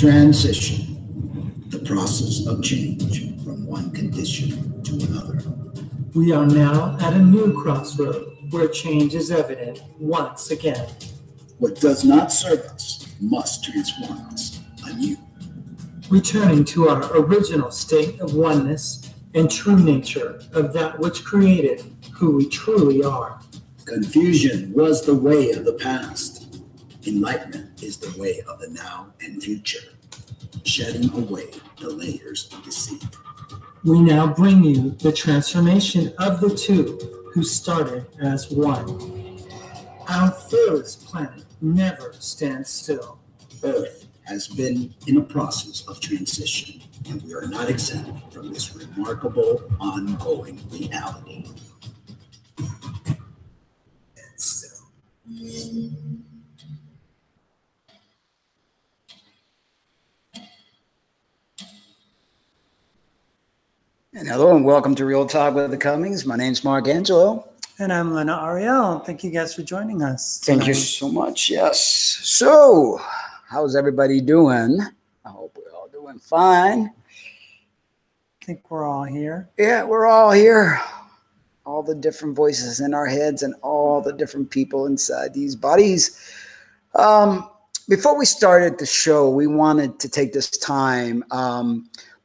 Transition, the process of change from one condition to another. We are now at a new crossroad where change is evident once again. What does not serve us must transform us anew. Returning to our original state of oneness and true nature of that which created who we truly are. Confusion was the way of the past. Enlightenment is the way of the now and future, shedding away the layers of deceit. We now bring you the transformation of the two who started as one. Our fearless planet never stands still. Earth has been in a process of transition, and we are not exempt from this remarkable ongoing reality. And hello and welcome to Real Talk with the Cummings. My name's Mark Angelo. And I'm Lena Ariel. Thank you guys for joining us tonight. Thank you so much. Yes. So, how's everybody doing? I hope we're all doing fine. I think we're all here. Yeah, we're all here. All the different voices in our heads and all the different people inside these bodies. Before we started the show, we wanted to take this time.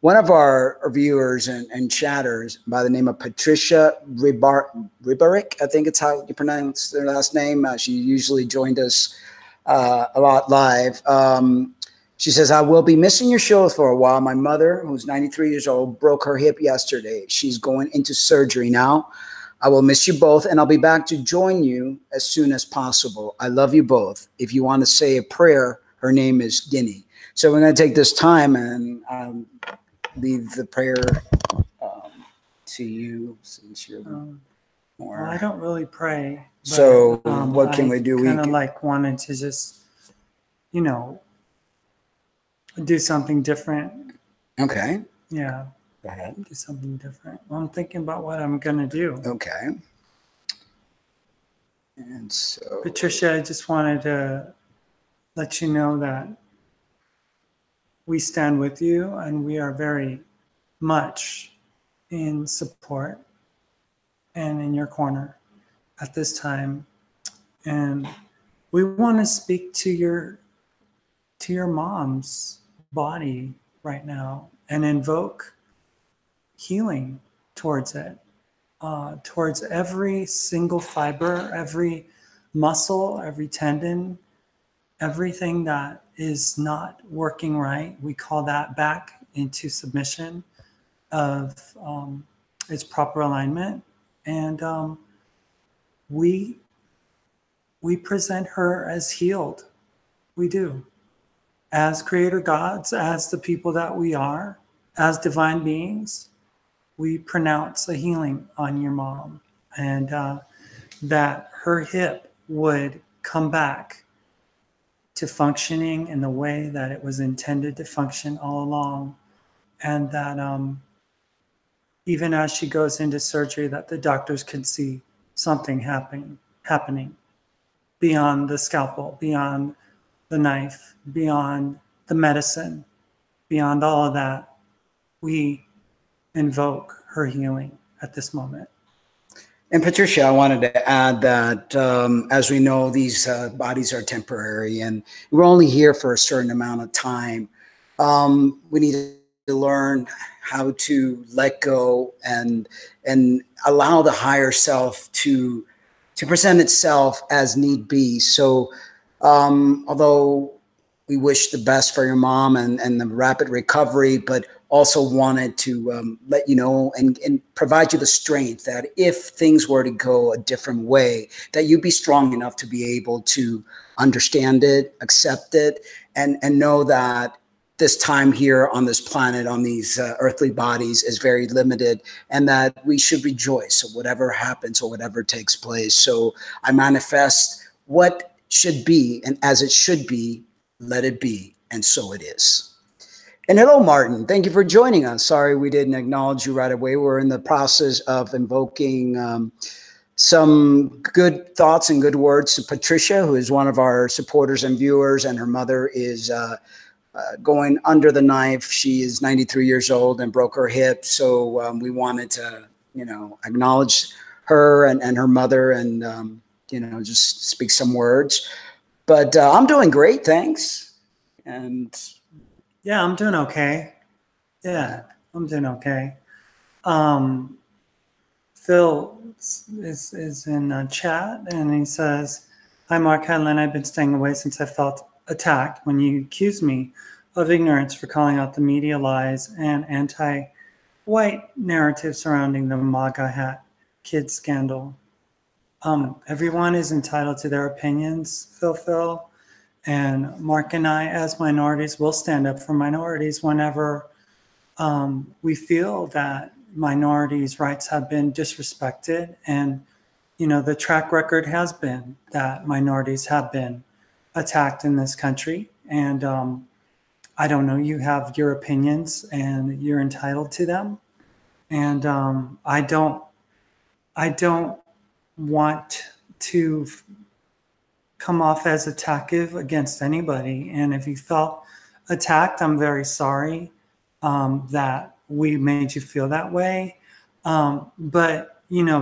One of our viewers and chatters by the name of Patricia Ribarick, I think it's how you pronounce their last name. She usually joined us a lot live. She says, I will be missing your show for a while. My mother, who's 93 years old, broke her hip yesterday. She's going into surgery now. I will miss you both, and I'll be back to join you as soon as possible. I love you both. If you want to say a prayer, her name is Guinea. So we're going to take this time and leave the prayer to you, since you're more. Well, I don't really pray. But, so what can we do? I kind of like wanted to just, you know, do something different. Okay. Yeah. Go ahead. Do something different. Well, I'm thinking about what I'm going to do. Okay. And so. Patricia, I just wanted to let you know that we stand with you and we are very much in support and in your corner at this time. And we want to speak to your mom's body right now and invoke healing towards it, towards every single fiber, every muscle, every tendon, everything that is not working right. We call that back into submission of its proper alignment. And we present her as healed. We do. As creator gods, as the people that we are, as divine beings, we pronounce a healing on your mom, and that her hip would come back to functioning in the way that it was intended to function all along. And that even as she goes into surgery, that the doctors could see something happening beyond the scalpel, beyond the knife, beyond the medicine, beyond all of that. We invoke her healing at this moment. And Patricia, I wanted to add that as we know, these bodies are temporary and we're only here for a certain amount of time. We need to learn how to let go and allow the higher self to present itself as need be. So although we wish the best for your mom and the rapid recovery, but also wanted to let you know and provide you the strength that if things were to go a different way, that you'd be strong enough to be able to understand it, accept it, and know that this time here on this planet, on these earthly bodies is very limited, and that we should rejoice at whatever happens or whatever takes place. So I manifest what should be, and as it should be, let it be, and so it is. And hello, Martin. Thank you for joining us. Sorry we didn't acknowledge you right away. We're in the process of invoking some good thoughts and good words to Patricia, who is one of our supporters and viewers, and her mother is going under the knife. She is 93 years old and broke her hip. So we wanted to, acknowledge her and her mother and, just speak some words. But I'm doing great, thanks. And yeah, I'm doing okay. Yeah, I'm doing okay. Phil is in chat, and he says, "Hi, Mark Hedlund. I've been staying away since I felt attacked when you accused me of ignorance for calling out the media lies and anti-white narrative surrounding the MAGA hat kid scandal. Everyone is entitled to their opinions, Phil, and Mark and I, as minorities, will stand up for minorities whenever we feel that minorities' rights have been disrespected. And, the track record has been that minorities have been attacked in this country. And I don't know, you have your opinions and you're entitled to them. And I don't want to come off as attackive against anybody. And if you felt attacked, I'm very sorry that we made you feel that way. But,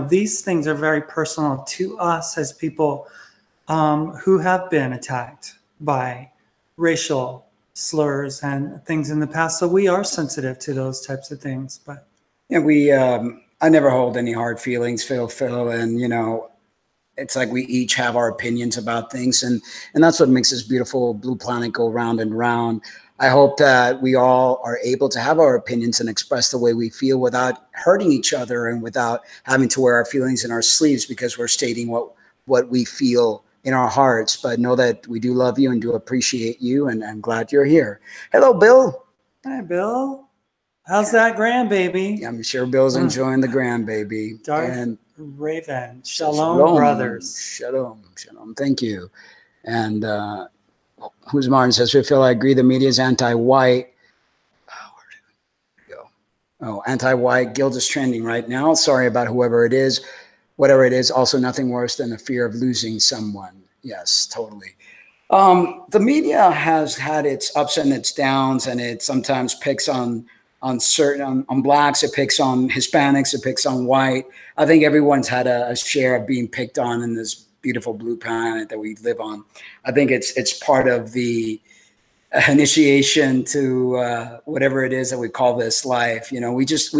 these things are very personal to us as people who have been attacked by racial slurs and things in the past. So we are sensitive to those types of things. But yeah, I never hold any hard feelings, Phil, and it's like we each have our opinions about things, and that's what makes this beautiful blue planet go round and round. I hope that we all are able to have our opinions and express the way we feel without hurting each other and without having to wear our feelings in our sleeves because we're stating what we feel in our hearts. But know that we do love you and do appreciate you, and I'm glad you're here. Hello, Bill. Hi, Bill. How's that grandbaby? I'm sure Bill's enjoying the grandbaby. Darth Raven. Shalom, brothers. Shalom. Thank you. And who's Martin says, Phil, I agree the media is anti-white. Oh, where did it go? Oh, anti-white. Guilt is trending right now. Sorry about whoever it is. Whatever it is, also nothing worse than the fear of losing someone. Yes, totally. The media has had its ups and its downs, and it sometimes picks on blacks, it picks on Hispanics, it picks on white. I think everyone's had a share of being picked on in this beautiful blue planet that we live on. I think it's part of the initiation to whatever it is that we call this life. We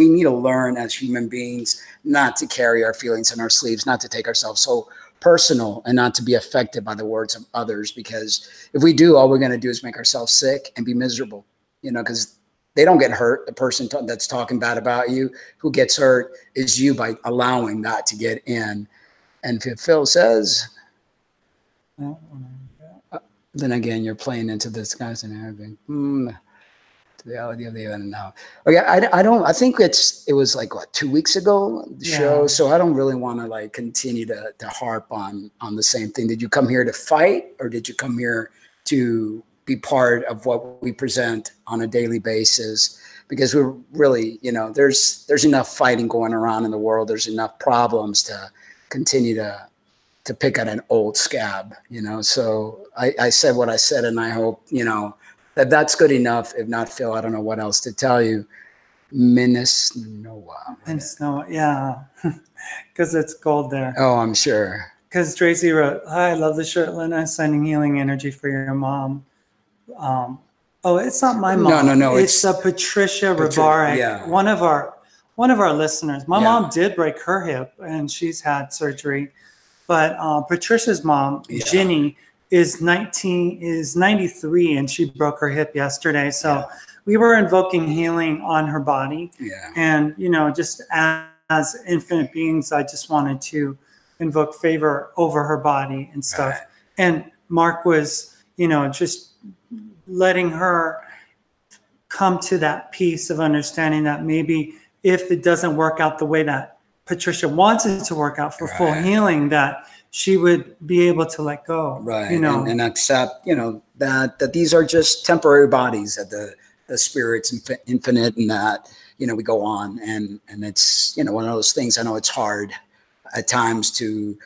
need to learn as human beings not to carry our feelings in our sleeves, not to take ourselves so personal, and not to be affected by the words of others. Because if we do, all we're going to do is make ourselves sick and be miserable. Because they don't get hurt. The person that's talking bad about you, who gets hurt is you by allowing that to get in. And if Phil says, then again, you're playing into this guys and everything. The reality of the event now. Okay, I think it was like 2 weeks ago, the show. So I don't really want to continue to harp on the same thing. Did you come here to fight, or did you come here to be part of what we present on a daily basis? Because we're really, there's enough fighting going around in the world. There's enough problems to continue to pick at an old scab, So I said what I said, and I hope, that's good enough. If not, Phil, I don't know what else to tell you. Minnesota. Yeah, because it's cold there. Oh, I'm sure. Because Tracy wrote, "Hi, I love the shirt, Lena, sending healing energy for your mom." It's not my mom. No. It's Patricia Rabarek, yeah. one of our listeners. My mom did break her hip, and she's had surgery. But Patricia's mom, Ginny, is 93, and she broke her hip yesterday. So we were invoking healing on her body. Yeah. And just as infinite beings, I just wanted to invoke favor over her body and stuff. Right. And Mark was, just letting her come to that piece of understanding that maybe if it doesn't work out the way that Patricia wants it to work out for full healing, that she would be able to let go. Right. And accept, that these are just temporary bodies, that the spirit's infinite, and that, we go on, and it's, one of those things. I know it's hard at times to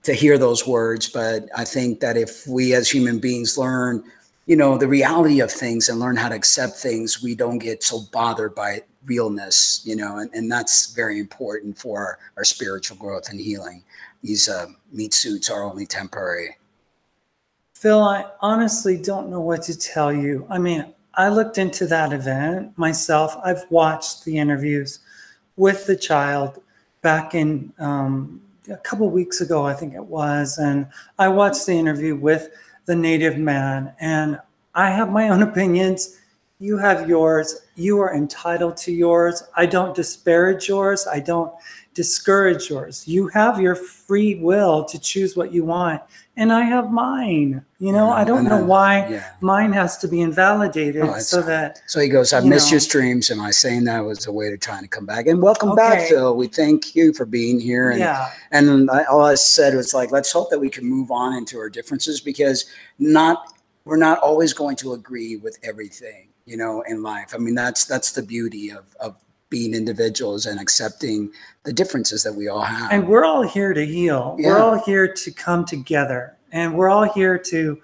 hear those words, but I think that if we as human beings learn, you know, the reality of things and learn how to accept things, we don't get so bothered by realness, you know, and that's very important for our spiritual growth and healing. These meat suits are only temporary. Phil, I honestly don't know what to tell you. I mean, I looked into that event myself. I've watched the interviews with the child back in a couple weeks ago, I think it was. And I watched the interview with the native man, and I have my own opinions. You have yours. You are entitled to yours. I don't disparage yours. I don't discourage yours. You have your free will to choose what you want. And I have mine. You know, I don't know why mine has to be invalidated so that. So he goes, I've missed your streams. Am I saying that was a way to trying to come back? And welcome back, Phil. We thank you for being here. And all I said was like, let's hope that we can move on into our differences, because we're not always going to agree with everything, you know, in life. I mean, that's the beauty of being individuals and accepting the differences that we all have. And we're all here to heal. Yeah. We're all here to come together, and we're all here to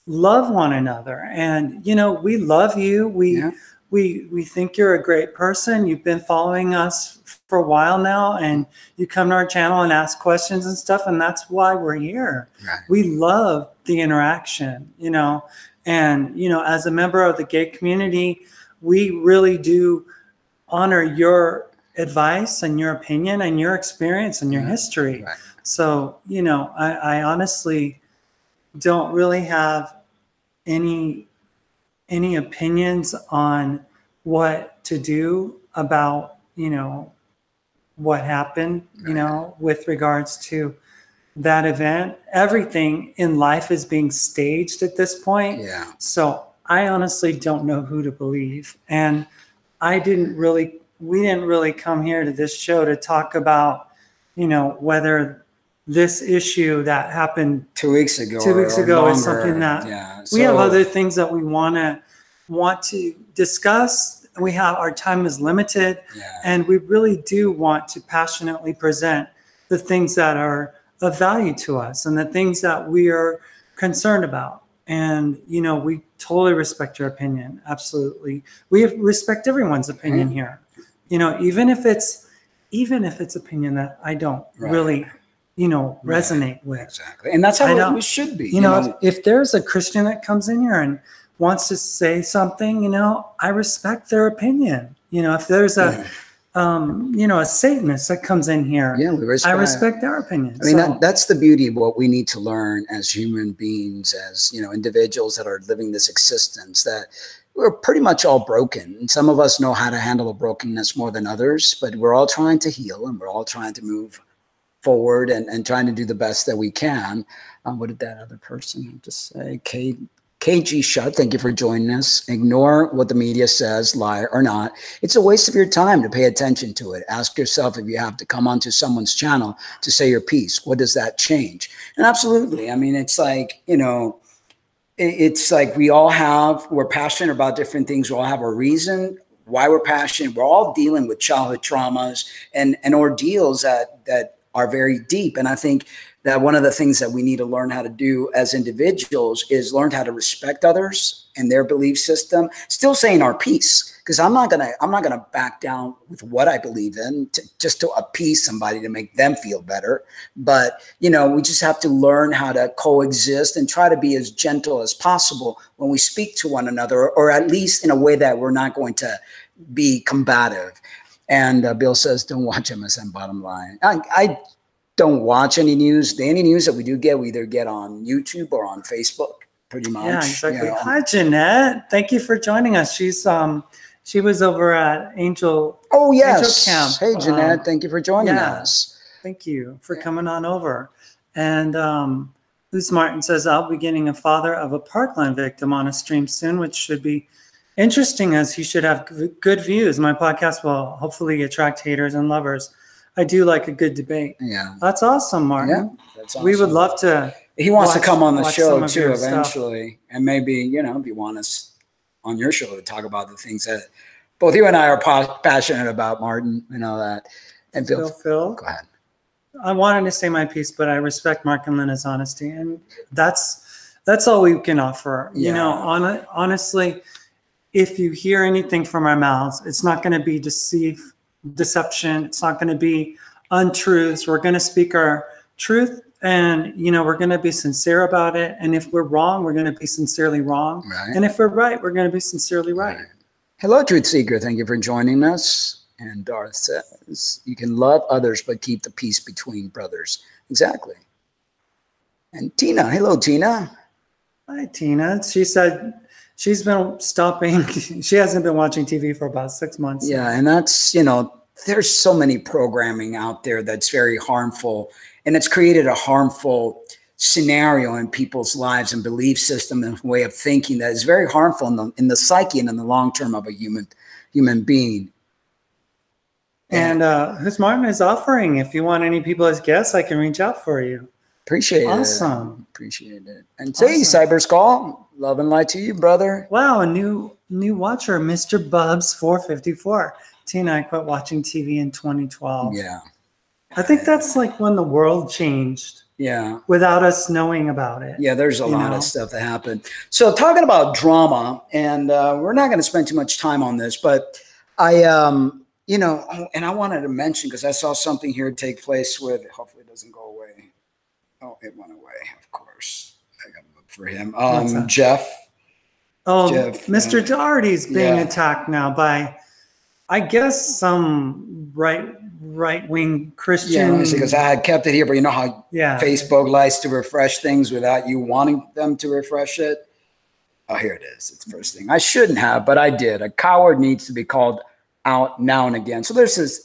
love one another. And, you know, we love you. We think you're a great person. You've been following us for a while now, and you come to our channel and ask questions and stuff. And that's why we're here. Right. We love the interaction, you know, and, you know, as a member of the gay community, we really do honor your advice and your opinion and your experience and your history. Right. So, you know, I honestly don't really have any opinions on what to do about, you know, what happened, you know, with regards to that event. Everything in life is being staged at this point. Yeah. So I honestly don't know who to believe. And we didn't really come here to this show to talk about, you know, whether this issue that happened 2 weeks ago is something that we have other things that we want to discuss. Our time is limited, and we really do want to passionately present the things that are of value to us and the things that we are concerned about. And, you know, we totally respect your opinion. Absolutely. We respect everyone's opinion here. You know, even if it's opinion that I don't really, you know, resonate with. Exactly. And that's how we should be. You know, if there's a Christian that comes in here and wants to say something, you know, I respect their opinion. You know, if there's a you know, a Satanist that comes in here, I respect their opinion. I mean, that's the beauty of what we need to learn as human beings, as, you know, individuals that are living this existence, that we're pretty much all broken. And some of us know how to handle the brokenness more than others, but we're all trying to heal, and we're all trying to move forward and trying to do the best that we can. What did that other person have to say? KG Shut, thank you for joining us. Ignore what the media says, lie or not. It's a waste of your time to pay attention to it. Ask yourself, if you have to come onto someone's channel to say your piece, what does that change? And absolutely, I mean, it's like, you know, it's like we're passionate about different things. We all have a reason why we're passionate. We're all dealing with childhood traumas and ordeals that are very deep. And I think that one of the things that we need to learn how to do as individuals is learn how to respect others and their belief system, still saying our piece. Because I'm not gonna back down with what I believe in just to appease somebody to make them feel better. But, you know, we just have to learn how to coexist and try to be as gentle as possible when we speak to one another, or at least in a way that we're not going to be combative. And Bill says, don't watch MSN, bottom line. I don't watch any news. Any news that we do get, we either get on YouTube or on Facebook, pretty much. Yeah, exactly. You know. Hi, Jeanette. Thank you for joining us. She was over at Angel. Oh, yes. Angel Camp. Hey, Jeanette. Thank you for joining us. Thank you for coming on over. And Luz Martin says, I'll be getting a father of a Parkland victim on a stream soon, which should be interesting, as he should have good views. My podcast will hopefully attract haters and lovers. I do like a good debate. Yeah. That's awesome, Martin. Yeah, that's awesome. We would love to. He wants to come on the show too eventually. And maybe, you know, if you want us on your show to talk about the things that both you and I are passionate about, Martin, you know that. And Phil, go ahead. I wanted to say my piece, but I respect Mark and Lena's honesty. And that's That's all we can offer. Yeah. You know, honestly, if you hear anything from our mouths, it's not going to be deception. It's not going to be untruths. We're going to speak our truth, and you know, we're going to be sincere about it. And if we're wrong, we're going to be sincerely wrong. Right. And if we're right, we're going to be sincerely right. Hello, Truth Seeker. Thank you for joining us. And Darth says, you can love others, but keep the peace between brothers. Exactly. And Tina. Hello, Tina. Hi, Tina. She said she's been stopping. She hasn't been watching TV for about 6 months. Yeah, and that's, you know, there's so many programming out there that's very harmful, and it's created a harmful scenario in people's lives and belief system and way of thinking that is very harmful in the psyche and in the long term of a human being. And who's Martin is offering. If you want any people as guests, I can reach out for you. Appreciate it. Awesome. Appreciate it. And say, Cyber Skull, love and light to you, brother. Wow, a new watcher, Mr. Bubs 454. Tina, I quit watching TV in 2012. Yeah. I think that's like when the world changed. Yeah. Without us knowing about it. Yeah, there's a lot of stuff that happened. So talking about drama, and we're not going to spend too much time on this, but you know, and I wanted to mention, because I saw something here take place with, hopefully it doesn't go away. Oh, it went away, of course. I got to look for him. Jeff. Oh, Jeff, Mr. Doherty's being attacked now by, I guess, some right-wing Christian. Yeah, let me see, because I had kept it here, but you know how Facebook likes to refresh things without you wanting them to refresh it? Oh, here it is. It's the first thing. I shouldn't have, but I did. A coward needs to be called out now and again. So there's this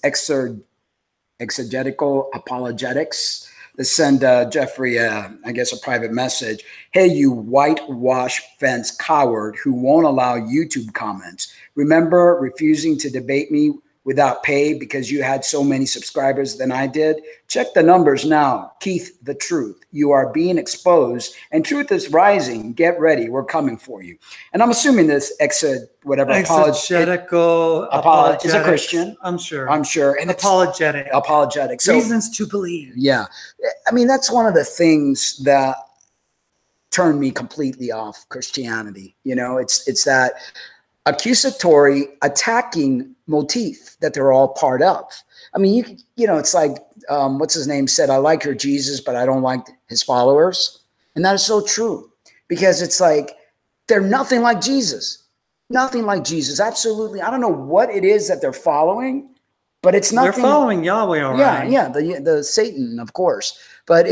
exegetical apologetics that send Jeffrey, I guess, a private message. Hey, you whitewash fence coward who won't allow YouTube comments. Remember refusing to debate me without pay because you had so many subscribers than I did? Check the numbers now. Keith, the truth. You are being exposed and truth is rising. Get ready. We're coming for you. And I'm assuming this exegetical is a Christian. I'm sure. I'm sure. And apologetic. So, reasons to believe. Yeah. I mean, that's one of the things that turned me completely off Christianity. You know, it's that accusatory attacking motif that they're all part of. I mean, you know, it's like, what's his name said, I like your Jesus, but I don't like his followers. And that is so true, because it's like, they're nothing like Jesus, nothing like Jesus. Absolutely. I don't know what it is that they're following, but it's nothing. They're following Yahweh. All right. Yeah. The Satan, of course, but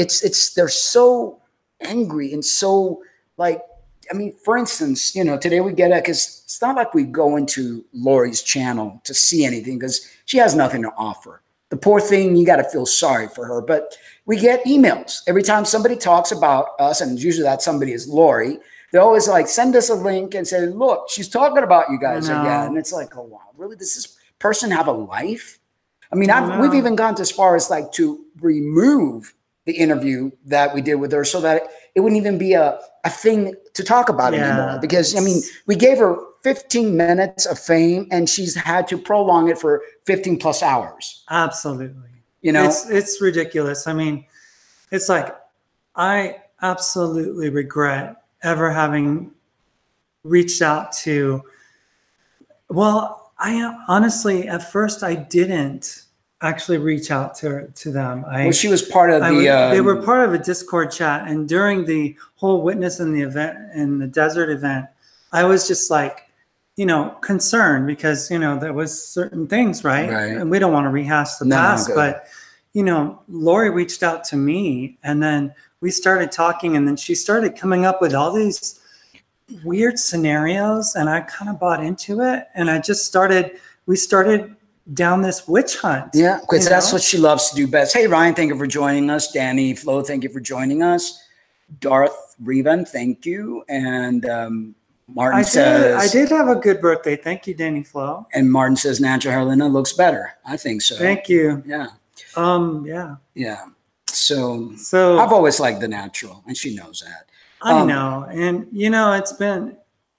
they're so angry and so like, I mean, for instance, you know, today we get it because it's not like we go into Lori's channel to see anything because she has nothing to offer. The poor thing, you got to feel sorry for her. But we get emails every time somebody talks about us, and usually that somebody is Lori. They always like send us a link and say, look, she's talking about you guys again. And it's like, oh, wow, really? Does this person have a life? I mean, we've even gone as far as like to remove the interview that we did with her so that it wouldn't even be a thing to talk about anymore. Because, I mean, we gave her 15 minutes of fame and she's had to prolong it for 15 plus hours. Absolutely. You know, it's ridiculous. I mean, it's like, I absolutely regret ever having reached out to, well, I honestly, at first I didn't actually reach out to them. Well, she was part of they were part of a Discord chat, and during the whole witness in the event, in the desert event, I was just like, you know, concerned because, you know, there was certain things, right? And we don't want to rehash the past, but, you know, Lori reached out to me and then we started talking, and then she started coming up with all these weird scenarios, and I kind of bought into it, and we started down this witch hunt. Yeah, because that's what she loves to do best. Hey, Ryan, thank you for joining us. Danny, Flo, thank you for joining us. Darth Revan, thank you. And Martin says, I did have a good birthday. Thank you, Danny Flo. And Martin says, natural hair Linda looks better. I think so. Thank you. Yeah. Yeah. So I've always liked the natural, and she knows that. I know. And, you know, it's been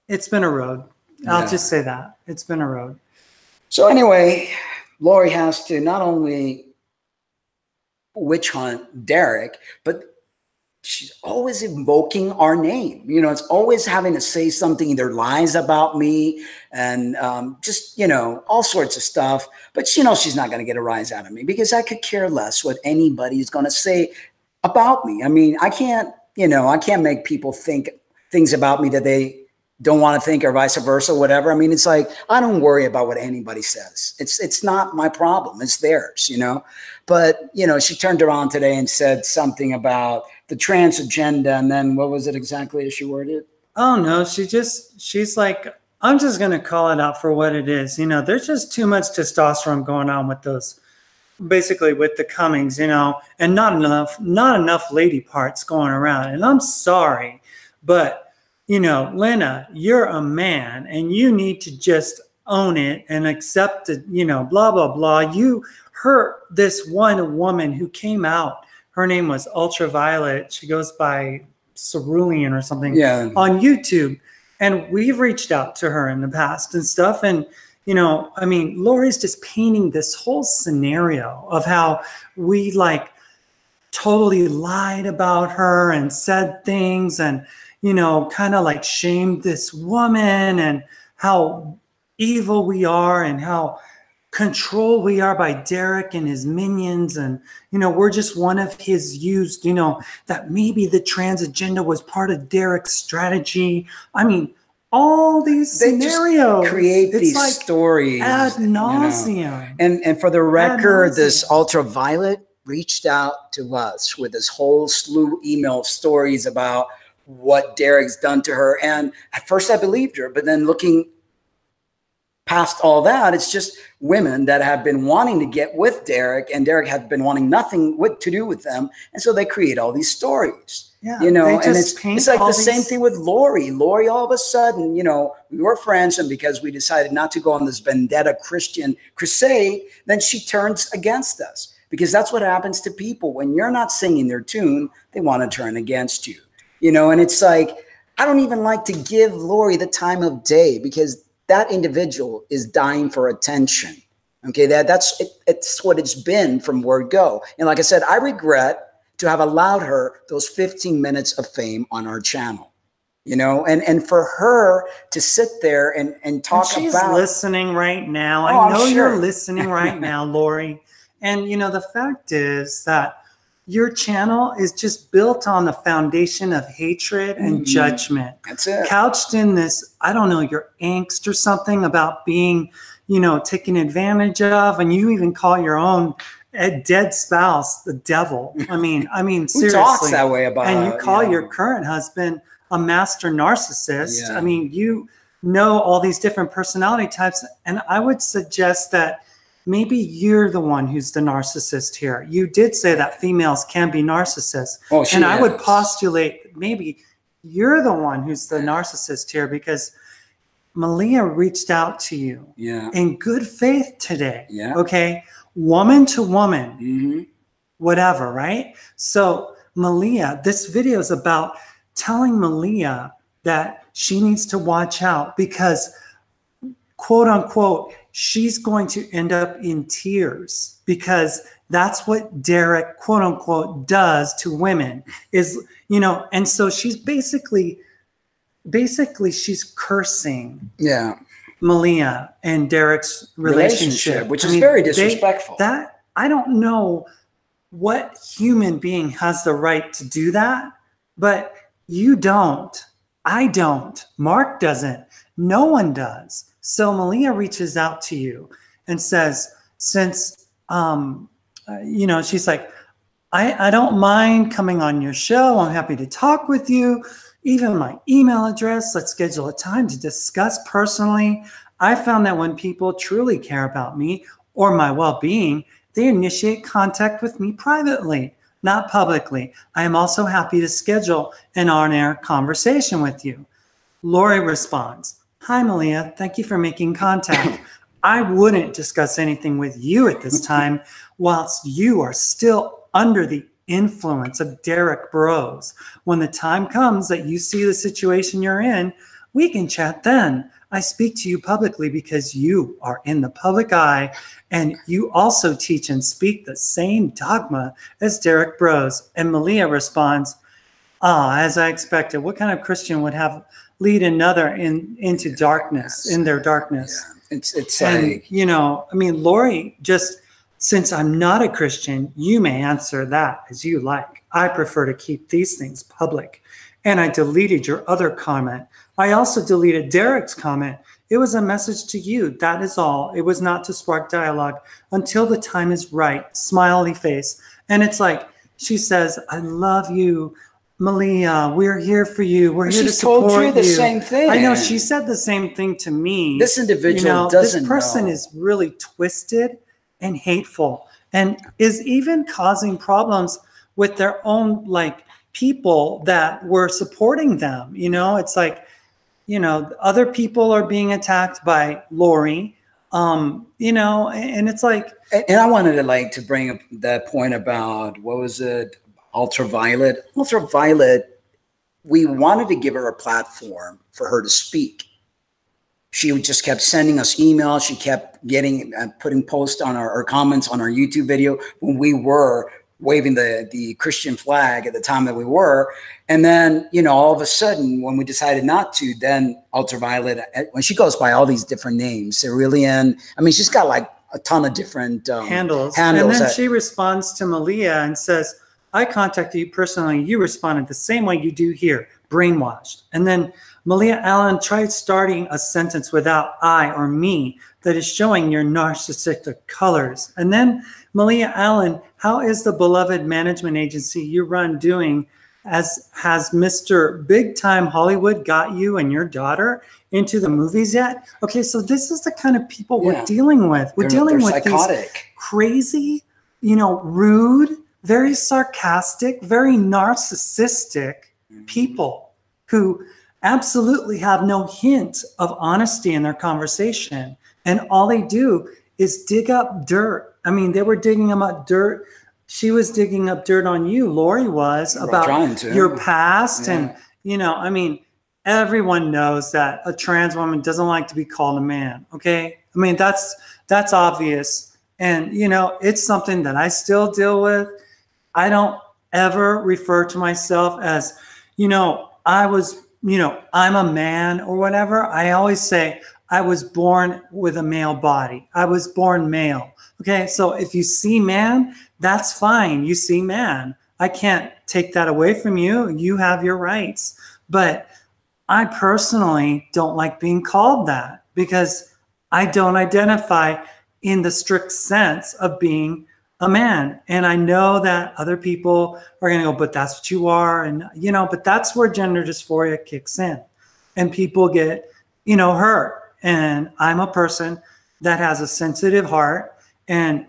a road. I'll just say that. It's been a road. So anyway, Lori has to not only witch hunt Derek, but she's always invoking our name. You know, it's always having to say something, either lies about me and just, you know, all sorts of stuff. But she knows she's not going to get a rise out of me because I could care less what anybody's going to say about me. I mean, I can't, you know, I can't make people think things about me that they don't want to think, or vice versa, whatever. I mean, it's like, I don't worry about what anybody says. It's not my problem. It's theirs, you know? But, you know, she turned around today and said something about the trans agenda. And then what was it exactly as she worded? Oh, no, she's like, I'm just going to call it out for what it is. You know, there's just too much testosterone going on with those, basically with the Cummings, you know, and not enough lady parts going around. And I'm sorry, but you know, Lena, you're a man and you need to just own it and accept it, you know, blah, blah, blah. You hurt this one woman who came out. Her name was Ultraviolet. She goes by Cerulean or something on YouTube. And we've reached out to her in the past and stuff. And, you know, I mean, Lori's just painting this whole scenario of how we like totally lied about her and said things and, you know, kind of like shamed this woman and how evil we are and how controlled we are by Derek and his minions. And, you know, we're just one of his used, you know, that maybe the trans agenda was part of Derek's strategy. I mean, all these scenarios create these like stories ad nauseum. You know? And for the record, this Ultraviolet reached out to us with this whole slew email stories about what Derek's done to her. And at first I believed her, but then looking past all that, it's just women that have been wanting to get with Derek, and Derek have been wanting nothing to do with them. And so they create all these stories, you know, and it's like the same thing with Lori. Lori, all of a sudden, you know, we were friends, and because we decided not to go on this vendetta Christian crusade, then she turns against us, because that's what happens to people. When you're not singing their tune, they want to turn against you. You know, and it's like, I don't even like to give Lori the time of day, because that individual is dying for attention. Okay, that's it's what it's been from word go. And like I said, I regret to have allowed her those 15 minutes of fame on our channel. You know, and for her to sit there and talk about. She's listening right now. I know you're listening right now, Lori. And, you know, the fact is that your channel is just built on the foundation of hatred and judgment. That's it. Couched in this, I don't know, your angst or something about being, you know, taken advantage of. And you even call your own dead spouse the devil. I mean, seriously. Who talks that way about? And you call your current husband a master narcissist. I mean, you know all these different personality types. And I would suggest that maybe you're the one who's the narcissist here. You did say that females can be narcissists. Oh, and I would postulate that maybe you're the one who's the narcissist here, because Malia reached out to you in good faith today. Okay. Woman to woman, whatever, right? So Malia, this video is about telling Malia that she needs to watch out, because quote unquote, she's going to end up in tears, because that's what Derek, quote unquote, does to women is, you know, and so she's basically she's cursing Malia and Derek's relationship, which is very disrespectful. That I don't know what human being has the right to do that, but you don't. I don't. Mark doesn't. No one does. So Malia reaches out to you and says, since, you know, she's like, I don't mind coming on your show. I'm happy to talk with you. Even my email address. Let's schedule a time to discuss personally. I found that when people truly care about me or my well-being, they initiate contact with me privately, not publicly. I am also happy to schedule an on-air conversation with you. Lori responds, hi, Malia. Thank you for making contact. I wouldn't discuss anything with you at this time whilst you are still under the influence of Derek Bros. When the time comes that you see the situation you're in, we can chat then. I speak to you publicly because you are in the public eye, and you also teach and speak the same dogma as Derek Bros. And Malia responds, As I expected. What kind of Christian would have lead another into darkness, in their darkness? Yeah. It's And, like, you know, I mean, Lori, just since I'm not a Christian, you may answer that as you like. I prefer to keep these things public. And I deleted your other comment. I also deleted Derek's comment. It was a message to you. That is all. It was not to spark dialogue until the time is right. Smiley face. And it's like, she says, I love you, Malia. We're here for you. We're here to support you. She's told you the same thing. I know she said the same thing to me. This individual doesn't know. This person is really twisted and hateful and is even causing problems with their own like people that were supporting them. You know, it's like, you know, other people are being attacked by Lori, you know, and it's like. And I wanted to like to bring up that point about, what was it? Ultraviolet. Ultraviolet, we wanted to give her a platform for her to speak. She just kept sending us emails. She kept getting putting posts on our, or comments on our YouTube video when we were waving the Christian flag at the time that we were. And then, you know, all of a sudden when we decided not to, then Ultraviolet, when she goes by all these different names, Cerulean, I mean, she's got like a ton of different handles. And then she responds to Malia and says, I contacted you personally. You responded the same way you do here, brainwashed. And then Malia Allen tried starting a sentence without I or me that is showing your narcissistic colors. And then Malia Allen, how is the beloved management agency you run doing? Has Mr. Big Time Hollywood got you and your daughter into the movies yet? Okay, so this is the kind of people we're dealing with. We're dealing with psychotic, these crazy, you know, rude, very sarcastic, very narcissistic people who absolutely have no hint of honesty in their conversation. And all they do is dig up dirt. I mean, they were digging up dirt. She was digging up dirt on you, Lori was, about your past. Yeah. And, you know, I mean, everyone knows that a trans woman doesn't like to be called a man, okay? I mean, that's obvious. And, you know, it's something that I still deal with. I don't ever refer to myself as, you know, I was, you know, I'm a man or whatever. I always say I was born with a male body. I was born male. Okay, so if you see man, that's fine. You see man. I can't take that away from you. You have your rights. But I personally don't like being called that because I don't identify in the strict sense of being a man. And I know that other people are going to go, but that's what you are. And, you know, but that's where gender dysphoria kicks in and people get, you know, hurt. And I'm a person that has a sensitive heart, and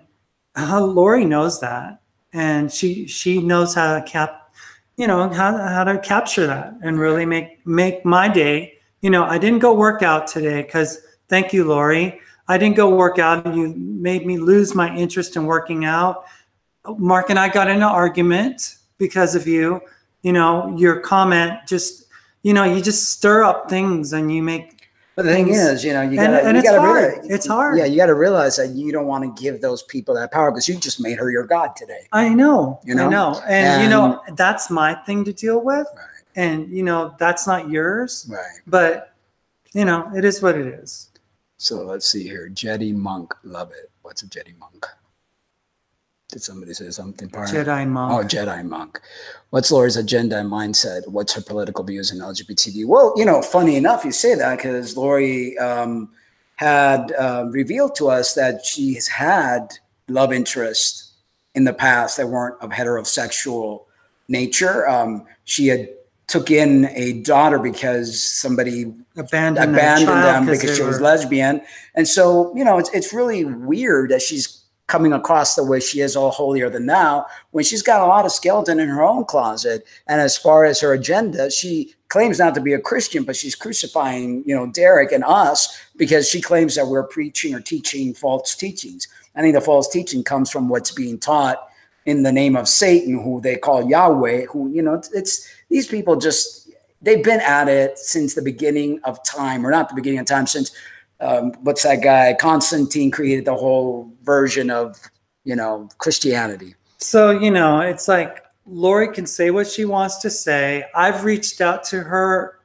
Lori knows that. And she knows how to how to capture that and really make my day. You know, I didn't go work out today because thank you, Lori. I didn't go work out and you made me lose my interest in working out. Mark and I got in an argument because of you. You know, your comment just, you know, you just stir up things and you make. But the thing is, you know, it's hard. Yeah, you got to realize that you don't want to give those people that power because you just made her your God today. I know. You know? I know. And, you know, that's my thing to deal with. Right. And, you know, that's not yours. Right. But, you know, it is what it is. So let's see here. Jedi Monk. Love it. What's a Jedi Monk? Did somebody say something? Jedi Monk. Oh, Jedi Monk. What's Lori's agenda and mindset? What's her political views in LGBT? Well, you know, funny enough, you say that because Lori had revealed to us that she's had love interests in the past that weren't of heterosexual nature. She had took in a daughter because somebody abandoned them because she was lesbian. And so, you know, it's really weird that she's coming across the way she is, all holier than thou, when she's got a lot of skeleton in her own closet. And as far as her agenda, she claims not to be a Christian, but she's crucifying, you know, Derek and us because she claims that we're preaching or teaching false teachings. I think the false teaching comes from what's being taught in the name of Satan, who they call Yahweh, who, you know, it's these people just, they've been at it since the beginning of time, or not the beginning of time, since what's that guy? Constantine created the whole version of, you know, Christianity. So, you know, it's like, Lori can say what she wants to say. I've reached out to her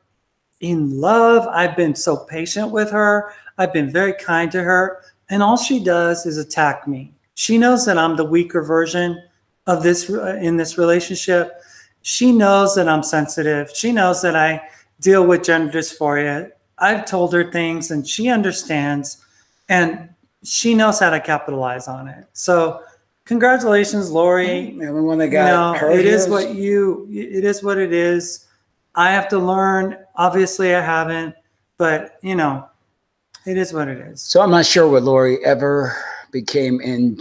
in love. I've been so patient with her. I've been very kind to her. And all she does is attack me. She knows that I'm the weaker version of this in this relationship. She knows that I'm sensitive. She knows that I deal with gender dysphoria. I've told her things and she understands, and she knows how to capitalize on it. So congratulations, Lori. Everyone that got her, it is what it is. I have to learn. Obviously I haven't, but it is what it is. So I'm not sure what Lori ever became in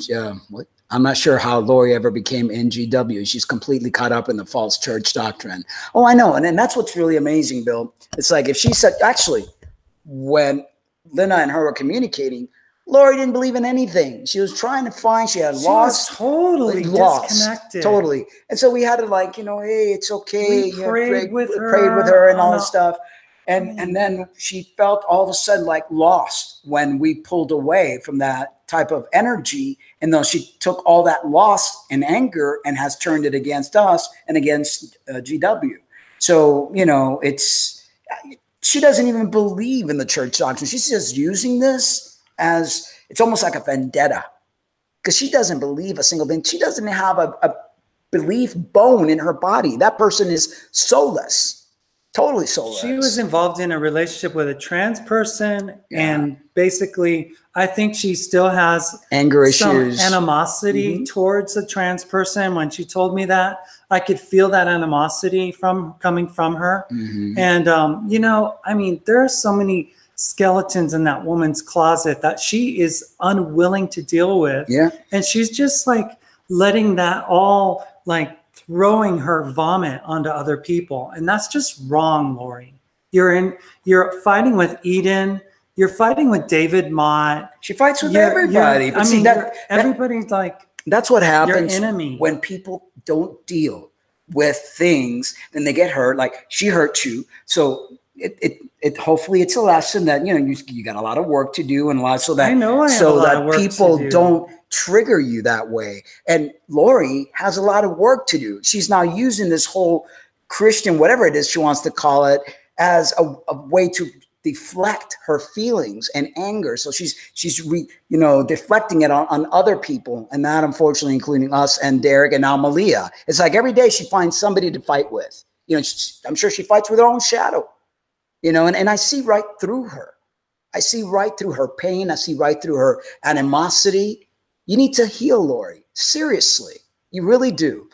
what I'm not sure how Lori ever became NGW. She's completely caught up in the false church doctrine. Oh, I know. And that's what's really amazing, Bill. It's like if she said, actually, when Lena and her were communicating, Lori didn't believe in anything. She was trying to find, she had lost. Totally disconnected. Totally. And so we had to hey, it's okay. We prayed with her and all this stuff. And then she felt all of a sudden like lost when we pulled away from that type of energy. And though she took all that loss and anger and has turned it against us and against GW. So, she doesn't even believe in the church doctrine. She's just using this as, it's almost like a vendetta, because she doesn't believe a single thing. She doesn't have a belief bone in her body. That person is soulless. Totally soulless. She was involved in a relationship with a trans person, and basically, I think she still has anger issues, animosity towards a trans person. When she told me that, I could feel that animosity coming from her. And there are so many skeletons in that woman's closet that she is unwilling to deal with. Yeah, and she's just letting that all throwing her vomit onto other people. And that's just wrong, Lori. You're fighting with Eden. You're fighting with David Mott. She fights with everybody. Everybody's that's what happens your enemy. When people don't deal with things, then they get hurt. Like she hurt you. So it hopefully it's a lesson that, you got a lot of work to do and a lot so that, people don't trigger you that way. And Lori has a lot of work to do. She's now using this whole Christian, whatever it is she wants to call it, as a way to deflect her feelings and anger. So she's deflecting it on other people, and that unfortunately including us and Derek and now Malia. It's like every day she finds somebody to fight with. I'm sure she fights with her own shadow. And I see right through her. I see right through her pain. I see right through her animosity. You need to heal, Lori. Seriously. You really do.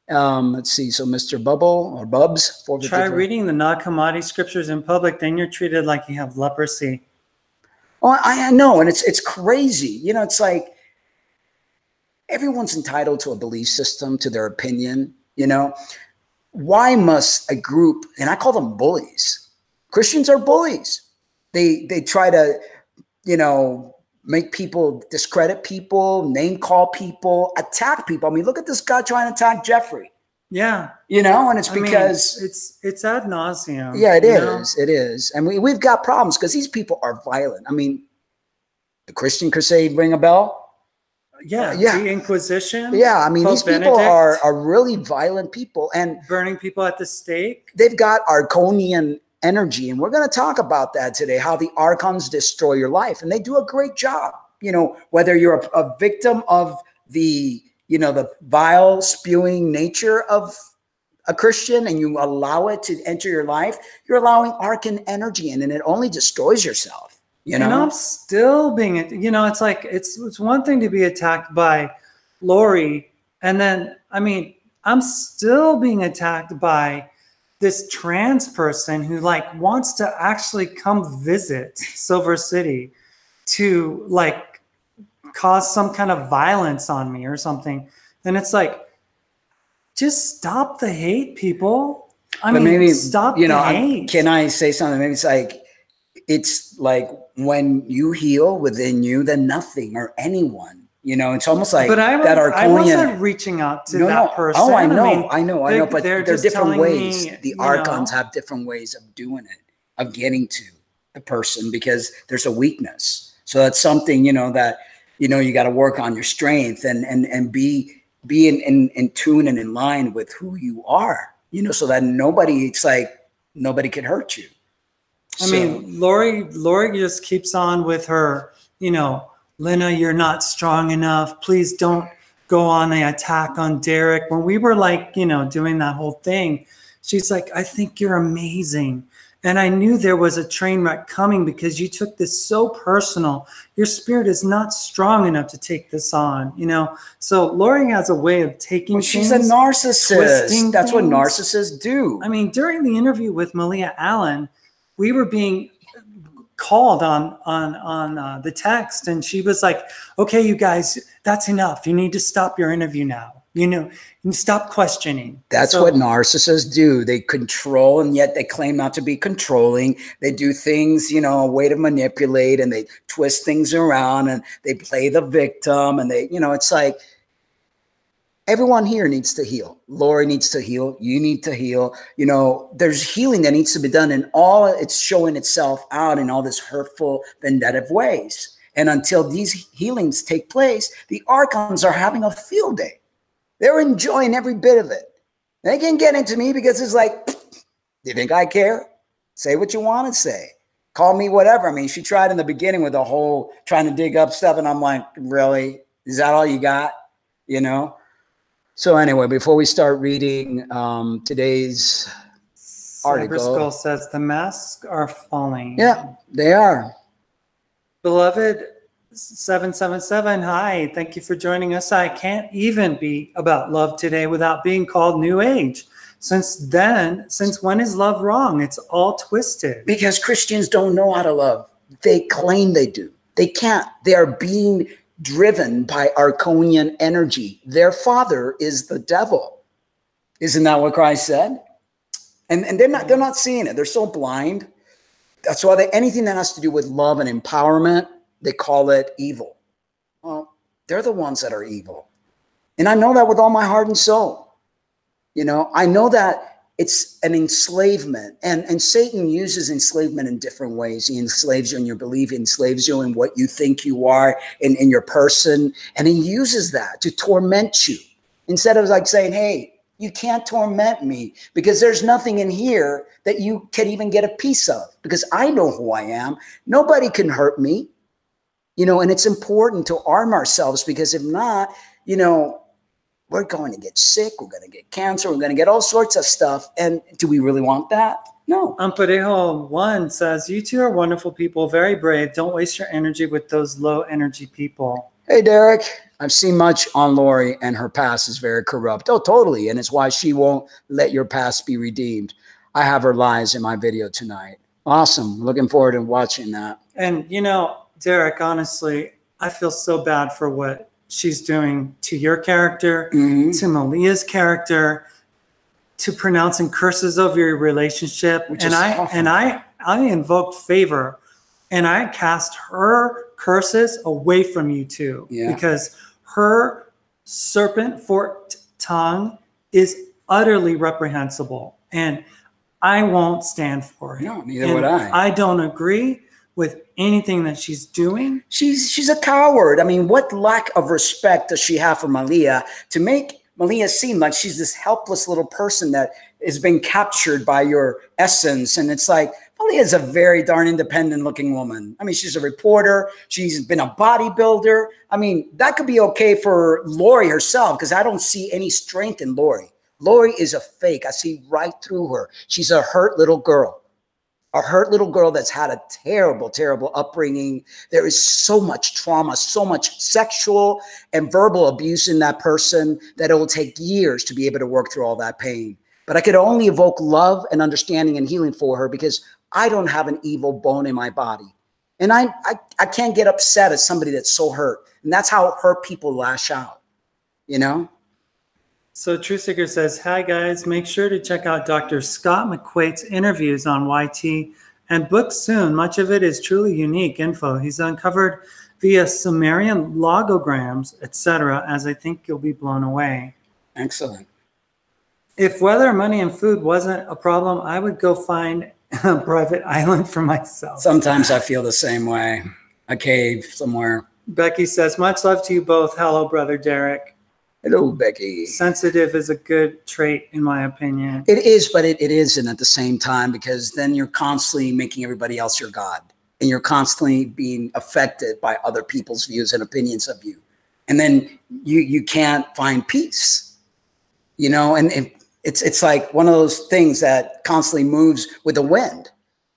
Let's see. So Mr. Bubble or Bubs. Try reading the Nag Hammadi scriptures in public. Then you're treated like you have leprosy. Oh, I know. And it's crazy. It's like everyone's entitled to a belief system, to their opinion. Why must a group, and I call them bullies. Christians are bullies. They try to, make people, discredit people, name call people, attack people. I mean, look at this guy trying to attack Jeffrey. Yeah. And it's because it's ad nauseum. Yeah, it is. It is. And we've got problems because these people are violent. I mean, the Christian Crusade ring a bell? Yeah. The Inquisition. Yeah. I mean, these people are really violent people and burning people at the stake. They've got Archonian energy. And we're going to talk about that today, how the Archons destroy your life. And they do a great job. Whether you're a victim of the vile spewing nature of a Christian and you allow it to enter your life, you're allowing Archon energy in, and it only destroys yourself. And I'm still being, it's like, it's one thing to be attacked by Lori. And then, I'm still being attacked by this trans person who wants to actually come visit Silver City to cause some kind of violence on me or something. And it's just stop the hate, people. Stop the hate. Can I say something? Maybe it's like when you heal within you, then nothing or anyone, it's almost like that Archonian. I wasn't reaching out to that person. Oh, I know. But there are different ways. The Archons have different ways of doing it, of getting to the person, because there's a weakness. So that's something, that, you got to work on your strength and be be in tune and in line with who you are, you know, so that nobody can hurt you. I mean, Lori just keeps on with her, you know, Lena, you're not strong enough. Please don't go on the attack on Derek. When we were like, you know, doing that whole thing, she's like, I think you're amazing. And I knew there was a train wreck coming because you took this so personal. Your spirit is not strong enough to take this on, you know? So Lori has a way of taking she's a narcissist. That's what narcissists do. I mean, during the interview with Malia Allen, we were being called on the text, and she was like, okay, you guys, that's enough. You need to stop your interview now. You know, and stop questioning. That's what narcissists do. They control, and yet they claim not to be controlling. They do things, you know, a way to manipulate, and they twist things around, and they play the victim, and they, you know, it's like everyone here needs to heal. Lori needs to heal. You need to heal. You know, there's healing that needs to be done, and all it's showing itself out in all this hurtful, vindictive ways. And until these healings take place, the Archons are having a field day. They're enjoying every bit of it. They can get into me because it's like, do you think I care? Say what you want to say. Call me whatever. I mean, she tried in the beginning with the whole trying to dig up stuff, and I'm like, really? Is that all you got? You know? So anyway, before we start reading today's article. Cyberskull says the masks are falling. Yeah, they are. Beloved 777, hi, thank you for joining us. I can't even be about love today without being called New Age. Since when is love wrong? It's all twisted. Because Christians don't know how to love. They claim they do. They can't. They are being driven by Archonian energy. Their father is the devil. Isn't that what Christ said? And they're not seeing it. They're so blind. That's why anything that has to do with love and empowerment, they call it evil. Well, they're the ones that are evil. And I know that with all my heart and soul. You know, I know that it's an enslavement. And Satan uses enslavement in different ways. He enslaves you in your belief, he enslaves you in what you think you are, in your person. And he uses that to torment you. Instead of like saying, hey, you can't torment me because there's nothing in here that you can even get a piece of, because I know who I am. Nobody can hurt me. You know, and it's important to arm ourselves, because if not, you know, we're going to get sick. We're going to get cancer. We're going to get all sorts of stuff. And do we really want that? No. Amparejo 1 says, you two are wonderful people, very brave. Don't waste your energy with those low energy people. Hey, Derek, I've seen much on Lori, and her past is very corrupt. Oh, totally. And it's why she won't let your past be redeemed. I have her lies in my video tonight. Awesome. Looking forward to watching that. And, you know, Derek, honestly, I feel so bad for what she's doing to your character, to Malia's character, to pronouncing curses over your relationship. And I invoked favor, and I cast her curses away from you two, because her serpent forked tongue is utterly reprehensible, and I won't stand for it. No, neither would I. I don't agree with anything that she's doing. She's a coward. I mean, what lack of respect does she have for Malia to make Malia seem like she's this helpless little person that is being captured by your essence? And it's like, Malia is a very darn independent looking woman. I mean, she's a reporter. She's been a bodybuilder. I mean, that could be okay for Lori herself, because I don't see any strength in Lori. Lori is a fake. I see right through her. She's a hurt little girl. A hurt little girl that's had a terrible, terrible upbringing. There is so much trauma, so much sexual and verbal abuse in that person that it will take years to be able to work through all that pain. But I could only evoke love and understanding and healing for her, because I don't have an evil bone in my body. And I can't get upset at somebody that's so hurt. And that's how hurt people lash out, you know? So True Seeker says, hi guys, make sure to check out Dr. Scott McQuaid's interviews on YT and book soon. Much of it is truly unique info he's uncovered via Sumerian logograms, etc., as I think you'll be blown away. Excellent. If weather, money, and food wasn't a problem, I would go find a private island for myself. Sometimes I feel the same way. A cave somewhere. Becky says, much love to you both. Hello, brother Derek. Hello, Becky. Sensitive is a good trait, in my opinion. It is, but it isn't at the same time, because then you're constantly making everybody else your God. And you're constantly being affected by other people's views and opinions of you. And then you can't find peace, you know, and it's like one of those things that constantly moves with the wind,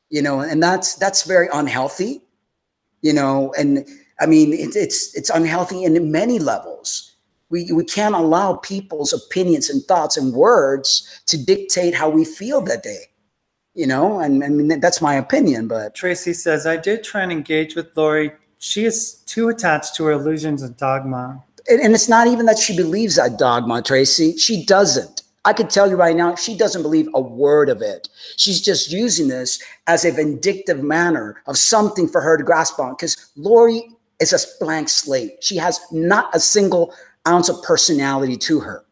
you know, and that's very unhealthy, you know. And I mean, it's unhealthy in many levels. We can't allow people's opinions and thoughts and words to dictate how we feel that day, you know. And I mean, that's my opinion. But Tracy says, I did try and engage with Lori. She is too attached to her illusions and dogma. And it's not even that she believes that dogma, Tracy. She doesn't. I could tell you right now, she doesn't believe a word of it. She's just using this as a vindictive manner of something for her to grasp on, because Lori is a blank slate. She has not a single ounce of personality to her.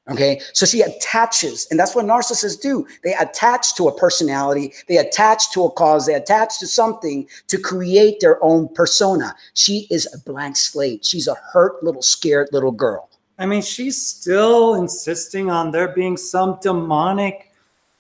Okay, so she attaches, and that's what narcissists do. They attach to a personality, they attach to a cause, they attach to something to create their own persona. She is a blank slate. She's a hurt little scared little girl. I mean, she's still insisting on there being some demonic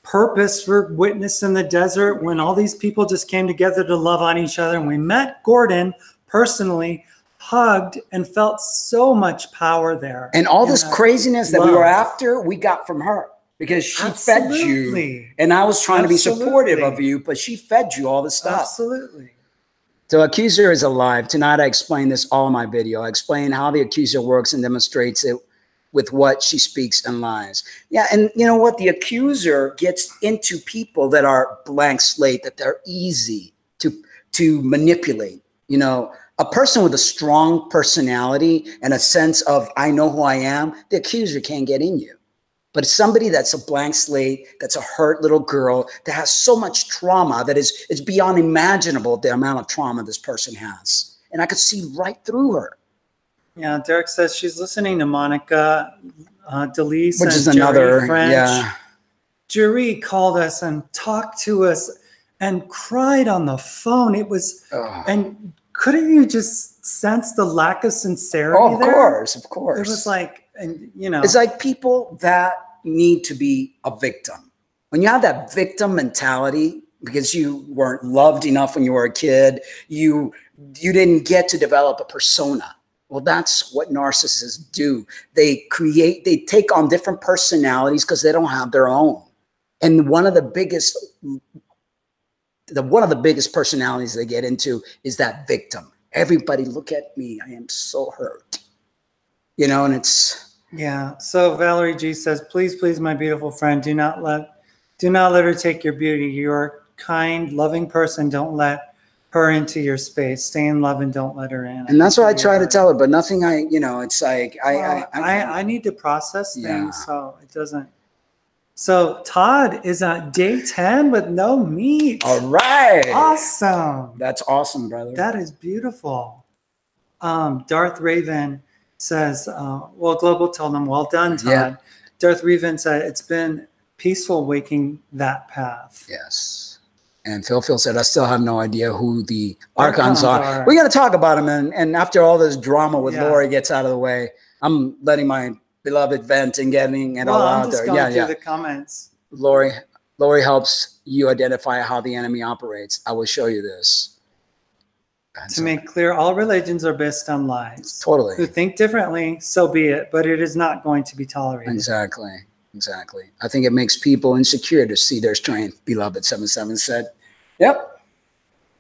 purpose for witness in the desert when all these people just came together to love on each other. And we met Gordon personally, hugged, and felt so much power there. And all this craziness that we were after, we got from her, because she fed you. And I was trying to be supportive of you, but she fed you all this stuff. Absolutely. So accuser is alive. Tonight I explain this all in my video. I explain how the accuser works and demonstrates it with what she speaks and lies. Yeah, and you know what? The accuser gets into people that are blank slate, that they're easy to manipulate. You know, a person with a strong personality and a sense of, I know who I am, the accuser can't get in you. But somebody that's a blank slate, that's a hurt little girl, that has so much trauma that it's beyond imaginable the amount of trauma this person has. And I could see right through her. Yeah, Derek says she's listening to Monica, Delise, which is another, French. yeah. Jury called us and talked to us and cried on the phone. It was, and couldn't you just sense the lack of sincerity Oh, of there? course, of course. It was like, and you know. It's like people that need to be a victim. When you have that victim mentality, because you weren't loved enough when you were a kid, you didn't get to develop a persona. Well, that's what narcissists do. They take on different personalities because they don't have their own. And one of the biggest personalities they get into is that victim. Everybody look at me. I am so hurt. You know, and it's. Yeah. So Valerie G says, please, please, my beautiful friend, do not let her take your beauty. You're a kind, loving person. Don't let her into your space. Stay in love and don't let her in. And that's what I try to tell her, but nothing it's like, I need to process things, so it doesn't. So Todd is at day 10 with no meat. All right. Awesome. That's awesome, brother. That is beautiful. Darth Raven says, well, Global told him, well done, Todd. Yeah. Darth Raven said, it's been peaceful waking that path. Yes. And Phil said, I still have no idea who the Archons are. We're going to talk about them. And after all this drama with Lori gets out of the way, I'm letting my beloved vent and getting it all out there. Going through the comments. Lori helps you identify how the enemy operates. I will show you this. To make clear, all religions are based on lies. Totally. Who think differently, so be it, but it is not going to be tolerated. Exactly. Exactly. I think it makes people insecure to see their strength. Beloved 77 said. Yep.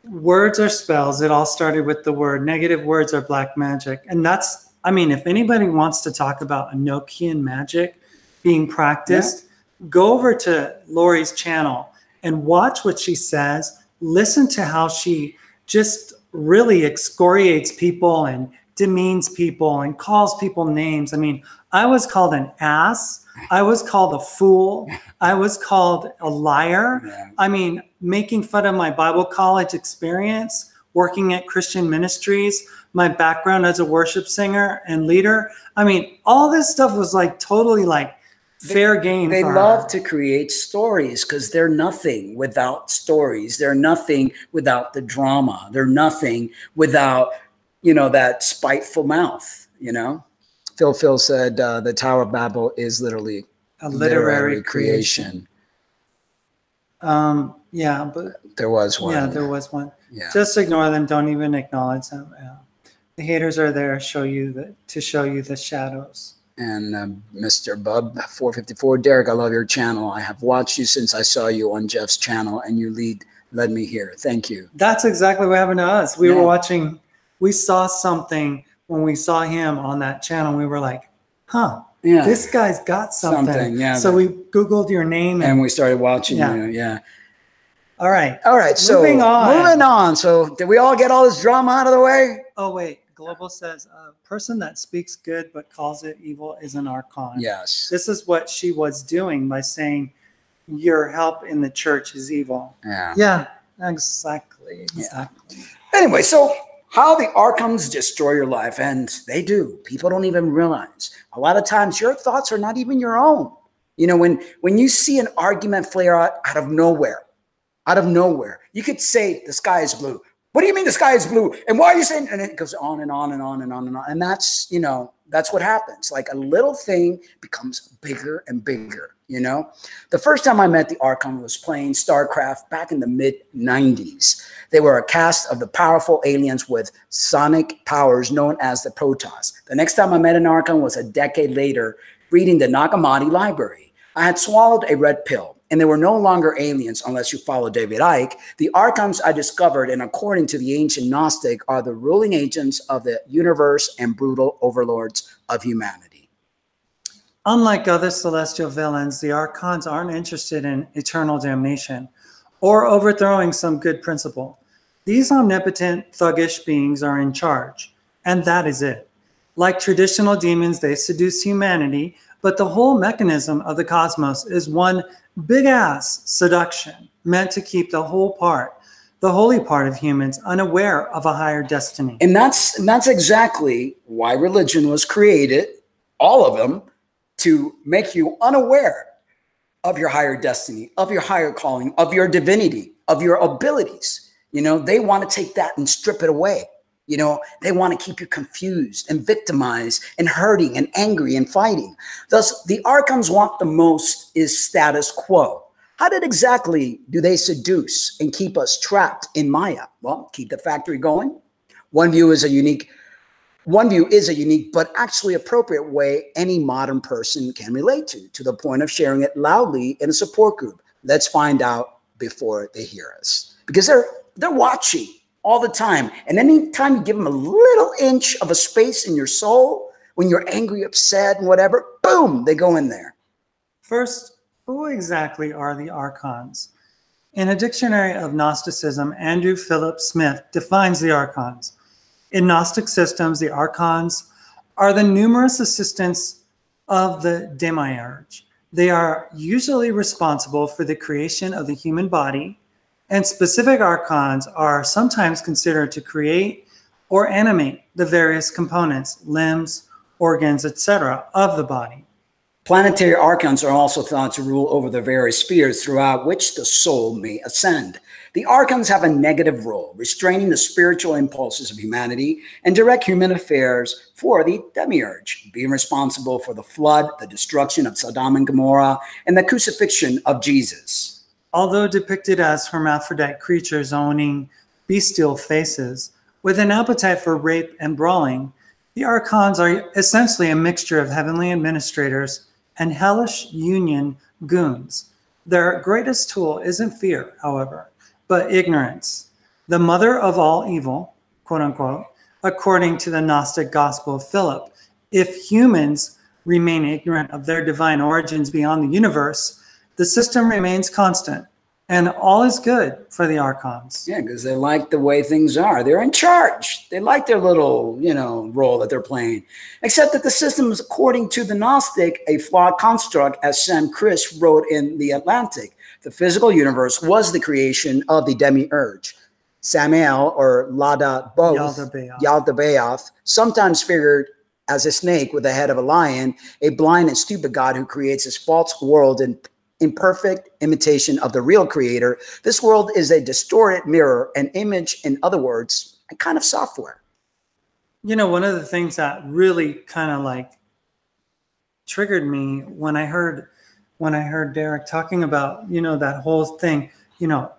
Words are spells. It all started with the word. Negative words are black magic. And that's, I mean, if anybody wants to talk about Enochian magic being practiced, go over to Lori's channel and watch what she says. Listen to how she just really excoriates people and demeans people and calls people names. I mean, I was called an ass. I was called a fool. I was called a liar. Yeah. I mean, making fun of my Bible college experience, working at Christian ministries, my background as a worship singer and leader. I mean, all this stuff was like totally like fair game. They love to create stories because they're nothing without stories. They're nothing without the drama. They're nothing without, that spiteful mouth, Phil said the Tower of Babel is literally a literary creation. Yeah, but there was one. Yeah, there was one. Yeah. Just ignore them. Don't even acknowledge them. Yeah. The haters are there to show you the shadows. And Mr. Bub 454, Derek, I love your channel. I have watched you since I saw you on Jeff's channel, and you led me here. Thank you. That's exactly what happened to us. We were watching. We saw something when we saw him on that channel. We were like, huh. Yeah. This guy's got something. Yeah. So we Googled your name. And we started watching you. Yeah. All right. So moving on. So did we all get all this drama out of the way? Oh, wait. Global says a person that speaks good but calls it evil is an Archon. Yes. This is what she was doing by saying your help in the church is evil. Yeah. Yeah, exactly. Yeah. Anyway, so how the Archons destroy your life, and they do. People don't even realize. A lot of times your thoughts are not even your own. You know, when you see an argument flare out of nowhere, you could say the sky is blue. What do you mean the sky is blue? And why are you saying? And it goes on and on and on and on and on. And that's, you know, that's what happens. Like a little thing becomes bigger and bigger, you know? The first time I met the Archon was playing StarCraft back in the mid-90s. They were a cast of the powerful aliens with sonic powers known as the Protoss. The next time I met an Archon was a decade later, reading the Nagamati library. I had swallowed a red pill, and they were no longer aliens unless you follow David Icke. The Archons I discovered, and according to the ancient Gnostic, are the ruling agents of the universe and brutal overlords of humanity. Unlike other celestial villains, the Archons aren't interested in eternal damnation or overthrowing some good principle. These omnipotent, thuggish beings are in charge, and that is it. Like traditional demons, they seduce humanity, but the whole mechanism of the cosmos is one big-ass seduction meant to keep the holy part of humans unaware of a higher destiny. And that's exactly why religion was created, all of them, to make you unaware of your higher destiny, of your higher calling, of your divinity, of your abilities. You know, they want to take that and strip it away. You know, they want to keep you confused and victimized and hurting and angry and fighting. Thus, the Archons want the most is status quo. How did exactly do they seduce and keep us trapped in Maya? Well, keep the factory going. One view is a unique but actually appropriate way any modern person can relate to the point of sharing it loudly in a support group. Let's find out before they hear us. Because they're watching all the time. And anytime you give them a little inch of a space in your soul, when you're angry, upset, and whatever, boom, they go in there. First, who exactly are the Archons? In a dictionary of Gnosticism, Andrew Philip Smith defines the Archons. In Gnostic systems, the Archons are the numerous assistants of the demiurge. They are usually responsible for the creation of the human body, and specific Archons are sometimes considered to create or animate the various components, limbs, organs, etc. of the body. Planetary Archons are also thought to rule over the various spheres throughout which the soul may ascend. The Archons have a negative role, restraining the spiritual impulses of humanity and direct human affairs for the demiurge, being responsible for the flood, the destruction of Sodom and Gomorrah, and the crucifixion of Jesus. Although depicted as hermaphrodite creatures owning bestial faces, with an appetite for rape and brawling, the Archons are essentially a mixture of heavenly administrators and hellish union goons. Their greatest tool isn't fear, however, but ignorance, the mother of all evil, quote unquote, according to the Gnostic Gospel of Philip. If humans remain ignorant of their divine origins beyond the universe, the system remains constant, and all is good for the Archons. Yeah, because they like the way things are. They're in charge. They like their little, role that they're playing. Except that the system is, according to the Gnostic, a flawed construct, as Sam Chris wrote in The Atlantic. The physical universe was the creation of the demiurge. Samael, or Lada both, Yaldabaoth, sometimes figured as a snake with the head of a lion, a blind and stupid god who creates his false world in imperfect imitation of the real creator. This world is a distorted mirror, an image, in other words, a kind of software. You know, one of the things that really kind of like triggered me when I heard Derek talking about, that whole thing,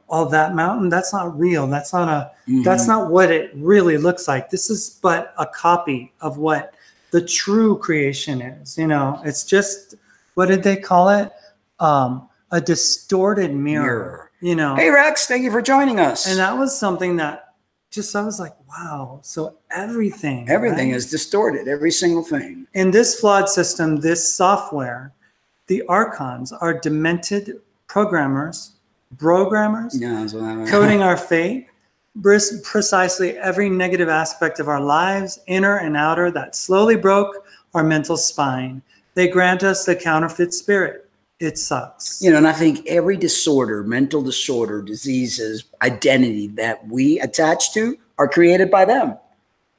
all that mountain, that's not real. That's not that's not what it really looks like. This is but a copy of what the true creation is. It's just, what did they call it? A distorted mirror. Hey Rex, thank you for joining us. And that was something that I was like, wow. So everything is distorted, every single thing. In this flawed system, this software, the Archons are demented programmers, coding our fate, precisely every negative aspect of our lives, inner and outer, that slowly broke our mental spine. They grant us the counterfeit spirit. It sucks. And I think every disorder, mental disorder, diseases, identity that we attach to are created by them.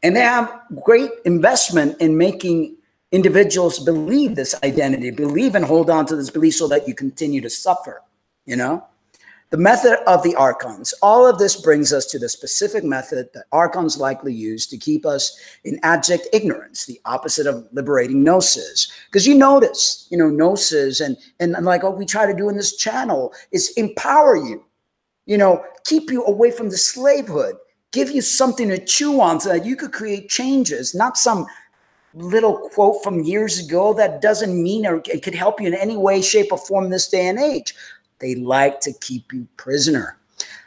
And they have great investment in making individuals believe this identity, believe and hold on to this belief so that you continue to suffer, The method of the Archons. All of this brings us to the specific method that Archons likely use to keep us in abject ignorance, the opposite of liberating gnosis. Because you notice, gnosis and like what we try to do in this channel is empower you, keep you away from the slavehood, give you something to chew on so that you could create changes, not some little quote from years ago that doesn't mean or it could help you in any way, shape, or form this day and age. They like to keep you prisoner.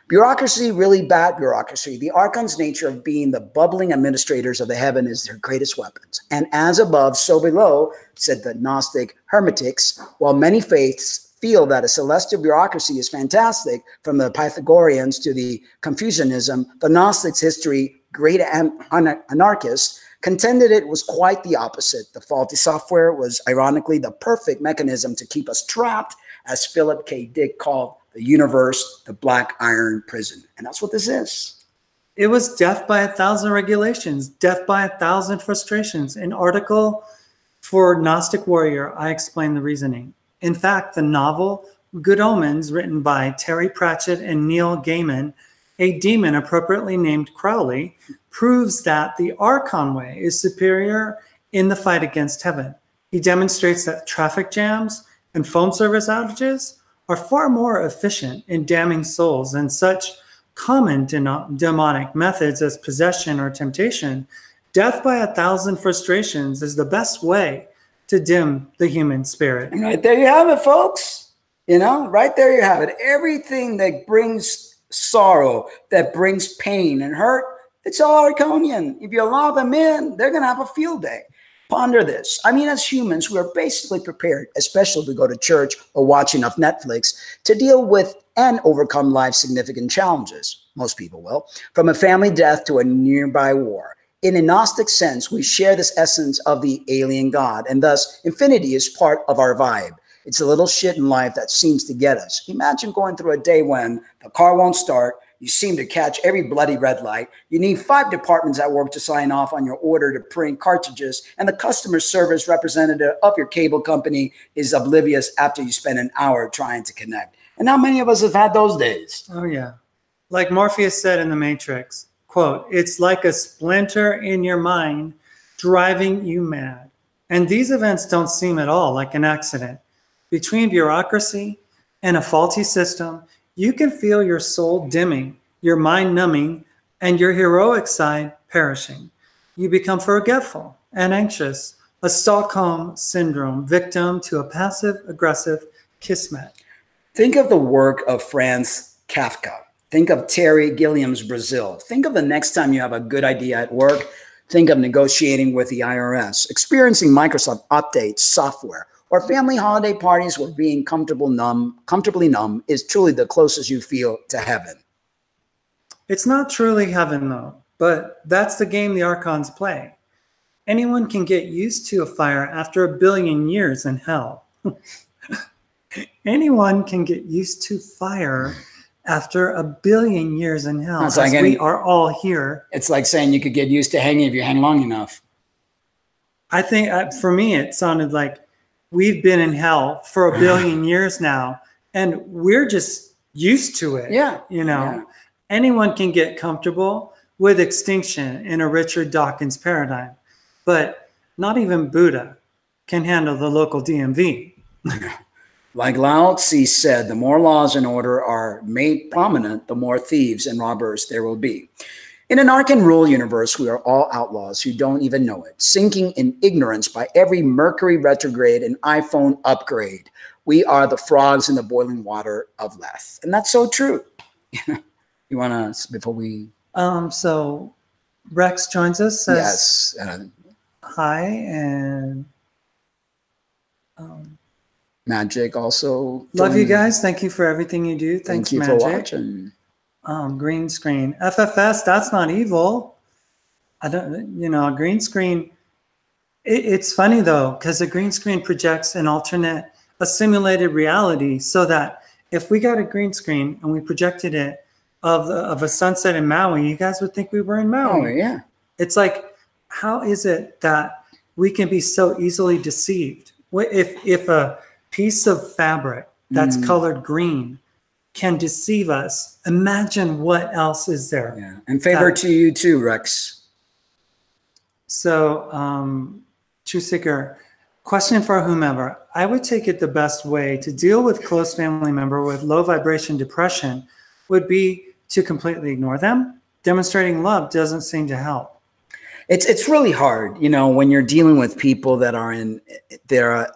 Bureaucracy, really bad bureaucracy. The Archon's nature of being the bubbling administrators of the heaven is their greatest weapons. And as above, so below, said the Gnostic hermetics, while many faiths feel that a celestial bureaucracy is fantastic, from the Pythagoreans to the Confucianism, the Gnostics' history, great anarchists, contended it was quite the opposite. The faulty software was ironically the perfect mechanism to keep us trapped, as Philip K. Dick called the universe, the black iron prison. And that's what this is. It was death by 1,000 regulations, death by 1,000 frustrations. An article for Gnostic Warrior, I explain the reasoning. In fact, the novel Good Omens, written by Terry Pratchett and Neil Gaiman, a demon appropriately named Crowley, proves that the Archon way is superior in the fight against heaven. He demonstrates that traffic jams and phone service outages are far more efficient in damning souls than such common demonic methods as possession or temptation. Death by 1,000 frustrations is the best way to dim the human spirit. And right there you have it, folks. Right there you have it. Everything that brings sorrow, that brings pain and hurt, it's all Archonian. If you allow them in, they're going to have a field day. Ponder this. As humans, we're basically prepared, especially if we go to church or watch enough Netflix, to deal with and overcome life's significant challenges. Most people will. From a family death to a nearby war. In a Gnostic sense, we share this essence of the alien God, and thus infinity is part of our vibe. It's a little shit in life that seems to get us. Imagine going through a day when the car won't start, you seem to catch every bloody red light, you need 5 departments at work to sign off on your order to print cartridges, and the customer service representative of your cable company is oblivious after you spend an hour trying to connect. And how many of us have had those days? Oh, yeah. Like Morpheus said in The Matrix, quote, "It's like a splinter in your mind driving you mad." And these events don't seem at all like an accident. Between bureaucracy and a faulty system, you can feel your soul dimming, your mind numbing, and your heroic side perishing. You become forgetful and anxious, a Stockholm syndrome victim to a passive-aggressive kismet. Think of the work of Franz Kafka. Think of Terry Gilliam's Brazil. Think of the next time you have a good idea at work. Think of negotiating with the IRS, experiencing Microsoft updates, software, or family holiday parties where being comfortably numb is truly the closest you feel to heaven. It's not truly heaven, though, but that's the game the Archons play. Anyone can get used to a fire after 1 billion years in hell. Anyone can get used to fire after 1 billion years in hell, as like we are all here. It's like saying you could get used to hanging if you hang long enough. I think for me, it sounded like we've been in hell for 1 billion years now, and we're just used to it. Yeah. Yeah. Anyone can get comfortable with extinction in a Richard Dawkins paradigm, but not even Buddha can handle the local DMV. Like Lao Tzu said, the more laws and order are made prominent, the more thieves and robbers there will be. In an Archon rule universe, we are all outlaws who don't even know it, sinking in ignorance by every Mercury retrograde and iPhone upgrade. We are the frogs in the boiling water of Leth. And that's so true. You want to, before we... So Rex joins us, says yes, hi, and... Magic also. Love you guys. Thank you for everything you do. Thanks, Thank you Magic. for watching. Green screen. FFS, that's not evil. I don't, a green screen. It's funny though, because a green screen projects an alternate, a simulated reality, so that if we got a green screen and we projected it of a sunset in Maui, you guys would think we were in Maui. Oh, yeah. It's like, how is it that we can be so easily deceived? If a piece of fabric that's colored green can deceive us, imagine what else is there. Yeah, and favor to you too, Rex. So, True Seeker, question for whomever. I would take it the best way to deal with close family member with low vibration depression would be to completely ignore them. Demonstrating love doesn't seem to help. It's really hard, when you're dealing with people that are they're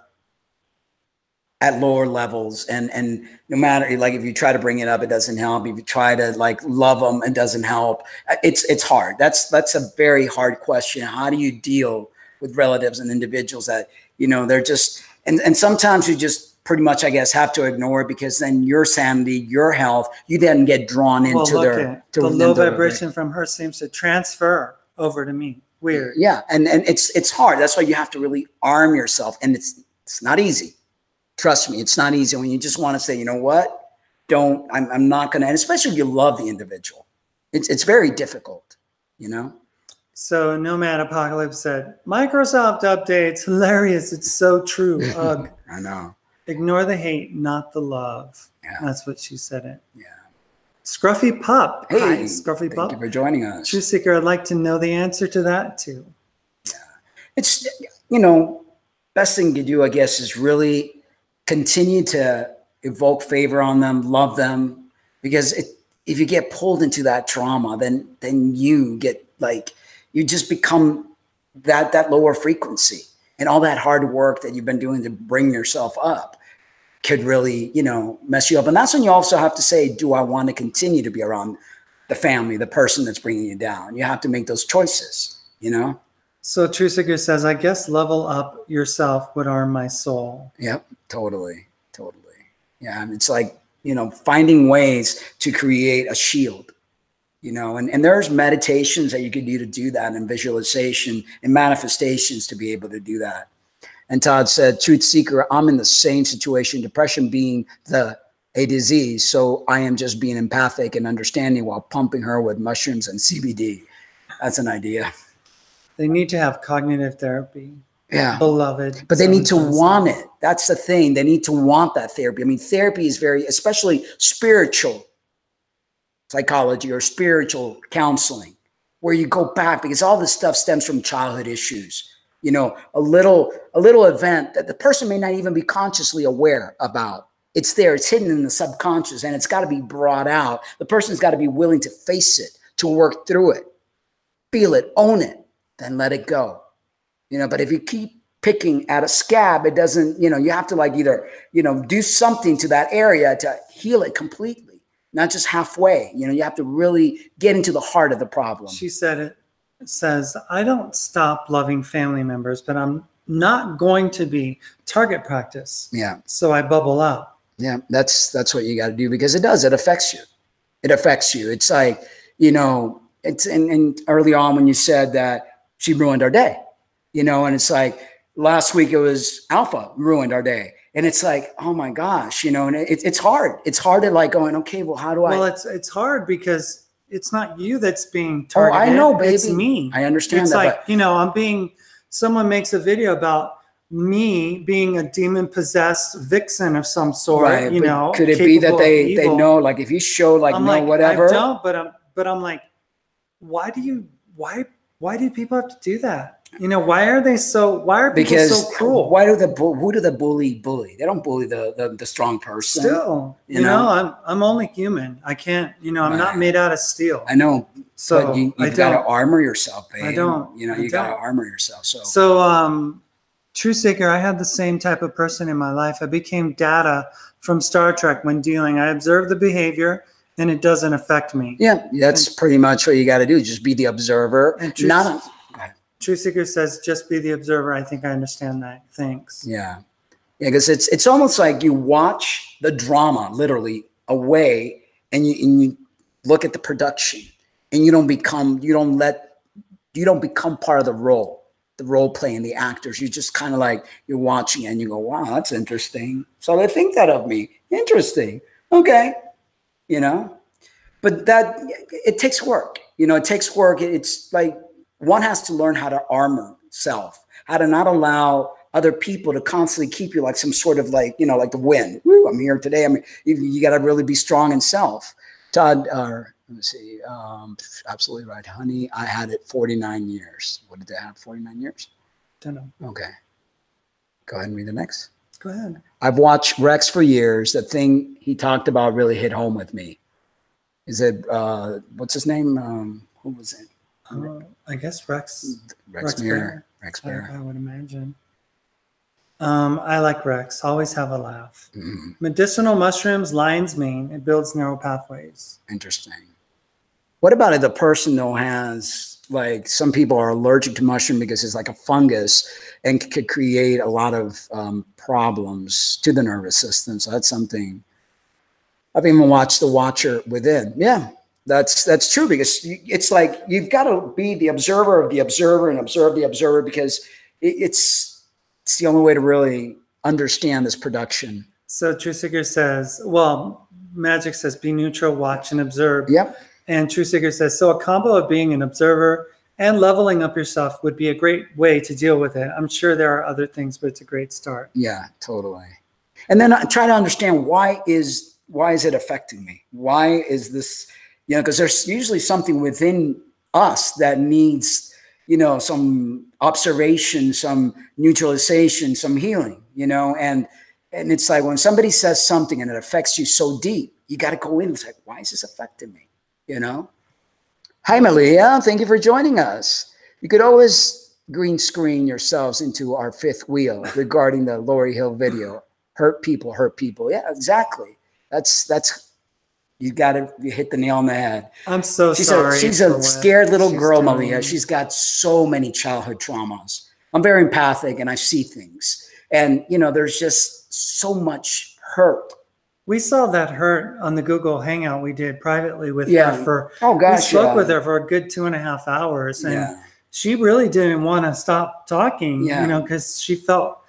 at lower levels, and no matter, like, if you try to bring it up, it doesn't help. If you try to love them, it doesn't help. It's hard. That's a very hard question. How do you deal with relatives and individuals that, they're just, and sometimes you just pretty much, I guess, have to ignore it, because then your sanity, your health, you then get drawn into the low vibration from her seems to transfer over to me. Weird. Yeah. And it's hard. That's why you have to really arm yourself. And it's not easy. Trust me, it's not easy when you just want to say, you know what? I'm not going to, and especially if you love the individual. It's very difficult, So Nomad Apocalypse said, Microsoft updates, hilarious. It's so true. Ugh. I know. Ignore the hate, not the love. Yeah. That's what she said it. Yeah. Scruffy Pup. Hey, hi, Scruffy Pup. Thank you for joining us. True Seeker, I'd like to know the answer to that too. Yeah. It's, best thing to do, I guess, is really continue to evoke favor on them, love them, because if you get pulled into that trauma, then you get you just become that lower frequency, and all that hard work that you've been doing to bring yourself up could really, mess you up. And that's when you also have to say, do I want to continue to be around the family, the person that's bringing you down? You have to make those choices, So True Seeker says, I guess level up yourself would arm my soul. Yep, totally. Yeah, and it's like, finding ways to create a shield, and there's meditations that you could do that, and visualization and manifestations to be able to do that. And Todd said, Truth Seeker, I'm in the same situation, depression being a disease, so I am just being empathic and understanding while pumping her with mushrooms and CBD. That's an idea. They need to have cognitive therapy. Yeah. Beloved. But they need to want it. That's the thing. They need to want that therapy. I mean, therapy is especially spiritual psychology or spiritual counseling, where you go back, because all this stuff stems from childhood issues. A little event that the person may not even be consciously aware about. It's there. It's hidden in the subconscious, and it's got to be brought out. The person's got to be willing to face it, to work through it, feel it, own it, then let it go. But if you keep picking at a scab, it doesn't, you have to either, do something to that area to heal it completely, not just halfway. You have to really get into the heart of the problem. She says, I don't stop loving family members, but I'm not going to be target practice. Yeah. So I bubble out. Yeah, that's what you got to do, because it affects you. It affects you. It's like, it's and early on when you said that she ruined our day. And it's like last week it was Alpha ruined our day. And it's like, oh my gosh, and it's hard. It's hard to going, okay, well, how do I? Well, it's hard because it's not you that's being targeted. Oh, I know, baby. It's me. I understand it's that. Someone makes a video about me being a demon possessed vixen of some sort, right, could it be that they know, if you show whatever? I don't, but I'm like, why do people have to do that? You know, why are people so cruel? Why do who do the bully? They don't bully the strong person. Still, you know, I'm only human. I can't, you know, I'm not made out of steel. I know. So but you've got to armor yourself, babe. I don't. You know, you got to armor yourself. So True Seeker, I had the same type of person in my life. I became Data from Star Trek when dealing. I observe the behavior and it doesn't affect me. Yeah, that's pretty much what you got to do. Just be the observer. And True Seeker says, just be the observer. I think I understand that. Thanks. Yeah. Yeah, because it's almost like you watch the drama literally away and you look at the production and you don't become part of the role playing, the actors. You just kind of like, you're watching and you go, wow, that's interesting. So they think that of me. Interesting. Okay. You know, but it takes work. You know, it takes work. It's like one has to learn how to armor self, how to not allow other people to constantly keep you like some sort of like, you know, like the wind. Woo, I'm here today. I mean, you got to really be strong in self. Todd, let me see. Absolutely right, honey. I had it 49 years. What did they have? 49 years? Don't know. Okay. Go ahead and read the next. Go ahead. I've watched Rex for years. The thing he talked about really hit home with me. Is it, what's his name? Who was it? I guess Rex. Rex Bear. Rex Bear. I would imagine. I like Rex. Always have a laugh. Mm-hmm. Medicinal mushrooms, lion's mane. It builds neural pathways. Interesting. What about if the person though has, like, some people are allergic to mushroom because it's like a fungus and could create a lot of problems to the nervous system. So that's something. I've even watched The Watcher Within. Yeah, that's true, because it's like you've got to be the observer of the observer and observe the observer, because it's the only way to really understand this production. So True Seeker says, well, Magic says, be neutral, watch and observe. Yep. And True Seeker says, so a combo of being an observer and leveling up yourself would be a great way to deal with it. I'm sure there are other things, but it's a great start. Yeah, totally. And then I try to understand why is it affecting me? Why is this, you know, because there's usually something within us that needs, you know, some observation, some neutralization, some healing, you know, and it's like when somebody says something and it affects you so deep, you got to go in. It's like, why is this affecting me? You know? Hi, Malia. Thank you for joining us. You could always green screen yourselves into our fifth wheel regarding the Laurie Hill video. Hurt people, hurt people. Yeah, exactly. That's you hit the nail on the head. I'm so sorry. She's a scared little girl, Malia. She's got so many childhood traumas. I'm very empathic and I see things. And, you know, there's just so much hurt. We saw that hurt on the Google Hangout we did privately with her we spoke with her for a good 2.5 hours. And she really didn't want to stop talking, you know, because she felt,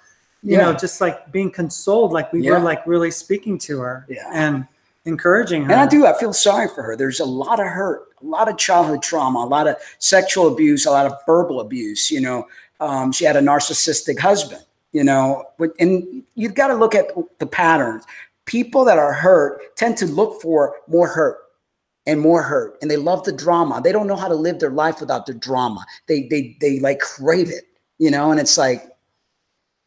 you know, just like being consoled, like we were like really speaking to her and encouraging her. And I feel sorry for her. There's a lot of hurt, a lot of childhood trauma, a lot of sexual abuse, a lot of verbal abuse. You know, she had a narcissistic husband, you know, and you've got to look at the patterns. People that are hurt tend to look for more hurt and more hurt, and they love the drama. They don't know how to live their life without the drama. They like crave it, you know, and it's like,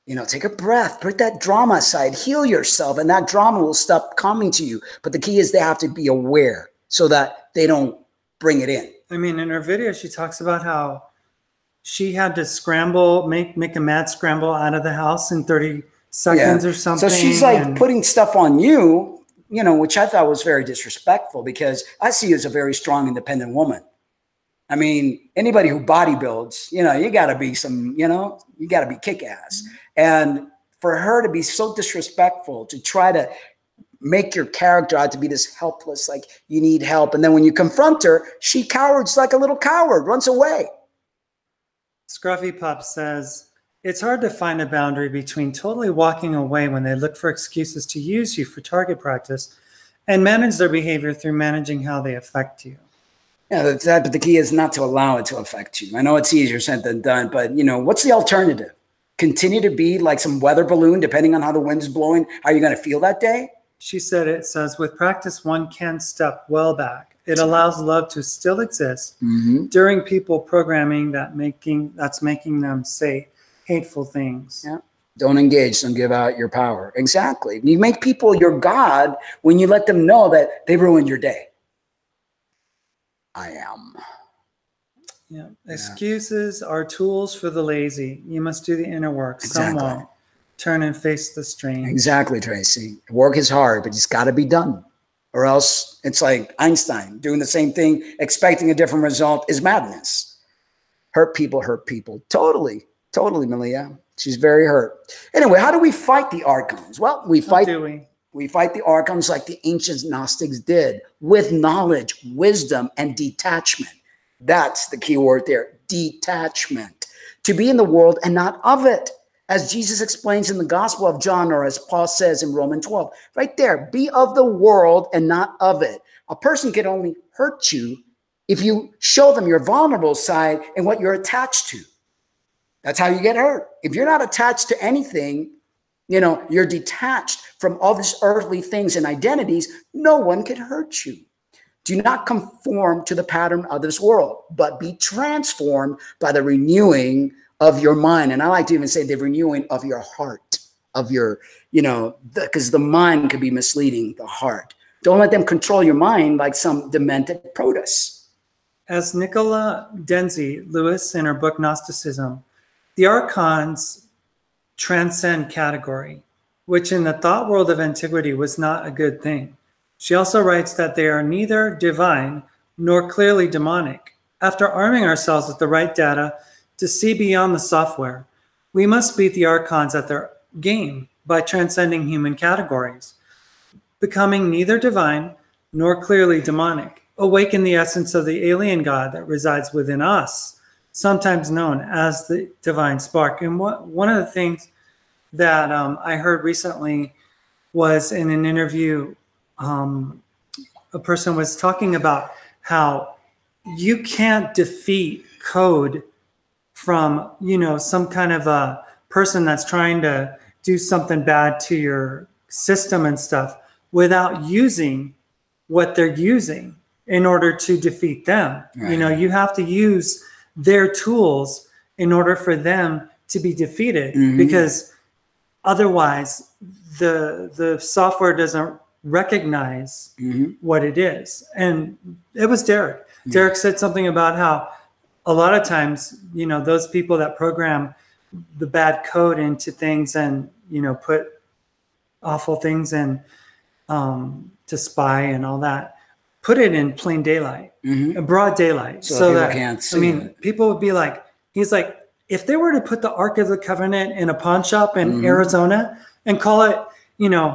you know, take a breath, put that drama aside, heal yourself, and that drama will stop coming to you. But the key is they have to be aware so that they don't bring it in. I mean, in her video, she talks about how she had to scramble, make a mad scramble out of the house in 30 seconds or something. So she's like putting stuff on you, you know, which I thought was very disrespectful, because I see you as a very strong, independent woman. I mean, anybody who bodybuilds, you know, you got to be you got to be kick-ass. And for her to be so disrespectful, to try to make your character out to be this helpless, like you need help. And then when you confront her, she cowards like a little coward, runs away. Scruffy Pup says, it's hard to find a boundary between totally walking away when they look for excuses to use you for target practice and manage their behavior through managing how they affect you. Yeah, but the key is not to allow it to affect you. I know it's easier said than done, but, you know, what's the alternative? Continue to be like some weather balloon, depending on how the wind's blowing. How are you going to feel that day? She said, it says, with practice, one can step well back. It allows love to still exist during people programming that's making them say hateful things. Yeah. Don't engage, don't give out your power. Exactly. You make people your God when you let them know that they ruined your day. I am. Yeah. Excuses are tools for the lazy. You must do the inner work. Exactly. Some won't. Turn and face the strange. Exactly, Tracy. Work is hard, but it's got to be done. Or else it's like Einstein doing the same thing, expecting a different result is madness. Hurt people hurt people. Totally, Malia. She's very hurt. Anyway, how do we fight the Archons? Well, we fight the Archons like the ancient Gnostics did, with knowledge, wisdom, and detachment. That's the key word there, detachment. To be in the world and not of it. As Jesus explains in the Gospel of John, or as Paul says in Romans 12, right there, be of the world and not of it. A person can only hurt you if you show them your vulnerable side and what you're attached to. That's how you get hurt. If you're not attached to anything, you're detached from all these earthly things and identities, no one can hurt you. Do not conform to the pattern of this world, but be transformed by the renewing of your mind. And I like to even say the renewing of your heart, of your, because the mind could be misleading, the heart. Don't let them control your mind like some demented Protus. As Nicola Denzi Lewis in her book Gnosticism, the Archons transcend category, which in the thought world of antiquity was not a good thing. She also writes that they are neither divine nor clearly demonic. After arming ourselves with the right data to see beyond the software, we must beat the Archons at their game by transcending human categories, becoming neither divine nor clearly demonic. Awaken the essence of the alien God that resides within us, sometimes known as the divine spark. And one of the things that I heard recently was in an interview, a person was talking about how you can't defeat code from, some kind of a person that's trying to do something bad to your system and stuff without using what they're using in order to defeat them. Right. You have to use their tools in order for them to be defeated, because otherwise the software doesn't recognize what it is. And it was Derek. Derek said something about how a lot of times, those people that program the bad code into things and, put awful things in to spy and all that, put it in plain daylight, broad daylight. So that, can't see people would be like, he's like, if they were to put the Ark of the Covenant in a pawn shop in Arizona and call it,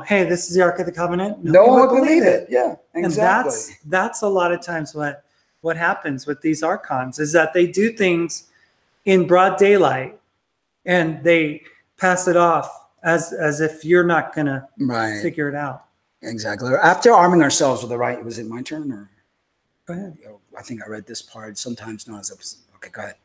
hey, this is the Ark of the Covenant, no one would believe it. Yeah, exactly. And that's a lot of times what happens with these Archons is that they do things in broad daylight and they pass it off as if you're not going to figure it out. Exactly. After arming ourselves with the right, was it my turn or? Go ahead. I think I read this part, sometimes known as okay, go ahead.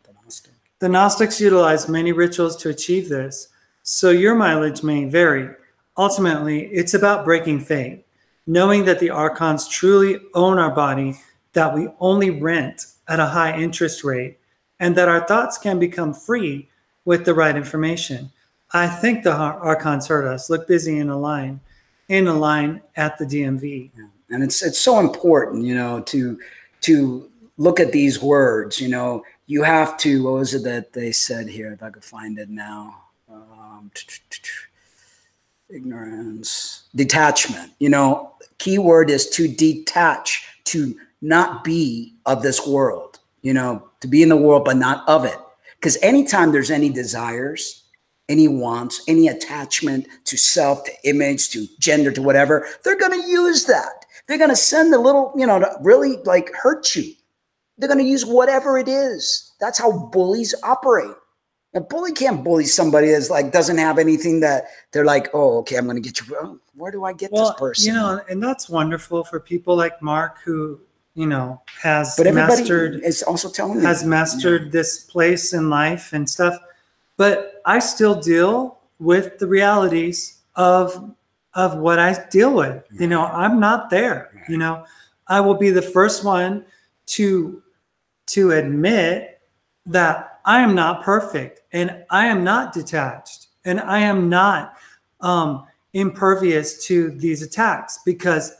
The Gnostics utilize many rituals to achieve this, so your mileage may vary. Ultimately, it's about breaking fate, knowing that the Archons truly own our body, that we only rent at a high interest rate, and that our thoughts can become free with the right information. I think the Archons heard us. Look busy in a line at the DMV. Yeah. And it's so important, to look at these words. You have to, what was it that they said here? If I could find it now. Ignorance, detachment. Key word is to detach, to not be of this world, to be in the world, but not of it. Because anytime there's any desires, any wants, any attachment to self, to image, to gender, to whatever, they're going to use that. They're going to send a little, to really like hurt you. They're going to use whatever it is. That's how bullies operate. A bully can't bully somebody that's like doesn't have anything that they're like, oh, okay, I'm going to get you. Oh, where do I get this person? And that's wonderful for people like Mark who, has mastered. Is also telling has mastered this place in life and stuff. But I still deal with the realities of what I deal with. I'm not there. I will be the first one to admit that I am not perfect, and I am not detached, and I am not impervious to these attacks, because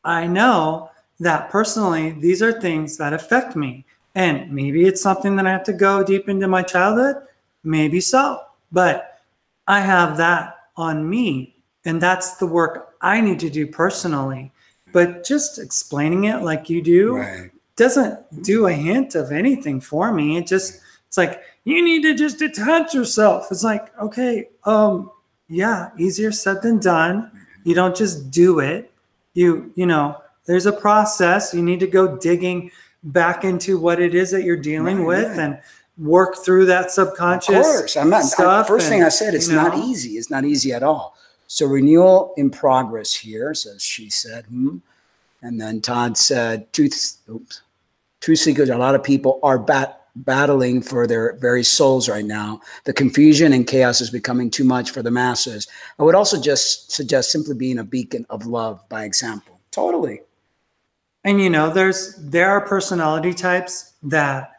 I know that personally these are things that affect me. And maybe it's something that I have to go deep into my childhood, maybe so, but I have that on me, and that's the work I need to do personally. But just explaining it like you do doesn't do a hint of anything for me. It's like, you need to just detach yourself. It's like, okay, yeah, easier said than done. You don't just do it. You know, there's a process. You need to go digging back into what it is that you're dealing with and work through that subconscious Of course. stuff. First thing I said, it's not easy. It's not easy at all. So renewal in progress here, says she said. And then Todd said, truth seekers, a lot of people are battling for their very souls right now. The confusion and chaos is becoming too much for the masses. I would also just suggest simply being a beacon of love by example. Totally. And you know, there are personality types that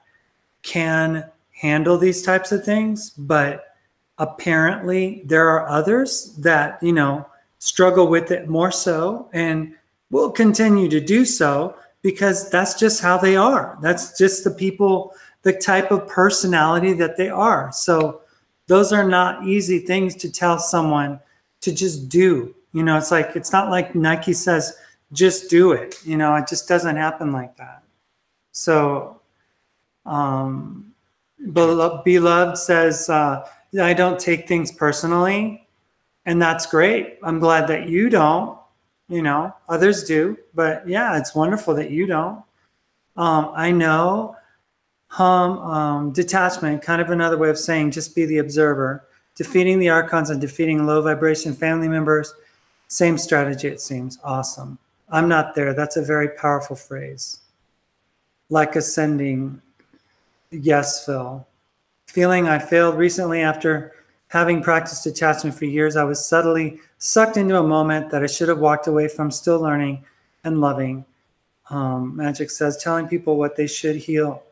can handle these types of things, but apparently there are others that, you know, struggle with it more so and will continue to do so, because that's just how they are. That's just the people, the type of personality that they are. So those are not easy things to tell someone to just do. You know, it's like, it's not like Nike says, just do it. You know, it just doesn't happen like that. So, Beloved says, I don't take things personally. And that's great. I'm glad that you don't. You know, others do. But yeah, it's wonderful that you don't. I know detachment, kind of another way of saying just be the observer. Defeating the Archons and defeating low vibration family members. Same strategy, it seems. Awesome. I'm not there. That's a very powerful phrase. Like ascending. Yes, Phil. Feeling I failed recently after having practiced detachment for years. I was subtly sucked into a moment that I should have walked away from, still learning and loving. Magic says, telling people what they should heal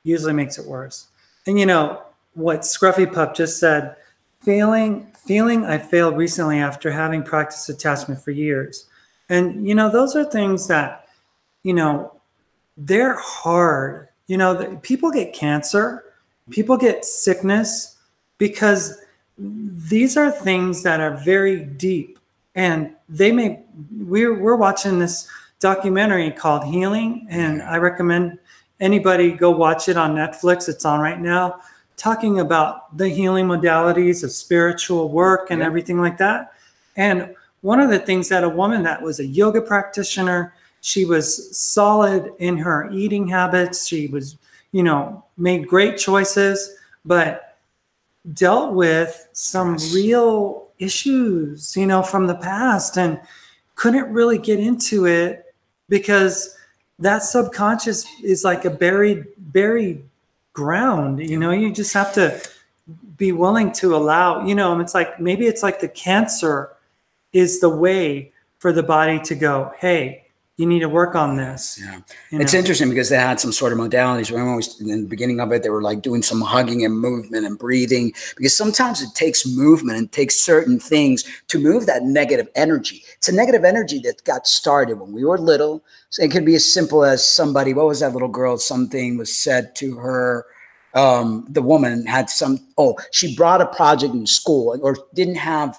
usually makes it worse. And you know, what Scruffy Pup just said, feeling I failed recently after having practiced detachment for years. And, you know, those are things that, you know, they're hard. You know, people get cancer, people get sickness, because these are things that are very deep. And we're watching this documentary called Healing, and I recommend anybody go watch it on Netflix. It's on right now, talking about the healing modalities of spiritual work and everything like that. And one of the things that a woman that was a yoga practitioner, she was solid in her eating habits. She was, you know, made great choices, but dealt with some real issues, you know, from the past, and couldn't really get into it because that subconscious is like a buried ground. You know, you just have to be willing to allow, you know, it's like, maybe it's like the cancer is the way for the body to go, hey, you need to work on this. Yeah. It's interesting because they had some sort of modalities. Remember in the beginning of it, they were like doing some hugging and movement and breathing, because sometimes it takes movement and takes certain things to move that negative energy. It's a negative energy that got started when we were little. So it could be as simple as somebody, what was that little girl? Something was said to her. The woman had she brought a project in school or didn't have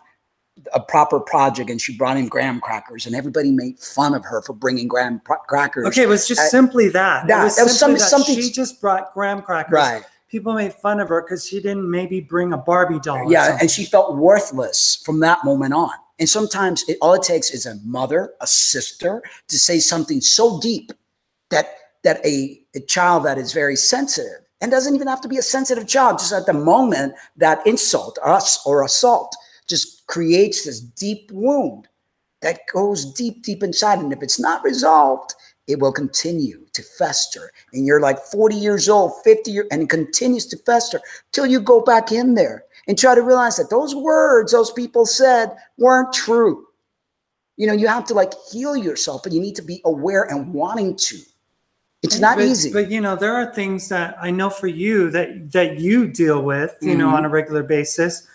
a proper project, and she brought in graham crackers, and everybody made fun of her for bringing graham crackers. Okay, it was just simply that. It was something. She just brought graham crackers. Right. People made fun of her because she didn't maybe bring a Barbie doll. Yeah, and she felt worthless from that moment on. And sometimes all it takes is a mother, a sister, to say something so deep that a child that is very sensitive, and doesn't even have to be a sensitive child, just at the moment that insult or assault just creates this deep wound that goes deep, deep inside. And if it's not resolved, it will continue to fester. And you're like 40 years old, 50 years, and it continues to fester till you go back in there and try to realize that those words those people said weren't true. You know, you have to like heal yourself, but you need to be aware and wanting to. It's not easy. But you know, there are things that I know for you that you deal with, you know, on a regular basis,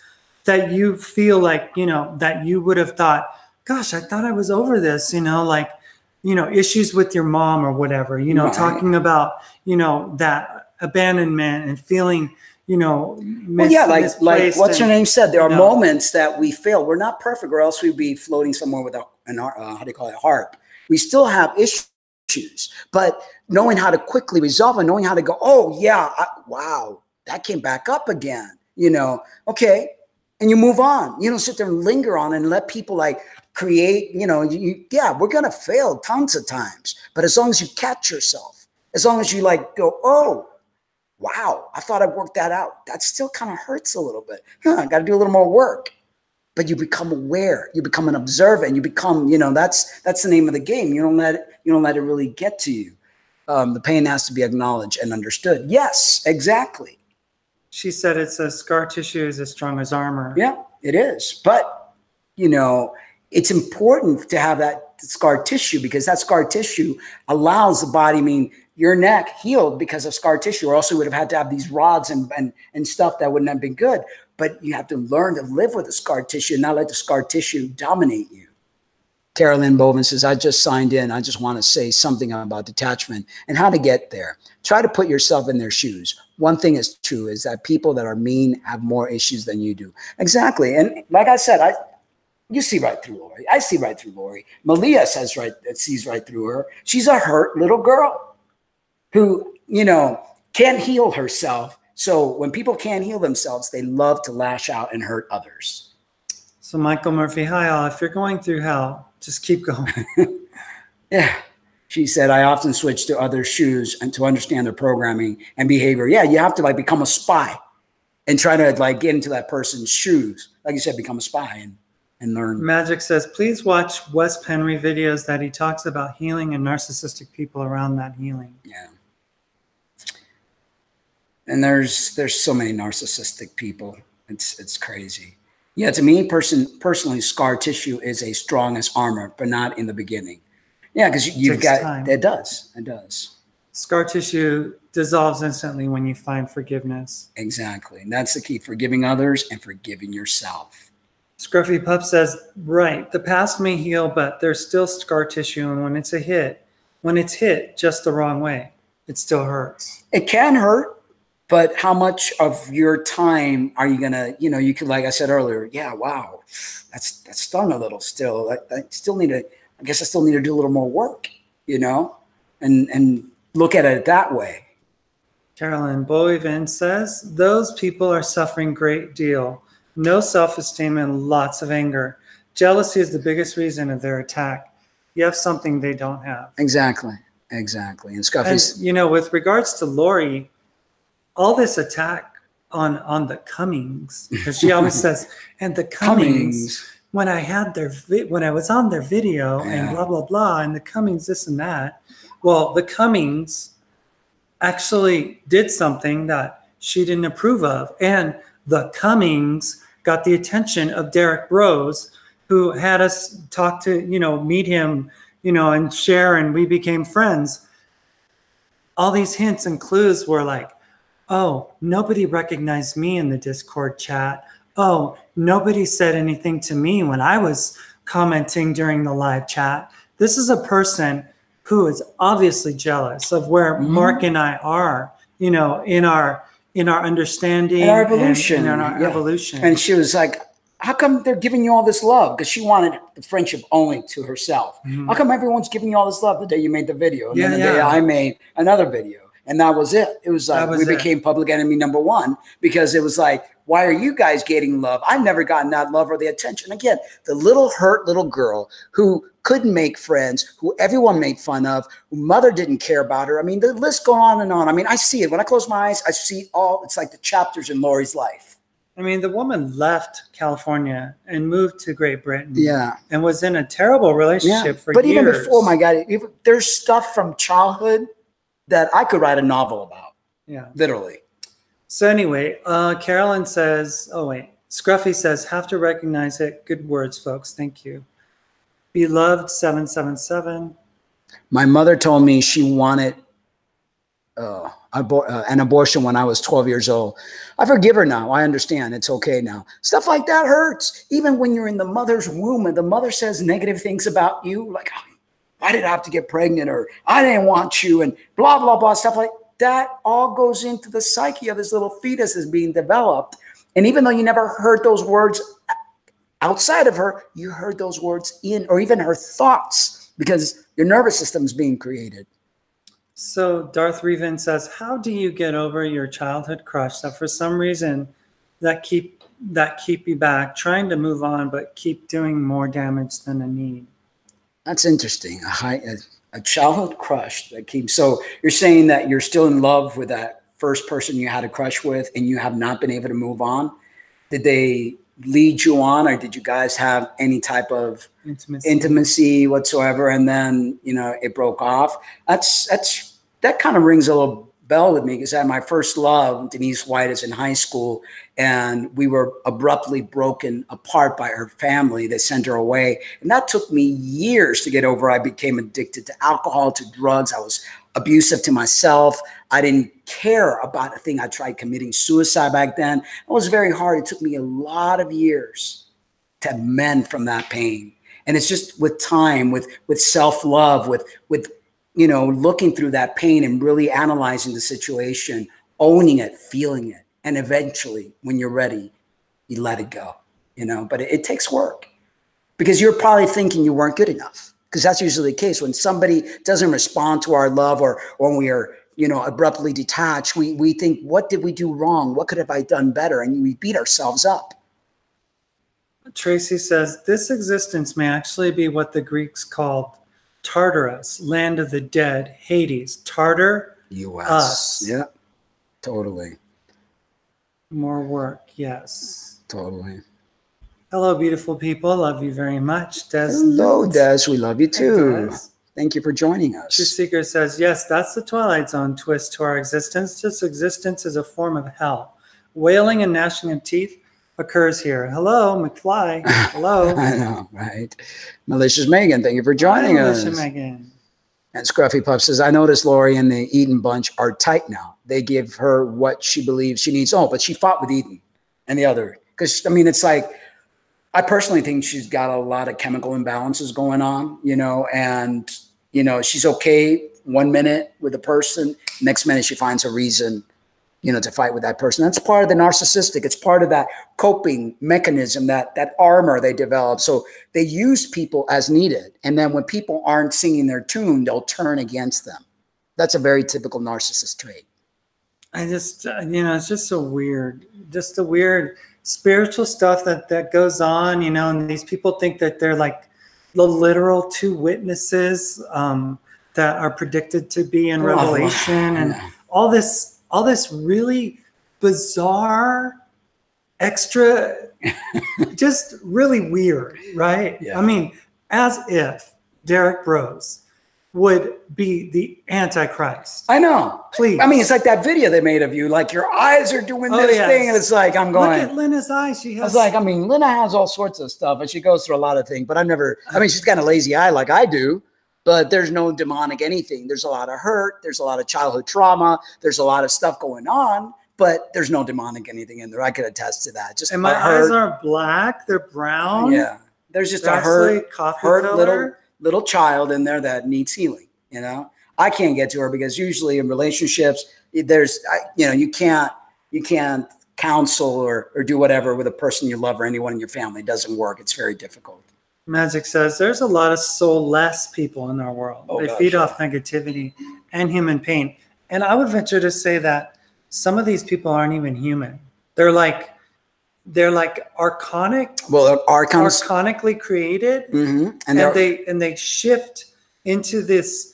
that you feel like, you know, that you would have thought, gosh, I thought I was over this, you know, like, you know, issues with your mom or whatever, you know, talking about, you know, that abandonment and feeling, you know, like what's her name said, there are moments that we fail. We're not perfect, or else we'd be floating somewhere with an how do you call it, harp. We still have issues, but knowing how to quickly resolve and knowing how to go, oh yeah, wow, that came back up again, you know, okay, and you move on. You don't sit there and linger on and let people like create, you know, yeah, we're gonna fail tons of times, but as long as you catch yourself, as long as you like go, oh, wow, I thought I worked that out. That still kind of hurts a little bit. I got to do a little more work. But you become aware. You become an observer, and you become, you know, that's the name of the game. You don't let it really get to you. The pain has to be acknowledged and understood. Yes, exactly. She said it says scar tissue is as strong as armor. Yeah, it is. But, you know, it's important to have that scar tissue, because that scar tissue allows the body, I mean, your neck healed because of scar tissue, or else we would have had to have these rods and stuff that wouldn't have been good. But you have to learn to live with the scar tissue and not let the scar tissue dominate you. Carolyn Bovin says, I just signed in. I just want to say something about detachment and how to get there. Try to put yourself in their shoes. One thing is true, is that people that are mean have more issues than you do. Exactly. And like I said, you see right through Lori. I see right through Lori. Malia sees right through her. She's a hurt little girl who, you know, can't heal herself. So when people can't heal themselves, they love to lash out and hurt others. So Michael Murphy, hi all. If you're going through hell, just keep going. Yeah. She said, I often switch to other shoes and to understand their programming and behavior. Yeah, you have to like become a spy and try to like get into that person's shoes. Like you said, become a spy and learn. Magic says, please watch Wes Penry videos that he talks about healing and narcissistic people around that healing. Yeah. And there's so many narcissistic people. It's crazy. Yeah, to me personally, scar tissue is as strong as armor, but not in the beginning. Yeah, because you've got time. It does. Scar tissue dissolves instantly when you find forgiveness. Exactly. And that's the key, forgiving others and forgiving yourself. Scruffy Pup says, right, the past may heal, but there's still scar tissue. And when it's hit just the wrong way, it still hurts. It can hurt. But how much of your time are you going to, you know, you could, like I said earlier, yeah, wow, that stung a little still. I still need to do a little more work, you know, and look at it that way. Carolyn Boyven says, those people are suffering a great deal. No self-esteem and lots of anger. Jealousy is the biggest reason of their attack. You have something they don't have. Exactly. And Scuffy's. And, you know, with regards to Lori, all this attack on the Cummings, because she always says, and the Cummings, when I was on their video and blah, blah, blah, and the Cummings, this and that. Well, the Cummings actually did something that she didn't approve of. And the Cummings got the attention of Derek Rose, who had us talk to, you know, meet him, you know, and share, and we became friends. All these hints and clues were like, oh, nobody recognized me in the Discord chat. Oh, nobody said anything to me when I was commenting during the live chat. This is a person who is obviously jealous of where Mark and I are, you know, in our understanding, in our evolution, evolution. And she was like, how come they're giving you all this love? Because she wanted the friendship only to herself. How come everyone's giving you all this love the day you made the video? And then the day I made another video. And that was it. It was like we became public enemy #1, because it was like, why are you guys getting love? I've never gotten that love or the attention. Again, the little hurt little girl who couldn't make friends, who everyone made fun of, who mother didn't care about her. I mean, the list goes on and on. I mean, I see it. When I close my eyes, I see it's like the chapters in Lori's life. I mean, the woman left California and moved to Great Britain. Yeah. And was in a terrible relationship for years. But even before, my God, there's stuff from childhood that I could write a novel about. Yeah. Literally. So anyway, Carolyn says, Scruffy says, have to recognize it. Good words, folks. Thank you. Beloved 777. My mother told me she wanted an abortion when I was 12 years old. I forgive her now. I understand. It's okay now. Stuff like that hurts. Even when you're in the mother's womb and the mother says negative things about you, like, oh, why did I have to get pregnant? Or I didn't want you, and blah, blah, blah, stuff like that all goes into the psyche of this little fetus is being developed. And even though you never heard those words outside of her, you heard those words in, or even her thoughts, because your nervous system's being created. So Darth Revan says, how do you get over your childhood crush that for some reason that keep you back, trying to move on, but keep doing more damage than a need? That's interesting. A childhood crush that keeps. So you're saying that you're still in love with that first person you had a crush with, and you have not been able to move on. Did they lead you on, or did you guys have any type of intimacy whatsoever, and then it broke off? That kind of rings a little bell with me, because I had my first love, Denise White, is in high school, and we were abruptly broken apart by her family. They sent her away, and that took me years to get over. I became addicted to alcohol, to drugs. I was abusive to myself. I didn't care about a thing. I tried committing suicide back then. It was very hard. It took me a lot of years to mend from that pain. And it's just with time, with self-love, with looking through that pain and really analyzing the situation, owning it, feeling it. And eventually, when you're ready, you let it go, but it takes work, because you're probably thinking you weren't good enough, because that's usually the case. When somebody doesn't respond to our love, or when we are, abruptly detached, we think, what did we do wrong? What could have I done better? And we beat ourselves up. Tracy says, this existence may actually be what the Greeks called Tartarus, land of the dead, Hades, Tartar, US. Us. Yeah, totally. More work, yes. Totally. Hello, beautiful people. Love you very much. Des. Hello, Des. We love you too. Des. Thank you for joining us. True Seeker says, yes, that's the Twilight Zone twist to our existence. This existence is a form of hell. Wailing and gnashing of teeth occurs here. Hello, McFly. Hello. I know, right? Malicious Megan, thank you for joining us. Malicious Megan. And Scruffy Pup says, I noticed Lori and the Eden bunch are tight now. They give her what she believes she needs. Oh, but she fought with Eden and the other. Because, it's like, I personally think she's got a lot of chemical imbalances going on, and, she's okay 1 minute with a person. Next minute, she finds a reason, to fight with that person. That's part of the narcissistic. It's part of that coping mechanism, that armor they develop. So they use people as needed. And then when people aren't singing their tune, they'll turn against them. That's a very typical narcissist trait. I just, it's just so weird. Just the weird spiritual stuff that goes on, and these people think that they're like the literal two witnesses that are predicted to be in Revelation, and all this really bizarre, extra, just really weird, right? Yeah. As if Derek Bros would be the Antichrist. I know. Please. It's like that video they made of you, like your eyes are doing this thing, and it's like, I'm going. Look at Lena's eyes. She has. I was like, Lena has all sorts of stuff, and she goes through a lot of things, but I've never, she's got a lazy eye like I do, but there's no demonic anything. There's a lot of hurt. There's a lot of childhood trauma. There's a lot of stuff going on, but there's no demonic anything in there. I could attest to that. Just and my eyes are black. They're brown. Yeah. There's just a hurt little child in there that needs healing. I can't get to her, because usually in relationships, there's, you can't counsel or do whatever with a person you love or anyone in your family. It doesn't work. It's very difficult. Magic says there's a lot of soulless people in our world. They feed off negativity and human pain. And I would venture to say that some of these people aren't even human. They're like archonic. Well, Archons, archonically created, and they shift into this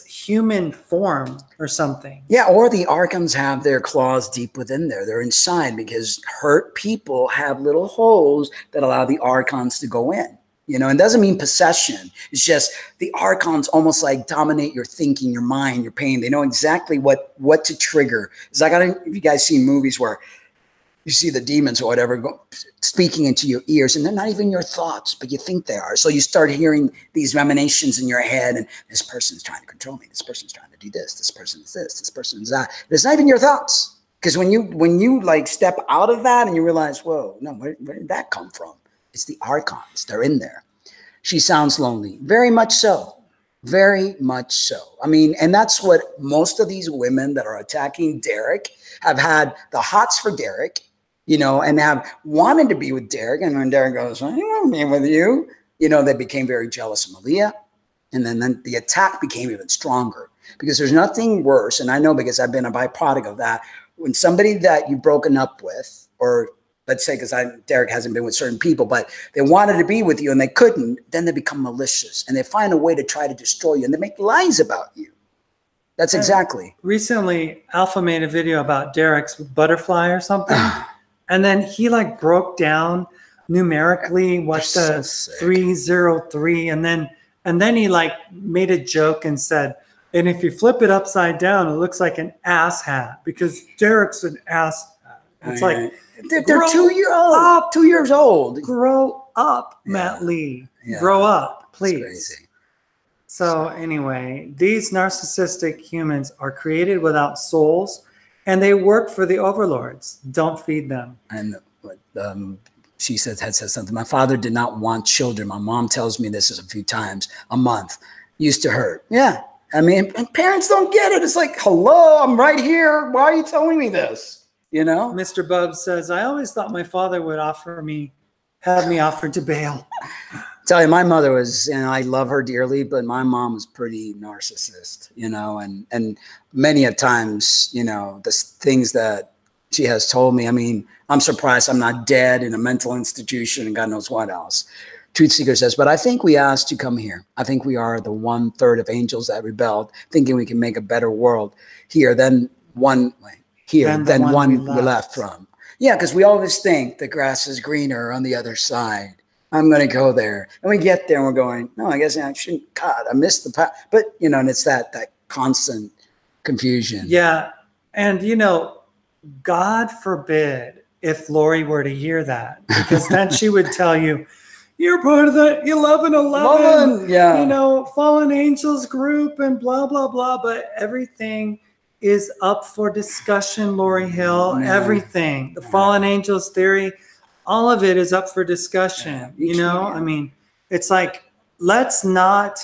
human form or something. Yeah, or the Archons have their claws deep within there. They're inside, because hurt people have little holes that allow the Archons to go in. It doesn't mean possession. It's just the Archons almost like dominate your thinking, your mind, your pain. They know exactly what to trigger. It's like, if you guys see movies where you see the demons or whatever speaking into your ears, and they're not even your thoughts, but you think they are. So you start hearing these emanations in your head, and this person's trying to control me. This person's trying to do this. This person is this. This person is that. It's not even your thoughts. Because when you like step out of that and you realize, whoa, no, where did that come from? It's the Archons. They're in there. She sounds lonely. Very much so. Very much so. I mean, and that's what most of these women that are attacking Derek have had the hots for Derek, you know, and have wanted to be with Derek. And when Derek goes, I want to be with you, you know, they became very jealous of Malia. And then the attack became even stronger because there's nothing worse. And I know because I've been a byproduct of that. When somebody that you've broken up with, or let's say, because Derek hasn't been with certain people, but they wanted to be with you and they couldn't, then they become malicious and they find a way to try to destroy you and they make lies about you. That's exactly. Recently, Alpha made a video about Derek's butterfly or something. And then he like broke down numerically what the 303. And then he like made a joke and said, and if you flip it upside down, it looks like an ass hat because Derek's an ass hat. It's like, they're 2 years old. 2 years old. Grow up, Matt Lee. Grow up, please. Crazy. So anyway, these narcissistic humans are created without souls, and they work for the overlords. Don't feed them. And she had said something. My father did not want children. My mom tells me this a few times a month. Used to hurt. Yeah. I mean, and parents don't get it. It's like, hello, I'm right here. Why are you telling me this? You know, Mr. Bubs says, I always thought my father would have me offered to bail. Tell you, my mother was, and I love her dearly, but my mom was pretty narcissist, you know, and many a times, you know, the things that she has told me, I mean, I'm surprised I'm not dead in a mental institution and God knows what else. Truth Seeker says, but I think we asked to come here. I think we are the 1/3 of angels that rebelled, thinking we can make a better world here than one we left from. Yeah, because we always think the grass is greener on the other side. I'm going to go there. And we get there and we're going, no, I guess I shouldn't. God, I missed the path. But, you know, and it's that constant confusion. Yeah. And, you know, God forbid if Lori were to hear that, because then she would tell you, you're part of the 1111, yeah, you know, fallen angels group and blah, blah, blah. But everything is up for discussion, Lori Hill. No. Everything. The fallen angels theory, all of it is up for discussion. You know, I mean, it's like, let's not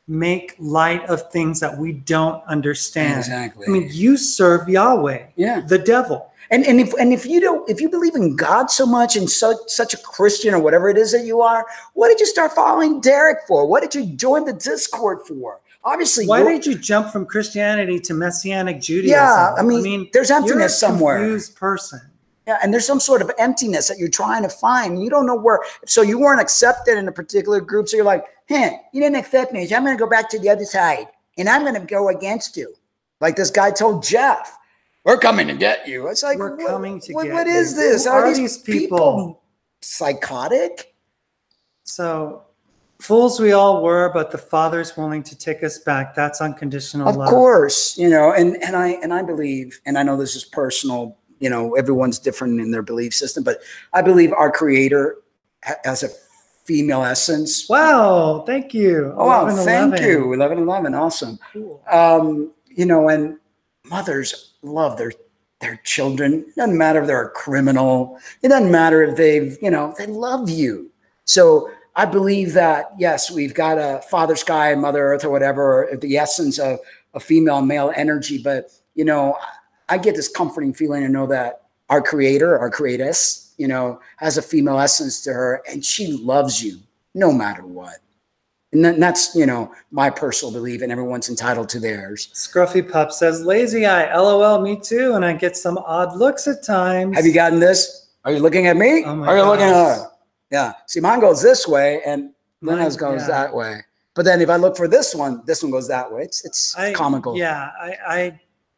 make light of things that we don't understand. Exactly. I mean, you serve Yahweh, the devil. And if you believe in God so much and such a Christian or whatever it is that you are, what did you start following Derek for? What did you join the Discord for? Obviously, why did you jump from Christianity to Messianic Judaism? Yeah, I mean there's emptiness somewhere. You're a confused person. Yeah, and there's some sort of emptiness that you're trying to find. You don't know where. So you weren't accepted in a particular group. So you're like, you didn't accept me. So I'm going to go back to the other side, and I'm going to go against you. Like this guy told Jeff, we're coming to get you. It's like, we're coming to get you. What is this? Are these people psychotic? So fools we all were, but the Father's willing to take us back. That's unconditional love. Of course, you know, and I believe, and I know this is personal, you know, everyone's different in their belief system, but I believe our Creator has a female essence. Wow, thank you. Oh, wow, thank you. 1111, awesome. Cool. You know, and mothers love their children. It doesn't matter if they're a criminal. It doesn't matter if they love you. So I believe that, yes, we've got a Father Sky and Mother Earth or whatever, or the essence of a female and male energy. But, you know, I get this comforting feeling to know that our Creator, our Creatress, you know, has a female essence to her and she loves you no matter what. And that's, you know, my personal belief, and everyone's entitled to theirs. Scruffy Pup says, lazy eye, LOL, me too. And I get some odd looks at times. Have you gotten this? Are you looking at me? Oh my Are you gosh. looking at her? Yeah. See, mine goes this way and Lena's goes that way. But then if I look for this one goes that way. It's comical. Yeah.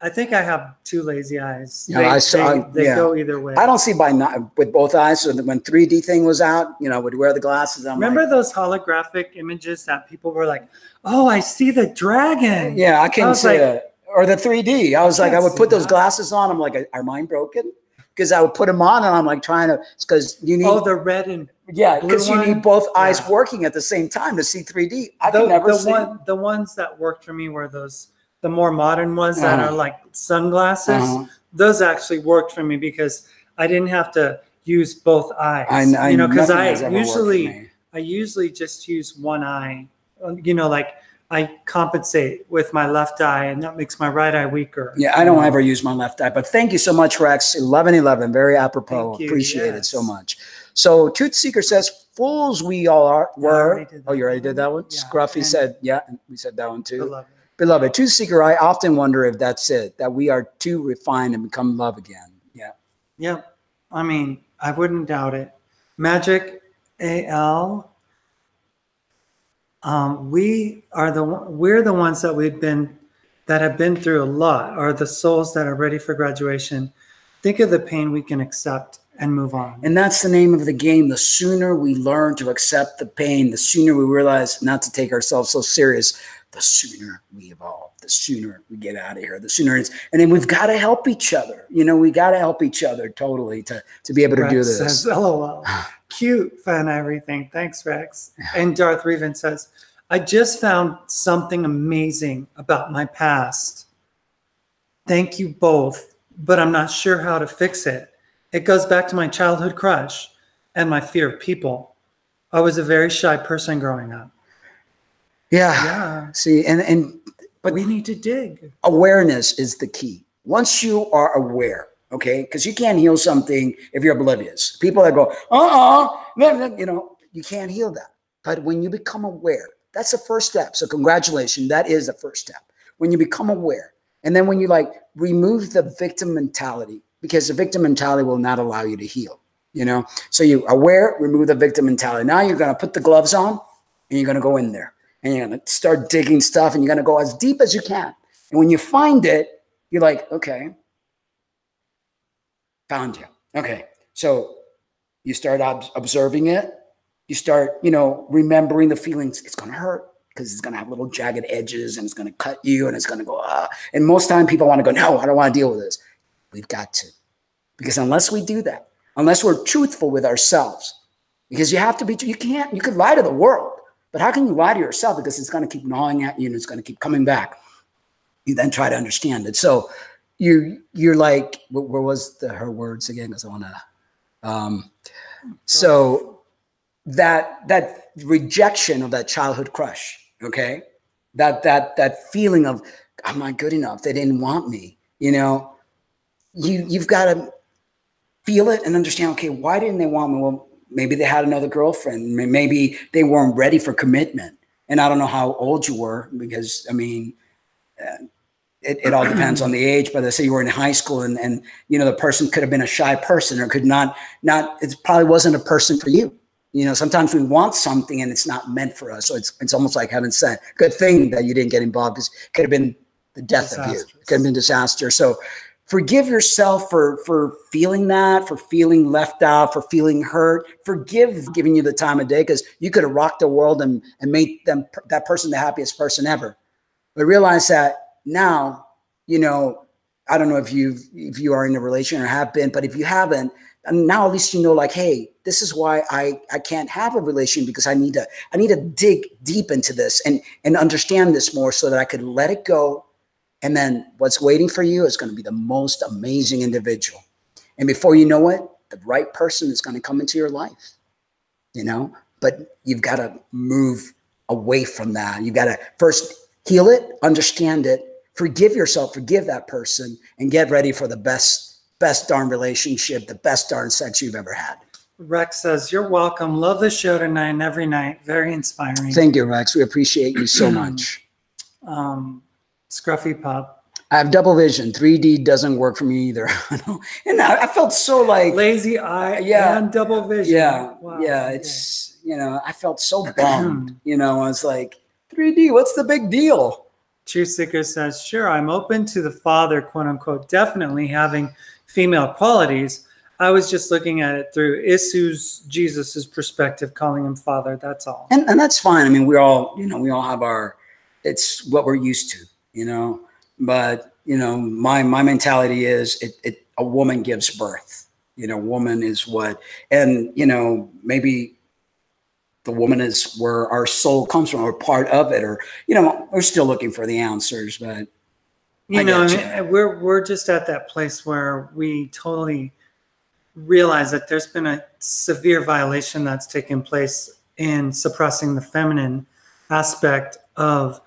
I think I have two lazy eyes. Yeah, they go either way. I don't see with both eyes. So when 3D thing was out, you know, I would wear the glasses. Remember those holographic images that people were like, oh, I see the dragon. Yeah, I can't see it. Or the 3D. I was like, I would put those glasses on. I'm like, are mine broken? because I would put them on and I'm like trying to, it's because you need. Oh, the red and because you need both eyes working at the same time to see 3D. I can never see. The ones that worked for me were the more modern ones that are like sunglasses. Those actually worked for me because I didn't have to use both eyes. Because I usually just use one eye. Like I compensate with my left eye, and that makes my right eye weaker. Yeah, I don't ever use my left eye, but thank you so much, Rex. 1111, very apropos. Appreciate it so much. So Truth Seeker says, fools we all were. Oh, you already did that one? Yeah. Scruffy said, yeah, we said that one too. Beloved. Truth Seeker, I often wonder if that's it, that we are too refined and become love again. Yeah. Yeah. I mean, I wouldn't doubt it. Magic AL. We're the ones that have been through a lot, are the souls that are ready for graduation. Think of the pain we can accept and move on. And that's the name of the game. The sooner we learn to accept the pain, the sooner we realize not to take ourselves so serious, the sooner we evolve, the sooner we get out of here, the sooner it's, and then we've got to help each other. We got to help each other totally to be able to do this. Says, LOL. Cute, fun, everything. Thanks, Rex. And Darth Revan says, I just found something amazing about my past. Thank you both, but I'm not sure how to fix it. It goes back to my childhood crush and my fear of people. I was a very shy person growing up. Yeah. See, but we need to dig. Awareness is the key. Once you are aware, okay, because you can't heal something if you're oblivious. People that go, you can't heal that. But when you become aware, that's the first step. So congratulations, that is the first step. When you become aware, and then when you remove the victim mentality, because the victim mentality will not allow you to heal, So you aware, remove the victim mentality. Now you're going to put the gloves on and you're going to go in there and you're going to start digging stuff and you're going to go as deep as you can. And when you find it, you're like, okay, found you. Okay. So you start observing it. You start, remembering the feelings. It's going to hurt because it's going to have little jagged edges and it's going to cut you and it's going to go, And most time people want to go, no, I don't want to deal with this. We've got to. Because unless we do that, unless we're truthful with ourselves, because you have to be, you could lie to the world, but how can you lie to yourself? Because it's going to keep gnawing at you and it's going to keep coming back. You then try to understand it. So you're like, where was her words again? Because I want to, so that rejection of that childhood crush, okay? That feeling of, I'm not good enough. They didn't want me, You've got to feel it and understand, okay, why didn't they want me? Well, maybe they had another girlfriend. Maybe they weren't ready for commitment. And I don't know how old you were because, it all depends on the age. But let's say you were in high school and the person could have been a shy person or could not, it probably wasn't a person for you. Sometimes we want something and it's not meant for us. So it's almost like heaven said, good thing that you didn't get involved because it could have been the death of you. It could have been disaster. So forgive yourself for feeling that, for feeling left out, for feeling hurt. Forgive giving you the time of day because you could have rocked the world and made that person the happiest person ever. But realize that now, I don't know if you are in a relationship or have been, but if you haven't, now at least hey, this is why I can't have a relation because I need to dig deep into this and understand this more so that I could let it go. And then what's waiting for you is going to be the most amazing individual. And before you know it, the right person is going to come into your life, but you've got to move away from that. You've got to first heal it, understand it, forgive yourself, forgive that person, and get ready for the best darn relationship, the best darn sex you've ever had. Rex says, you're welcome. Love the show tonight and every night. Very inspiring. Thank you, Rex. We appreciate you so much. Scruffy Pup. I have double vision. 3D doesn't work for me either. And I felt so lazy eye and double vision. Yeah. Wow. Yeah. Okay. It's, I felt so bummed. I was like, 3D, what's the big deal? Truth Seeker says, sure, I'm open to the father, quote unquote, definitely having female qualities. I was just looking at it through Jesus's perspective, calling him father. That's all. And that's fine. We all, we all have it's what we're used to. But my mentality is a woman gives birth. You know, woman is what, and, you know, maybe the woman is where our soul comes from, or part of it, or, you know, we're still looking for the answers, but you know, I mean, we're just at that place where we totally realize that there's been a severe violation that's taken place in suppressing the feminine aspect of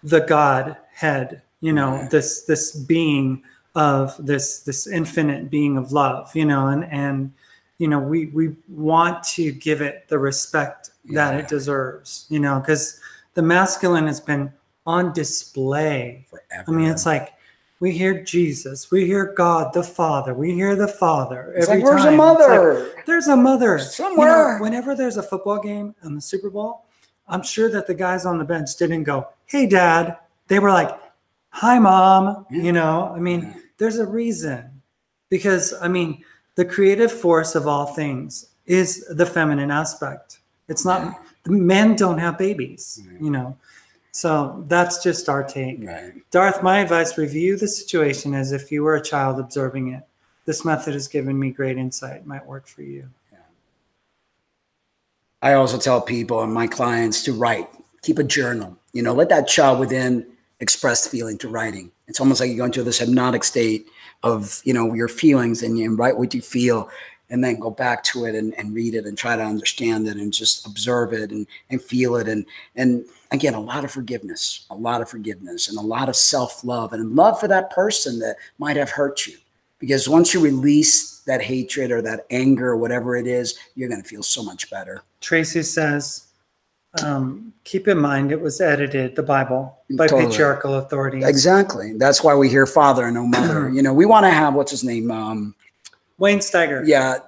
the Godhead, you know, this being of this infinite being of love, you know, and you know, we want to give it the respect that it deserves, you know, because the masculine has been on display forever. I mean, it's like we hear Jesus, we hear God the Father, we hear the Father every time. Where's a mother? Like, there's a mother somewhere. You know, whenever there's a football game and the Super Bowl, I'm sure that the guys on the bench didn't go, "Hey, Dad." They were like, "Hi, Mom." You know, I mean, there's a reason, because I mean, the creative force of all things is the feminine aspect. It's not, the men don't have babies, you know. So that's just our take. Darth, my advice, review the situation as if you were a child observing it. This method has given me great insight. It might work for you. I also tell people and my clients to write, keep a journal, you know, let that child within express feeling to writing. It's almost like you go into this hypnotic state of, you know, your feelings, and you write what you feel, and then go back to it and read it and try to understand it and just observe it and feel it. And again, a lot of forgiveness, and a lot of self-love and love for that person that might have hurt you. Because once you release that hatred or that anger or whatever it is, you're going to feel so much better. Tracy says, keep in mind it was edited, the Bible, by patriarchal authorities. Exactly. That's why we hear father and no mother. You know, we want to have, what's his name? Wayne Steiger. Yeah,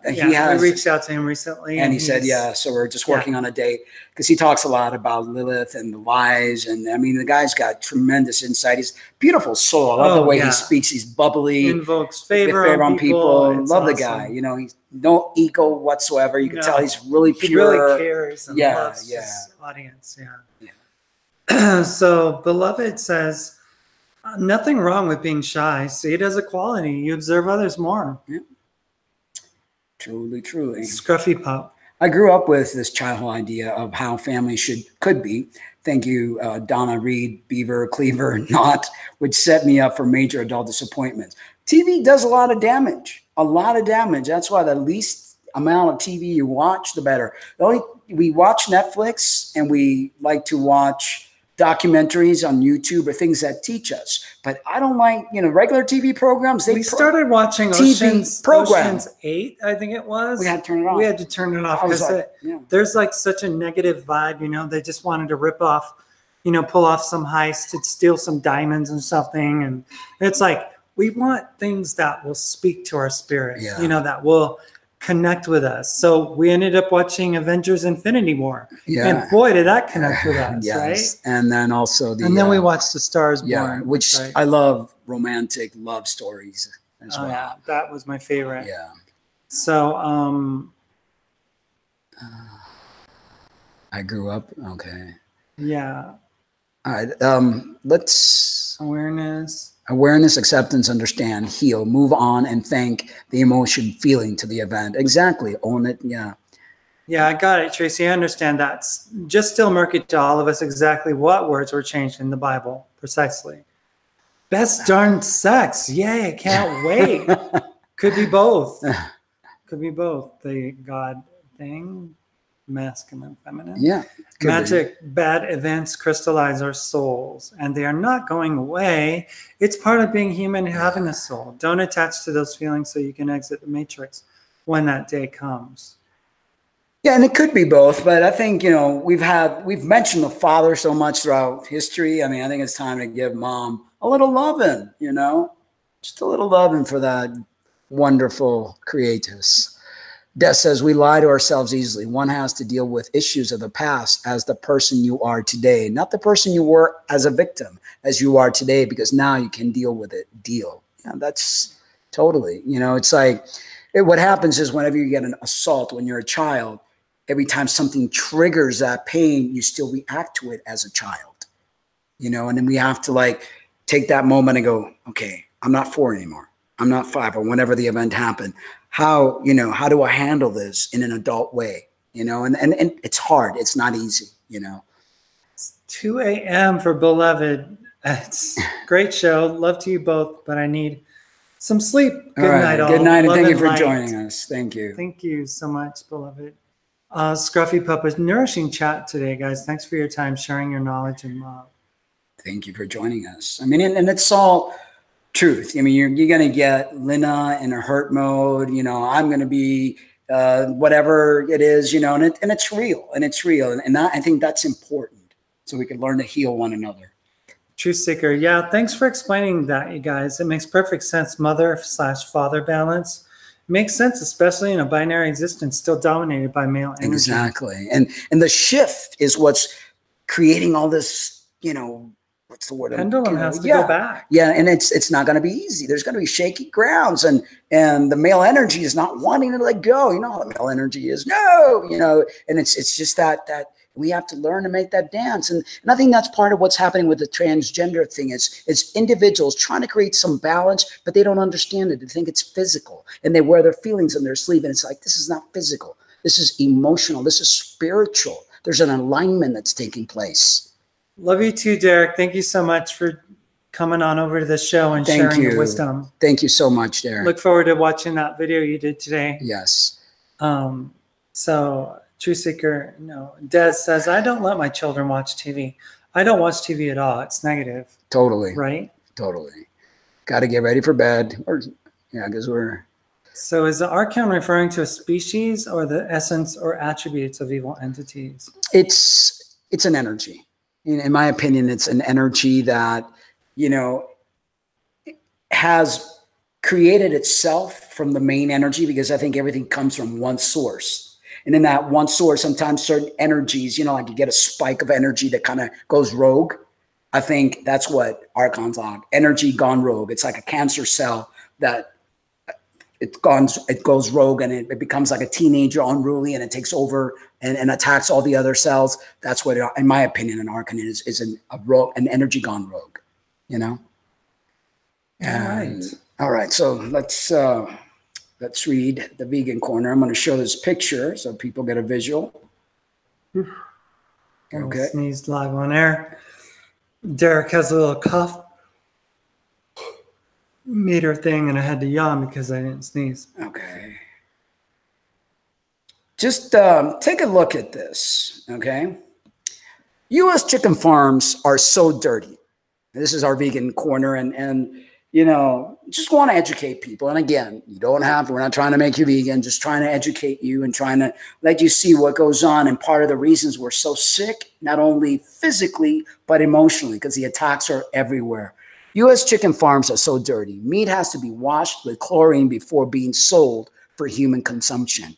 we reached out to him recently, and he said, "Yeah." So we're just working on a date, because he talks a lot about Lilith and the lies, and I mean, the guy's got tremendous insight. He's a beautiful soul. I love the way he speaks. He's bubbly, invokes favor on people. Love awesome. The guy. You know, he's no ego whatsoever. You can tell he's really pure. He really cares and loves his audience. Yeah. So, Beloved says, nothing wrong with being shy. See it as a quality. You observe others more. Yeah. Truly. Scruffy Pup. I grew up with this childhood idea of how family could be. Thank you, Donna Reed, Beaver, Cleaver, Knott, which set me up for major adult disappointments. TV does a lot of damage. That's why the least amount of TV you watch, the better. We watch Netflix, and we like to watch documentaries on YouTube or things that teach us. But I don't like, you know, regular TV programs. We started watching Ocean's 8, I think it was. We had to turn it off. We had to turn it off because there's like such a negative vibe, you know. They just wanted to rip off, you know, pull off some heist to steal some diamonds and something. And it's like, we want things that will speak to our spirit, you know, that will connect with us. So we ended up watching Avengers Infinity War. And boy, did that connect with us, right? And then also then we watched The Stars Born. Which I love romantic love stories as well. Yeah, that was my favorite. Yeah. So I grew up. Okay. Yeah. All right. Let's Awareness, acceptance, understand, heal, move on, and thank the emotion, feeling to the event. Exactly. Own it. Yeah. Yeah, I got it, Tracy. I understand that. Just still murky to all of us exactly what words were changed in the Bible. Precisely. Best darn sex. Yay, I can't wait. Could be both. The God thing. Masculine, feminine. Yeah. Magic, bad events crystallize our souls, and they are not going away. It's part of being human, having a soul. Don't attach to those feelings so you can exit the matrix when that day comes. Yeah, and it could be both, but I think, you know, we've mentioned the father so much throughout history. I mean, I think it's time to give mom a little loving, you know, just a little loving for that wonderful creatus. Des says, we lie to ourselves easily. One has to deal with issues of the past as the person you are today, not the person you were as a victim as you are today, because now you can deal with it. Yeah, that's totally, you know, it's like what happens is whenever you get an assault when you're a child, every time something triggers that pain, you still react to it as a child, you know, and then we have to like take that moment and go, okay, I'm not 4 anymore. I'm not 5, or whenever the event happened. How, how do I handle this in an adult way? And it's hard. It's not easy, It's 2 a.m. for Beloved. It's a great show. Love to you both, but I need some sleep. Good night, all. Good night, and Love thank you for light. joining us. Thank you. Thank you so much, Beloved. Scruffy Puppet, nourishing chat today, guys. Thanks for your time, sharing your knowledge and love. Thank you for joining us. I mean, and it's all truth. I mean, you're going to get Lina in a hurt mode. I'm going to be whatever it is, and it's real, and I think that's important, so we can learn to heal one another. Truth Seeker, yeah, thanks for explaining that, you guys. It makes perfect sense. Mother/father balance makes sense, especially in a binary existence still dominated by male energy. Exactly, and the shift is what's creating all this. What's the word? Pendulum has to go back. Yeah, and it's not going to be easy. There's going to be shaky grounds, and the male energy is not wanting to let go. You know how the male energy is, and it's just that we have to learn to make that dance. And I think that's part of what's happening with the transgender thing. It's individuals trying to create some balance, but they don't understand it. They think it's physical, and they wear their feelings on their sleeve, and it's like, this is not physical. This is emotional. This is spiritual. There's an alignment that's taking place. Love you too, Derek. Thank you so much for coming on over to the show and sharing your wisdom. Thank you so much, Derek. Look forward to watching that video you did today. Yes. So, True Seeker, no. Des says, I don't let my children watch TV. I don't watch TV at all. It's negative. Totally. Right? Totally. Got to get ready for bed. Because we're... So is the Archon referring to a species or the essence or attributes of evil entities? It's an energy. In my opinion, it's an energy that, has created itself from the main energy, because I think everything comes from one source. And in that one source, sometimes certain energies, like you get a spike of energy that kind of goes rogue. I think that's what Archons are. Energy gone rogue. It's like a cancer cell that it goes rogue, and it becomes like a teenager, unruly, and it takes over and attacks all the other cells. That's what, in my opinion, an Archon is an energy gone rogue, All right. So let's read the vegan corner. I'm going to show this picture so people get a visual. Okay. Sneezed live on air. Derek has a little cough meter thing, and I had to yawn because I didn't sneeze. Okay. Just take a look at this, okay? U.S. chicken farms are so dirty. This is our vegan corner, and just want to educate people. And again, we're not trying to make you vegan, just trying to educate you and trying to let you see what goes on. And part of the reasons we're so sick, not only physically, but emotionally, because the attacks are everywhere. U.S. chicken farms are so dirty. Meat has to be washed with chlorine before being sold for human consumption.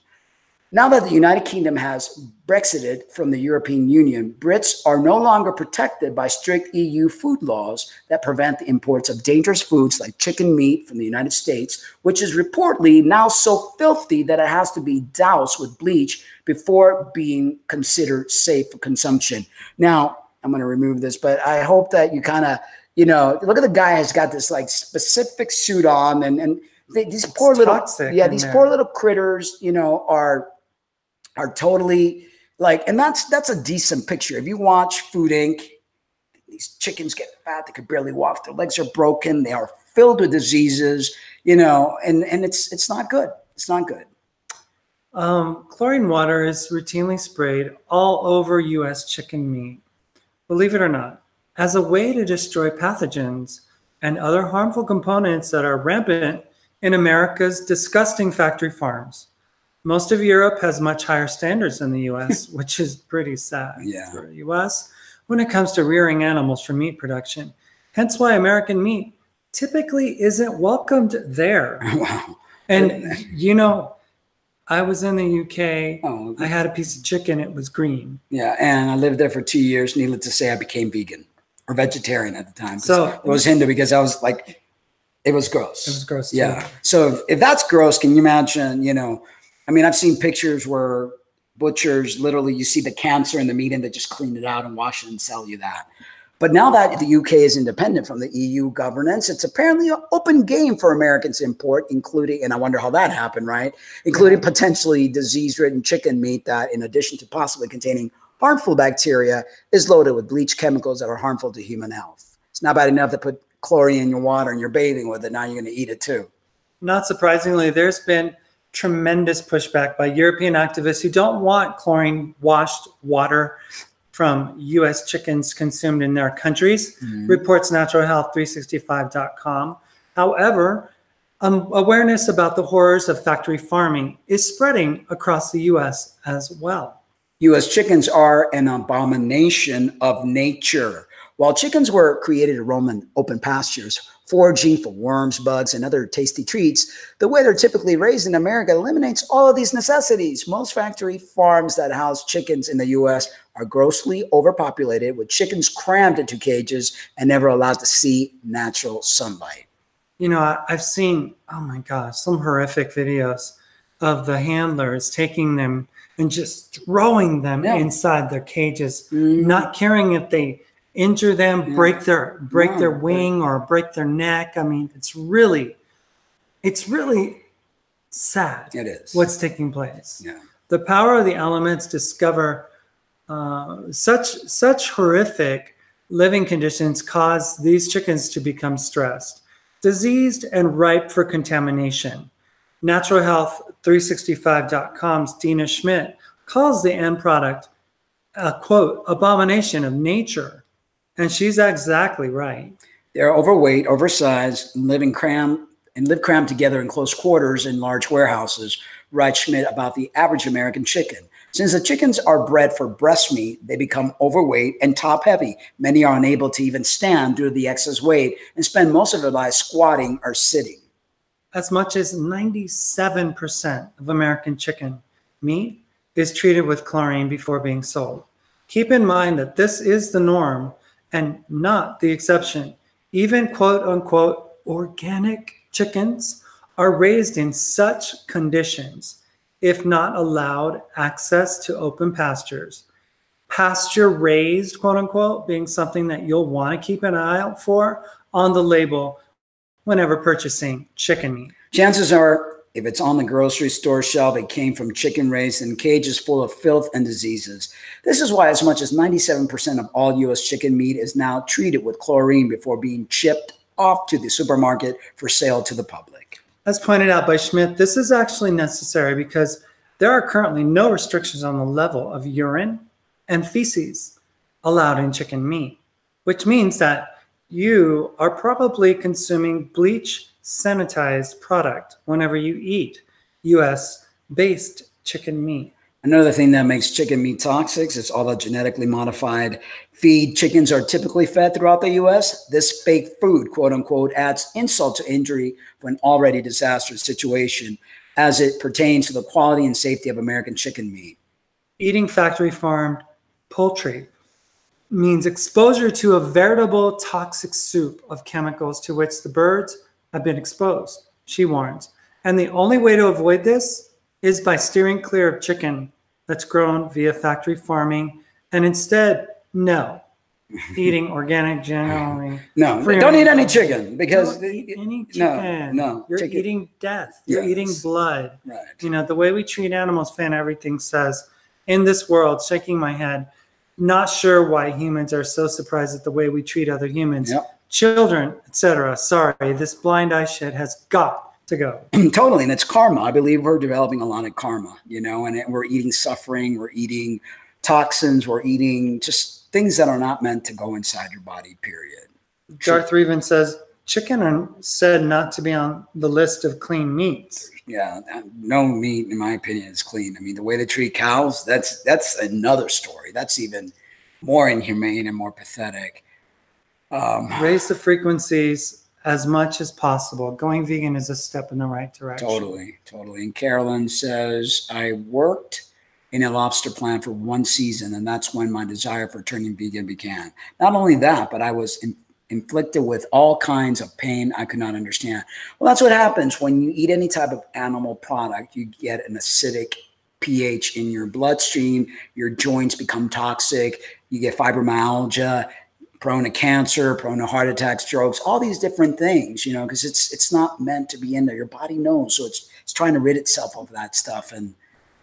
Now that the United Kingdom has Brexited from the European Union, Brits are no longer protected by strict EU food laws that prevent the imports of dangerous foods like chicken meat from the United States, which is reportedly now so filthy that it has to be doused with bleach before being considered safe for consumption. Now, I'm going to remove this, but I hope that you kind of, look at the guy who's got this like specific suit on, and these poor little, poor little critters, are totally like, and that's a decent picture. If you watch Food Inc., these chickens get fat, they could barely walk, their legs are broken, they are filled with diseases, and it's not good. It's not good. Chlorine water is routinely sprayed all over U.S. chicken meat, believe it or not, as a way to destroy pathogens and other harmful components that are rampant in America's disgusting factory farms. Most of Europe has much higher standards than the U.S., which is pretty sad for the U.S. when it comes to rearing animals for meat production. Hence why American meat typically isn't welcomed there. Wow. And, I was in the UK. Oh, okay. I had a piece of chicken. It was green. Yeah, and I lived there for 2 years. Needless to say, I became vegan or vegetarian at the time. So it was Hindu because I was like, it was gross. It was gross too. Yeah. So if that's gross, can you imagine, I've seen pictures where butchers, literally you see the cancer in the meat and they just clean it out and wash it and sell you that. But now that the UK is independent from the EU governance, it's apparently an open game for Americans to import, including, and I wonder how that happened, right? Including potentially disease-ridden chicken meat that, in addition to possibly containing harmful bacteria, is loaded with bleach chemicals that are harmful to human health. It's not bad enough to put chlorine in your water and you're bathing with it. Now you're going to eat it too. Not surprisingly, there's been tremendous pushback by European activists who don't want chlorine-washed water from U.S. chickens consumed in their countries, reports naturalhealth365.com. However, awareness about the horrors of factory farming is spreading across the U.S. as well. U.S. chickens are an abomination of nature. While chickens were created to roam in open pastures, foraging for worms, bugs, and other tasty treats, the way they're typically raised in America eliminates all of these necessities. Most factory farms that house chickens in the U.S. are grossly overpopulated, with chickens crammed into cages and never allowed to see natural sunlight. You know, I've seen, oh my gosh, some horrific videos of the handlers taking them and just throwing them inside their cages, not caring if they injure them, break their wing or break their neck. I mean, it's really sad. It is what's taking place. Yeah. The power of the elements discover such horrific living conditions cause these chickens to become stressed, diseased, and ripe for contamination. NaturalHealth365.com's Dina Schmidt calls the end product a, quote, abomination of nature. And she's exactly right. They're overweight, oversized, and live crammed together in close quarters in large warehouses, writes Schmidt about the average American chicken. Since the chickens are bred for breast meat, they become overweight and top-heavy. Many are unable to even stand due to the excess weight and spend most of their lives squatting or sitting. As much as 97% of American chicken meat is treated with chlorine before being sold. Keep in mind that this is the norm and not the exception. Even quote-unquote organic chickens are raised in such conditions, if not allowed access to open pastures. Pasture-raised, quote-unquote, being something that you'll want to keep an eye out for on the label whenever purchasing chicken meat. Chances are, if it's on the grocery store shelf, it came from chicken raised in cages full of filth and diseases. This is why as much as 97% of all U.S. chicken meat is now treated with chlorine before being shipped off to the supermarket for sale to the public. As pointed out by Schmidt, this is actually necessary because there are currently no restrictions on the level of urine and feces allowed in chicken meat, which means that you are probably consuming bleach sanitized product whenever you eat U.S.-based chicken meat. Another thing that makes chicken meat toxic is all the genetically modified feed chickens are typically fed throughout the U.S. This fake food, quote unquote, adds insult to injury for an already disastrous situation as it pertains to the quality and safety of American chicken meat. Eating factory farmed poultry means exposure to a veritable toxic soup of chemicals to which the birds have been exposed, she warns. And the only way to avoid this is by steering clear of chicken that's grown via factory farming and instead, eating organic generally. No, don't eat any chicken because don't eat any chicken. No, you're chicken. Eating death. You're eating blood. Right. You know, the way we treat animals, Fan Everything says, in this world, shaking my head, not sure why humans are so surprised at the way we treat other humans. Children, etc. Sorry, this blind eye shit has got to go. Totally, and it's karma. I believe we're developing a lot of karma, you know, and we're eating suffering, we're eating toxins, we're eating just things that are not meant to go inside your body, period. Darth Revan says, chicken are said not to be on the list of clean meats. Yeah, no meat, in my opinion, is clean. I mean, the way they treat cows, that's another story. That's even more inhumane and more pathetic. Raise the frequencies as much as possible. Going vegan is a step in the right direction. Totally. And Carolyn says, I worked in a lobster plant for 1 season, and that's when my desire for turning vegan began. Not only that, but I was inflicted with all kinds of pain I could not understand. Well, that's what happens when you eat any type of animal product. You get an acidic pH in your bloodstream, your joints become toxic, you get fibromyalgia, prone to cancer, prone to heart attacks, strokes, all these different things, you know, because it's not meant to be in there. Your body knows, so it's trying to rid itself of that stuff. And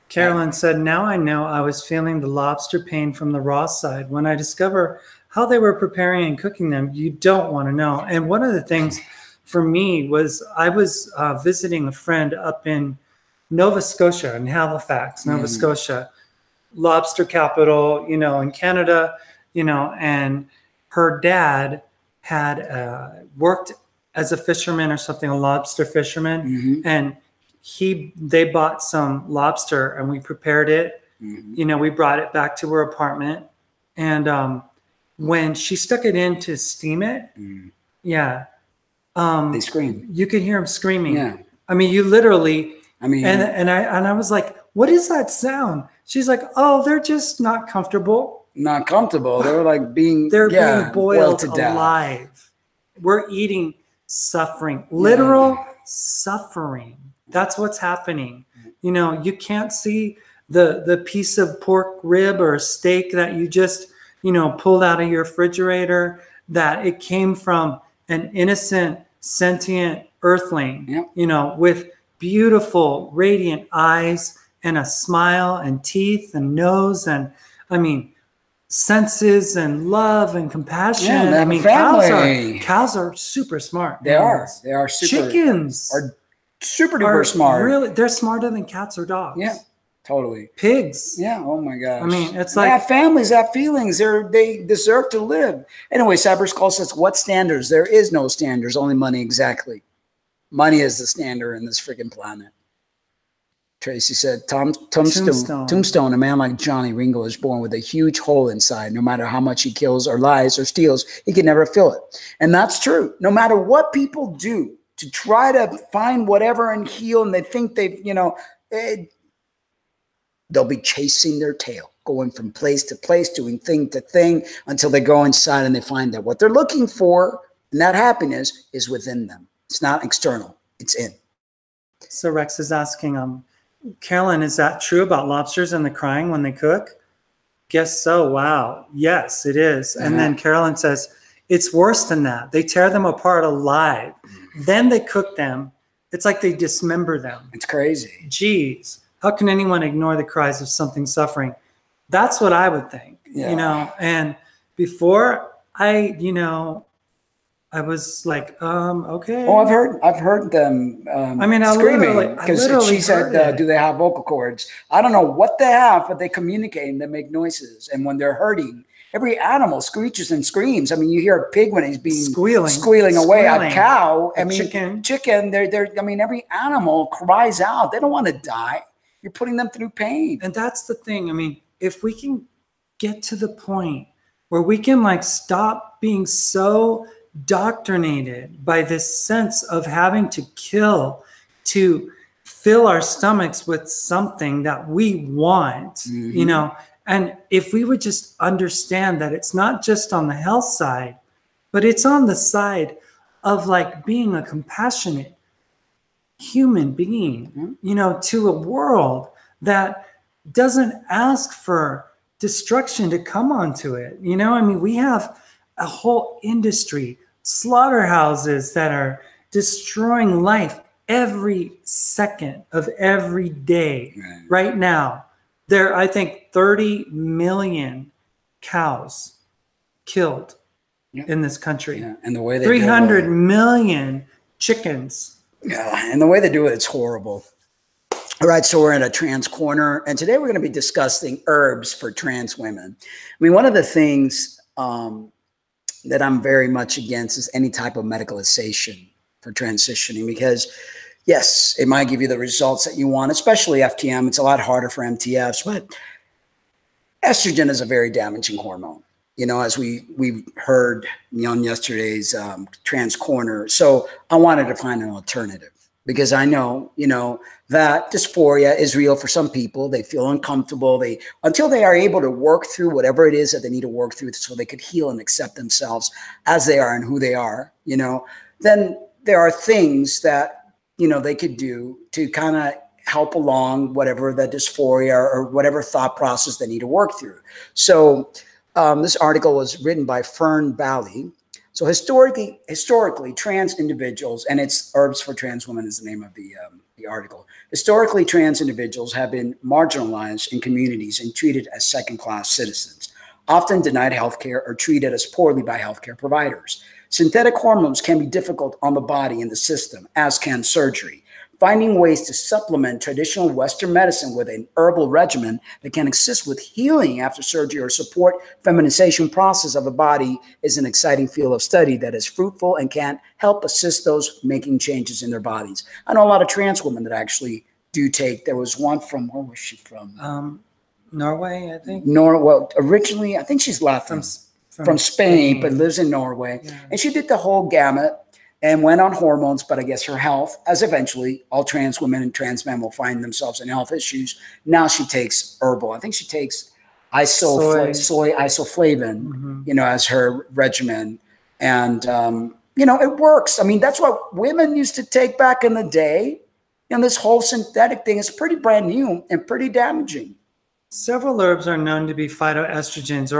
Carolyn said, now I know I was feeling the lobster pain from the raw side. When I discover how they were preparing and cooking them, you don't want to know. And one of the things for me was I was visiting a friend up in Nova Scotia, in Halifax, Nova Scotia, lobster capital, you know, in Canada, you know, and her dad had worked as a fisherman or something, a lobster fisherman, and they bought some lobster and we prepared it. You know, we brought it back to her apartment, and when she stuck it in to steam it, they scream. You could hear them screaming. Yeah. I mean, you literally. I mean, and I was like, "What is that sound?" She's like, "Oh, they're just not comfortable." Not comfortable. They're like being being boiled to death. alive. We're eating suffering, literal suffering. That's what's happening. You know, you can't see the piece of pork rib or steak that you just, you know, pulled out of your refrigerator, that it came from an innocent, sentient earthling, you know, with beautiful, radiant eyes and a smile and teeth and nose and, I mean, senses and love and compassion. Yeah, I mean, cows are super smart. They are super. Chickens are super duper smart. Really, they're smarter than cats or dogs. Yeah, totally. Pigs. Yeah. Oh my gosh. I mean, it's they like have families, they have feelings. They deserve to live. Anyway, Cyber Skull says, "What standards? There is no standards. Only money." Exactly. Money is the standard in this freaking planet. Tracy said, Tombstone, a man like Johnny Ringo is born with a huge hole inside. No matter how much he kills or lies or steals, he can never fill it. And that's true. No matter what people do to try to find whatever and heal, and they think they've, you know, they'll be chasing their tail, going from place to place, doing thing to thing, until they go inside and they find that what they're looking for, and that happiness, is within them. It's not external. It's in. So Rex is asking, Carolyn, is that true about lobsters and the crying when they cook? Guess so. Wow. Yes, it is. And then Carolyn says, it's worse than that. They tear them apart alive. Then they cook them. It's like they dismember them. It's crazy. Geez. How can anyone ignore the cries of something suffering? That's what I would think, you know. And before I was like, okay. Oh, I've heard them screaming, because she said, do they have vocal cords? I don't know what they have, but they communicate and they make noises. And when they're hurting, every animal screeches and screams. I mean, you hear a pig when he's being squealing away. A cow, chicken. They're. I mean, every animal cries out. They don't want to die. You're putting them through pain. And that's the thing. I mean, if we can get to the point where we can like stop being so doctrinated by this sense of having to kill to fill our stomachs with something that we want, you know, and if we would just understand that it's not just on the health side, but it's on the side of like being a compassionate human being, you know, to a world that doesn't ask for destruction to come onto it. You know, I mean, we have a whole industry, slaughterhouses that are destroying life every second of every day. Right now, there are, I think, 30 million cows killed in this country. And the way they 300 million chickens. And the way they do it, it's horrible. All right, so we're in a trans corner, and today we're going to be discussing herbs for trans women. I mean, one of the things that I'm very much against is any type of medicalization for transitioning, because yes, it might give you the results that you want, especially FTM. It's a lot harder for MTFs, but estrogen is a very damaging hormone, you know, as we heard on yesterday's Trans Corner. So I wanted to find an alternative, because I know, you know, that dysphoria is real for some people. They feel uncomfortable. Until they are able to work through whatever it is that they need to work through so they could heal and accept themselves as they are and who they are, you know, then there are things that, you know, they could do to kind of help along whatever the dysphoria or whatever thought process they need to work through. So This article was written by Fern Valley. So historically, trans individuals, and it's Herbs for Trans Women is the name of the article. Historically, trans individuals have been marginalized in communities and treated as second-class citizens, often denied healthcare or treated as poorly by healthcare providers. Synthetic hormones can be difficult on the body and the system, as can surgery. Finding ways to supplement traditional Western medicine with an herbal regimen that can assist with healing after surgery or support feminization process of the body is an exciting field of study that is fruitful and can help assist those making changes in their bodies. I know a lot of trans women that actually do take. There was one from, where was she from? Norway, I think. Well, originally, I think she's Latin, from Spain, but lives in Norway. Yeah. And she did the whole gamut and went on hormones, but I guess her health, as eventually all trans women and trans men will find themselves in health issues. Now she takes herbal. I think she takes soy isoflavin, as her regimen. And, it works. I mean, that's what women used to take back in the day. This whole synthetic thing is pretty brand new and pretty damaging. Several herbs are known to be phytoestrogens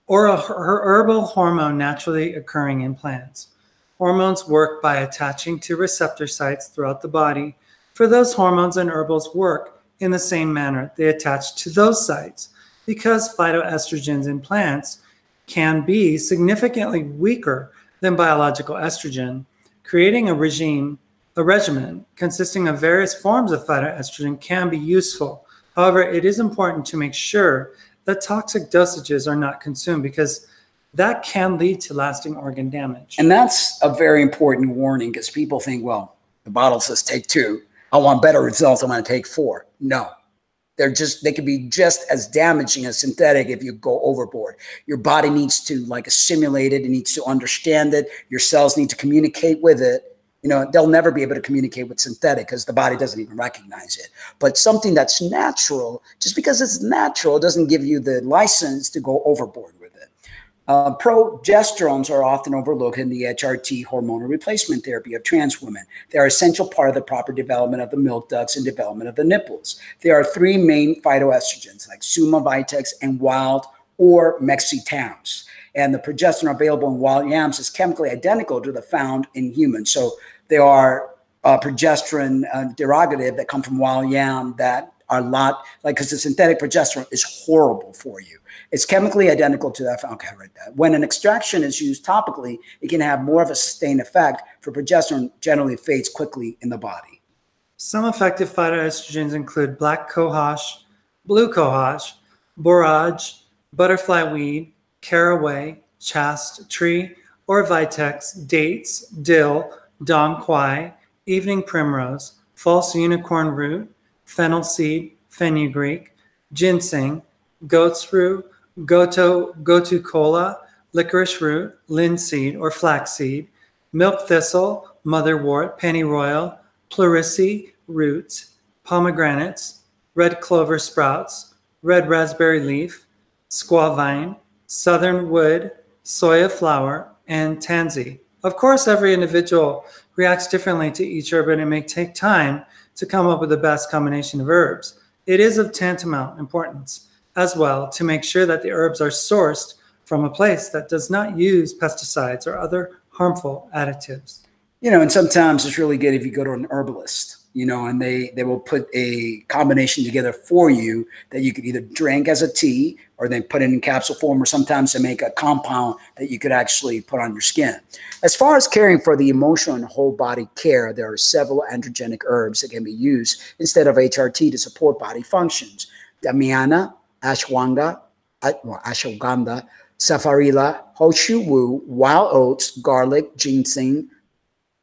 or a herbal hormone naturally occurring in plants. Hormones work by attaching to receptor sites throughout the body. For those hormones and herbals work in the same manner. They attach to those sites because phytoestrogens in plants can be significantly weaker than biological estrogen. Creating a regimen consisting of various forms of phytoestrogen can be useful. However, it is important to make sure that toxic dosages are not consumed because that can lead to lasting organ damage. And that's a very important warning because people think, well, the bottle says take 2. I want better results. I'm going to take 4. No, they can be just as damaging as synthetic if you go overboard. Your body needs to assimilate it. It needs to understand it. Your cells need to communicate with it. They'll never be able to communicate with synthetic because the body doesn't even recognize it. But something that's natural, just because it's natural, doesn't give you the license to go overboard with it. Progesterones are often overlooked in the HRT hormonal replacement therapy of trans women. They are an essential part of the proper development of the milk ducts and development of the nipples. There are 3 main phytoestrogens like Suma, Vitex, and wild or Mexitams. And the progesterone available in wild yams is chemically identical to the found in humans. So there are progesterone derivative that come from wild yam that are not because the synthetic progesterone is horrible for you. It's chemically identical to that. Okay, I read that. When an extraction is used topically, it can have more of a sustained effect. For progesterone, generally fades quickly in the body. Some effective phytoestrogens include black cohosh, blue cohosh, borage, butterfly weed, caraway, chaste tree, or vitex, dates, dill, dong quai, evening primrose, false unicorn root, fennel seed, fenugreek, ginseng, goat's root, gotu kola, licorice root, linseed or flaxseed, milk thistle, motherwort, pennyroyal, pleurisy roots, pomegranates, red clover sprouts, red raspberry leaf, squaw vine, southern wood, soya flower, and tansy. Of course, every individual reacts differently to each herb, and it may take time to come up with the best combination of herbs. It is of tantamount importance as well to make sure that the herbs are sourced from a place that does not use pesticides or other harmful additives. And sometimes it's really good if you go to an herbalist, and they will put a combination together for you that you could either drink as a tea or then put it in capsule form, or sometimes to make a compound that you could actually put on your skin. As far as caring for the emotional and whole body care, there are several androgenic herbs that can be used instead of HRT to support body functions. Damiana, ashwagandha, safarila, hoshu wu, wild oats, garlic, ginseng,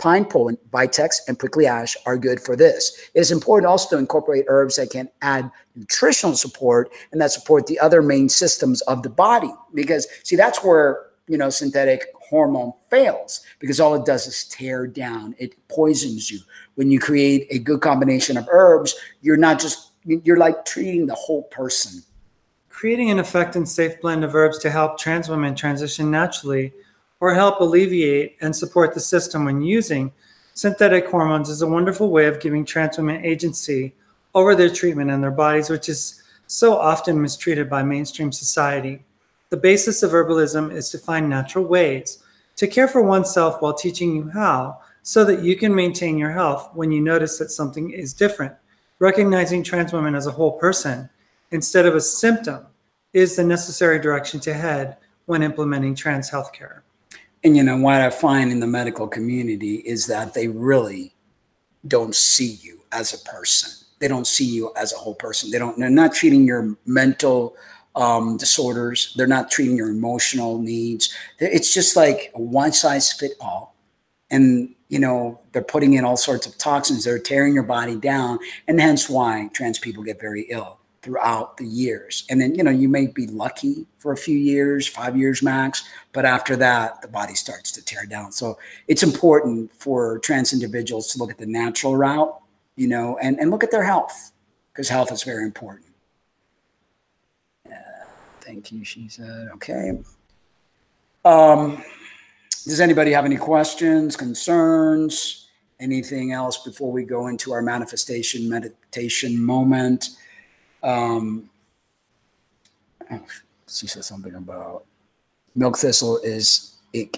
pine pollen, vitex, and prickly ash are good for this. It is important also to incorporate herbs that can add nutritional support and that support the other main systems of the body. Because, see, that's where, synthetic hormone fails, because all it does is tear down. It poisons you. When you create a good combination of herbs, you're like treating the whole person. Creating an effective and safe blend of herbs to help trans women transition naturally or help alleviate and support the system when using synthetic hormones is a wonderful way of giving trans women agency over their treatment and their bodies, which is so often mistreated by mainstream society. The basis of herbalism is to find natural ways to care for oneself while teaching you how, so that you can maintain your health when you notice that something is different. Recognizing trans women as a whole person instead of a symptom is the necessary direction to head when implementing trans healthcare. And, you know, what I find in the medical community is that they really don't see you as a person. They don't see you as a whole person. They're not treating your mental disorders. They're not treating your emotional needs. It's just like a one size fit all. And, you know, they're putting in all sorts of toxins. They're tearing your body down. And hence why trans people get very ill throughout the years. And then, you know, you may be lucky for a few years, 5 years max, but after that, the body starts to tear down. So it's important for trans individuals to look at the natural route, you know, and look at their health, because health is very important. Thank you, she said. Okay. Does anybody have any questions, concerns, anything else before we go into our manifestation meditation moment? She said something about milk thistle is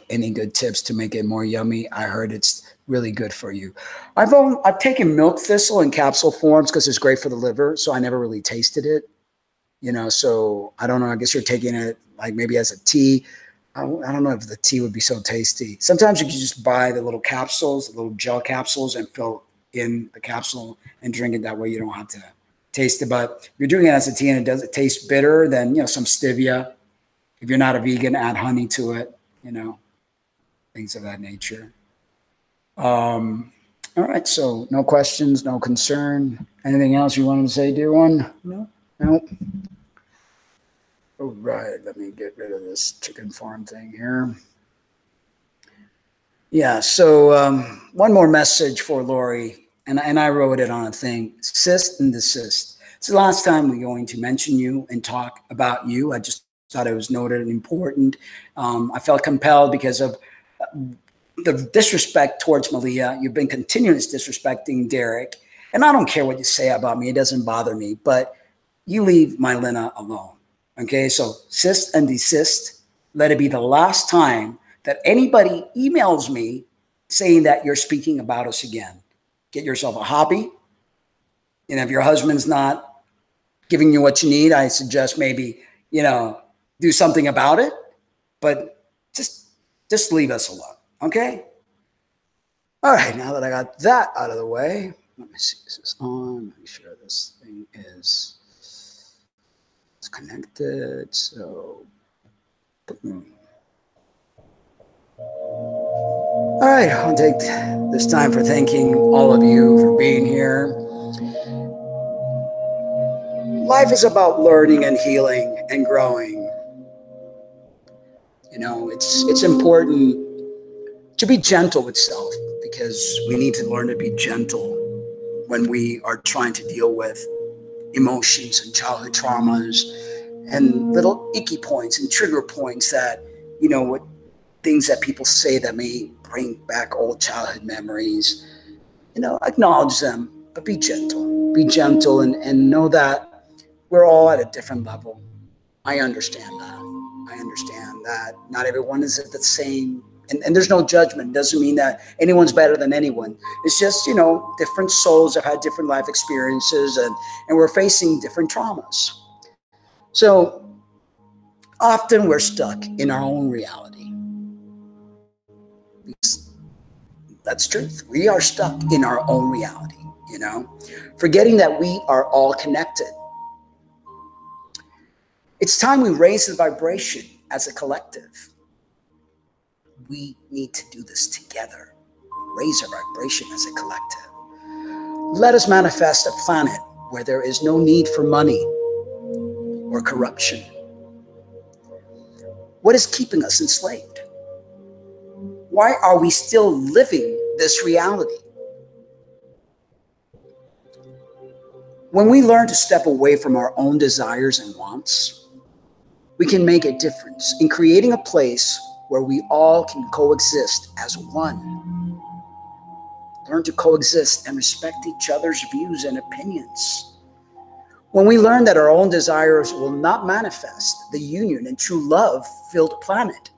any good tips to make it more yummy. I heard it's really good for you. I've taken milk thistle in capsule forms because it's great for the liver. So I never really tasted it, you know, so I don't know. I guess you're taking it like maybe as a tea. I don't know if the tea would be so tasty. Sometimes you can just buy the little capsules, the little gel capsules, and fill in the capsule and drink it that way. You don't have to taste it. But if you're doing it as a tea and it taste bitter, then, you know, some stevia. If you're not a vegan, add honey to it, you know, things of that nature. All right. So no questions, no concern. Anything else you wanted to say, dear one? No. No. All right. Let me get rid of this chicken farm thing here. Yeah. So one more message for Lori, and I wrote it on a thing: cyst and desist. It's the last time we're going to mention you and talk about you. I just thought it was noted and important. I felt compelled because of the disrespect towards Malia. You've been continuously disrespecting Derek, and I don't care what you say about me. It doesn't bother me, but you leave my Lena alone. Okay, so cyst and desist. Let it be the last time that anybody emails me saying that you're speaking about us again. Get yourself a hobby. And if your husband's not giving you what you need, I suggest maybe, you know, do something about it. But just leave us alone. Okay? All right, now that I got that out of the way, let me see, is this on? Make sure this thing is connected. So, boom. All right, I'll take this time for thanking all of you for being here. Life is about learning and healing and growing. You know, it's important to be gentle with self, because we need to learn to be gentle when we are trying to deal with emotions and childhood traumas and little icky points and trigger points that, you know, what things that people say that may bring back old childhood memories. You know, acknowledge them, but be gentle. Be gentle and know that we're all at a different level. I understand that. I understand that not everyone is at the same, and there's no judgment. It doesn't mean that anyone's better than anyone. It's just, you know, different souls have had different life experiences, and we're facing different traumas. So often we're stuck in our own reality. That's truth. We are stuck in our own reality, you know, forgetting that we are all connected. It's time we raise the vibration as a collective. We need to do this together. Raise our vibration as a collective. Let us manifest a planet where there is no need for money or corruption. What is keeping us enslaved? Why are we still living this reality? When we learn to step away from our own desires and wants, we can make a difference in creating a place where we all can coexist as one. Learn to coexist and respect each other's views and opinions. When we learn that our own desires will not manifest the union and true love-filled planet,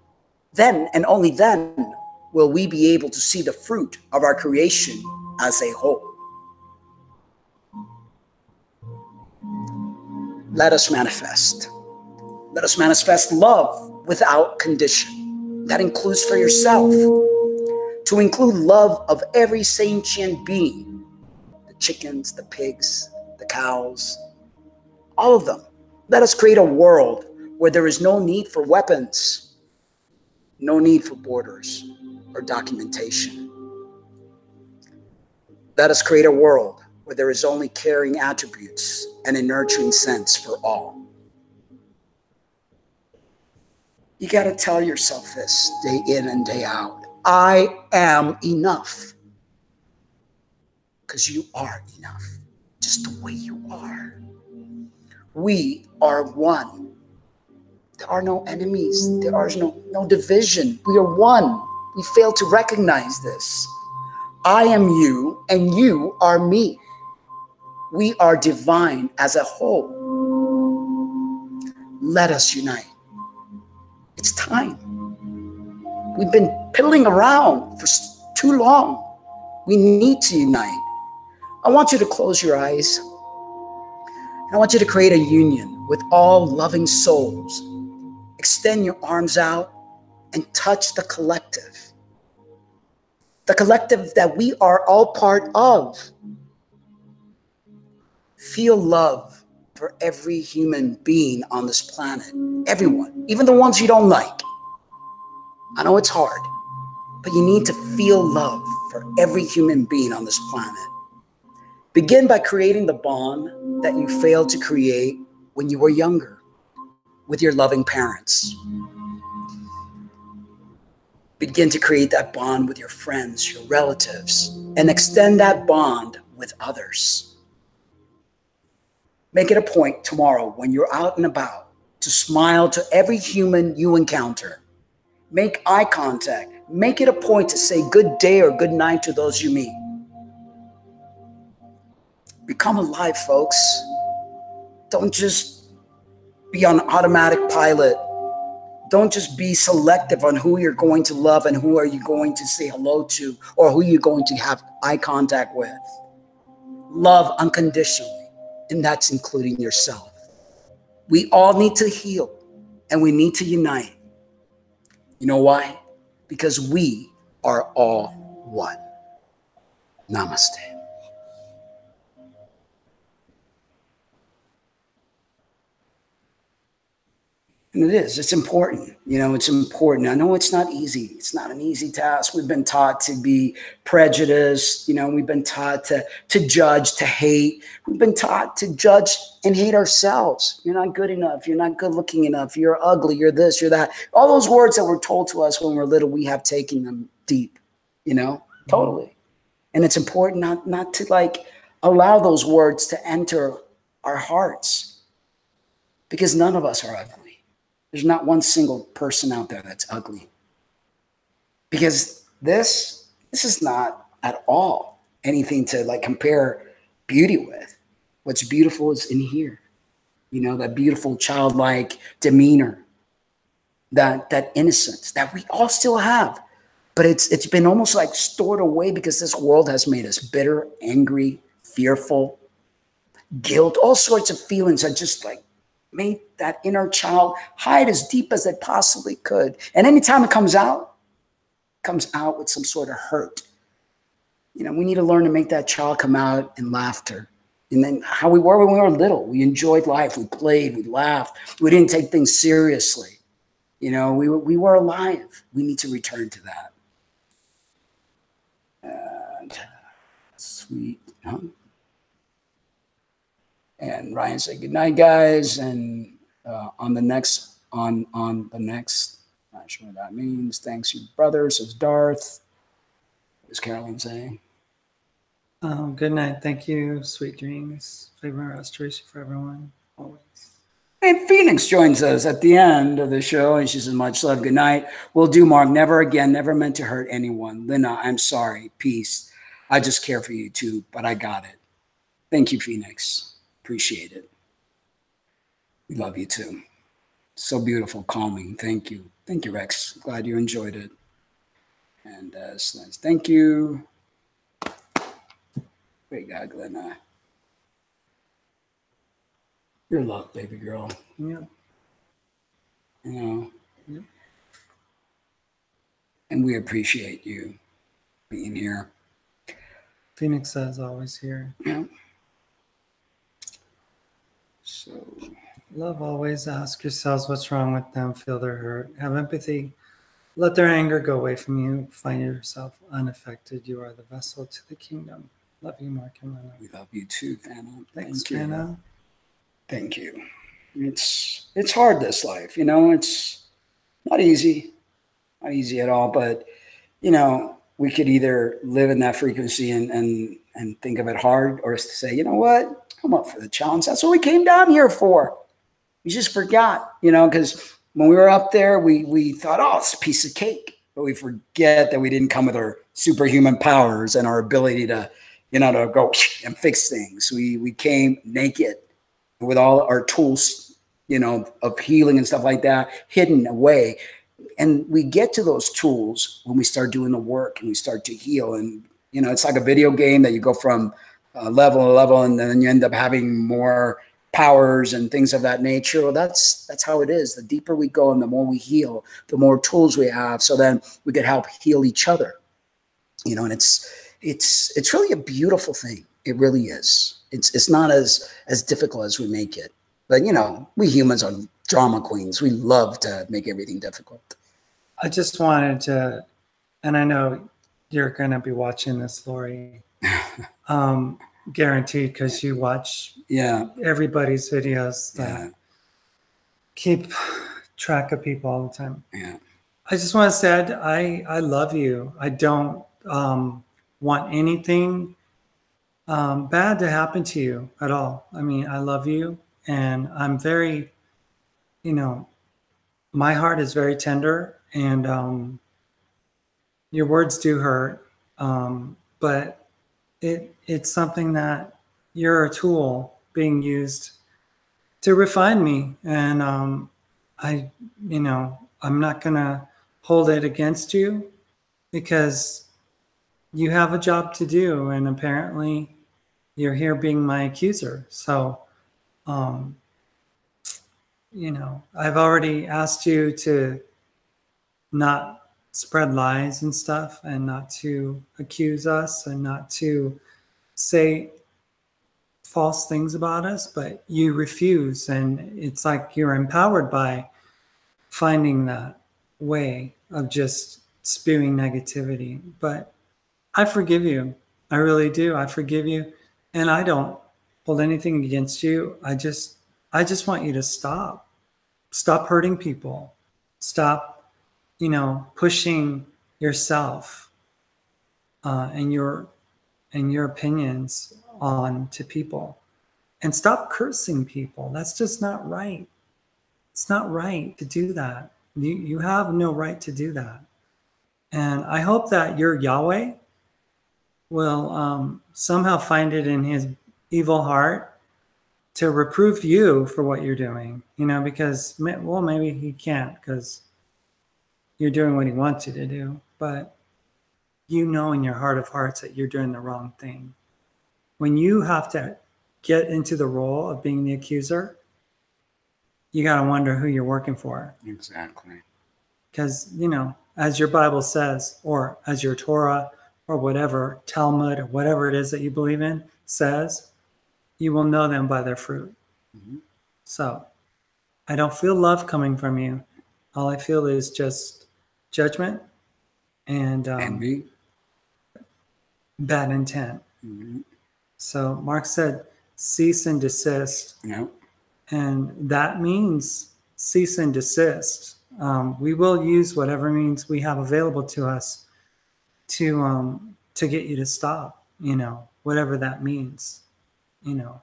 then and only then will we be able to see the fruit of our creation as a whole. Let us manifest. Let us manifest love without condition. That includes for yourself. To include love of every sentient being, the chickens, the pigs, the cows, all of them. Let us create a world where there is no need for weapons, no need for borders or documentation. Let us create a world where there is only caring attributes and a nurturing sense for all. You got to tell yourself this day in and day out. I am enough. Because you are enough, just the way you are. We are one. There are no enemies. There are no division. We are one. We fail to recognize this. I am you and you are me. We are divine as a whole. Let us unite. It's time. We've been piddling around for too long. We need to unite. I want you to close your eyes. I want you to create a union with all loving souls. Extend your arms out and touch the collective. The collective that we are all part of. Feel love for every human being on this planet. Everyone, even the ones you don't like. I know it's hard, but you need to feel love for every human being on this planet. Begin by creating the bond that you failed to create when you were younger with your loving parents. Begin to create that bond with your friends, your relatives, and extend that bond with others. Make it a point tomorrow when you're out and about to smile to every human you encounter. Make eye contact. Make it a point to say good day or good night to those you meet. Become alive, folks. Don't just be on automatic pilot. Don't just be selective on who you're going to love and who are you going to say hello to or who you're going to have eye contact with. Love unconditionally, and that's including yourself. We all need to heal, and we need to unite. You know why? Because we are all one. Namaste. And it is. It's important. You know, it's important. I know it's not easy. It's not an easy task. We've been taught to be prejudiced. You know, we've been taught to judge, to hate. We've been taught to judge and hate ourselves. You're not good enough. You're not good looking enough. You're ugly. You're this, you're that. All those words that were told to us when we're little, we have taken them deep, you know, totally. And it's important not to like allow those words to enter our hearts because none of us are ugly. There's not one single person out there that's ugly. Because this is not at all anything to like compare beauty with. What's beautiful is in here. You know, that beautiful childlike demeanor, that innocence that we all still have. But it's been almost like stored away because this world has made us bitter, angry, fearful, guilt, all sorts of feelings that just like made that inner child hide as deep as it possibly could. And anytime it comes out with some sort of hurt. You know, we need to learn to make that child come out in laughter. And then how we were when we were little. We enjoyed life. We played. We laughed. We didn't take things seriously. You know, we were alive. We need to return to that. And sweet. Huh? And Ryan said, good night, guys. And on the next, not sure what that means. Thanks, you brother, says Darth. What does Caroline say? Good night. Thank you. Sweet dreams. Favor and restoration for everyone. Always. And Phoenix joins us at the end of the show. And she says, much love. Good night. Will do, Mark. Never again. Never meant to hurt anyone. Lena, I'm sorry. Peace. I just care for you too, but I got it. Thank you, Phoenix. Appreciate it. We love you too. So beautiful, calming. Thank you. Thank you, Rex. Glad you enjoyed it. And thank you. Great guy, Glenna. Your luck, baby girl. Yeah. You know. Yep. And we appreciate you being here. Phoenix is always here. Yeah. So, love always. Ask yourselves what's wrong with them. Feel their hurt. Have empathy. Let their anger go away from you. Find yourself unaffected. You are the vessel to the kingdom. Love you, Mark and Lena. We love you too, Fana. Thanks, Thank you. Fana. Thank you. It's hard, this life, you know. It's not easy at all. But you know, we could either live in that frequency and think of it hard, or to say, you know what, I'm up for the challenge. That's what we came down here for. We just forgot, you know, because when we were up there, we thought, oh, it's a piece of cake. But we forget that we didn't come with our superhuman powers and our ability to, you know, to go and fix things. We came naked with all our tools, you know, of healing and stuff like that, hidden away. And we get to those tools when we start doing the work and we start to heal. And, you know, it's like a video game that you go from level to level, and then you end up having more powers and things of that nature. Well, that's how it is. The deeper we go and the more we heal, the more tools we have. So then we could help heal each other, you know, and it's really a beautiful thing. It really is. It's not as difficult as we make it. But, you know, we humans are drama queens. We love to make everything difficult. I just wanted to, and I know you're going to be watching this, Lori, guaranteed, because you watch everybody's videos that keep track of people all the time. Yeah. I just want to say I love you. I don't want anything bad to happen to you at all. I mean, I love you, and I'm very, you know, my heart is very tender, and your words do hurt, but it's something that you're a tool being used to refine me, and you know, I'm not gonna hold it against you, because you have a job to do, and apparently you're here being my accuser. So you know, I've already asked you to not spread lies and stuff, and not to accuse us, and not to say false things about us, but you refuse. And it's like you're empowered by finding that way of just spewing negativity. But I forgive you. I really do. I forgive you. And I don't hold anything against you. I just want you to stop hurting people. Stop, you know, pushing yourself and your opinions on to people, and stop cursing people. That's just not right. It's not right to do that. You have no right to do that. And I hope that your Yahweh will somehow find it in his evil heart to reprove you for what you're doing, you know, because, well, maybe he can't, because you're doing what he wants you to do, but you know in your heart of hearts that you're doing the wrong thing. When you have to get into the role of being the accuser, you got to wonder who you're working for. Exactly. Because, you know, as your Bible says, or as your Torah or whatever, Talmud or whatever it is that you believe in says, you will know them by their fruit. Mm-hmm. So I don't feel love coming from you. All I feel is just judgment and envy, bad intent. Mm-hmm. So Mark said, cease and desist. Yep. And that means cease and desist. We will use whatever means we have available to us to get you to stop, you know, whatever that means, you know.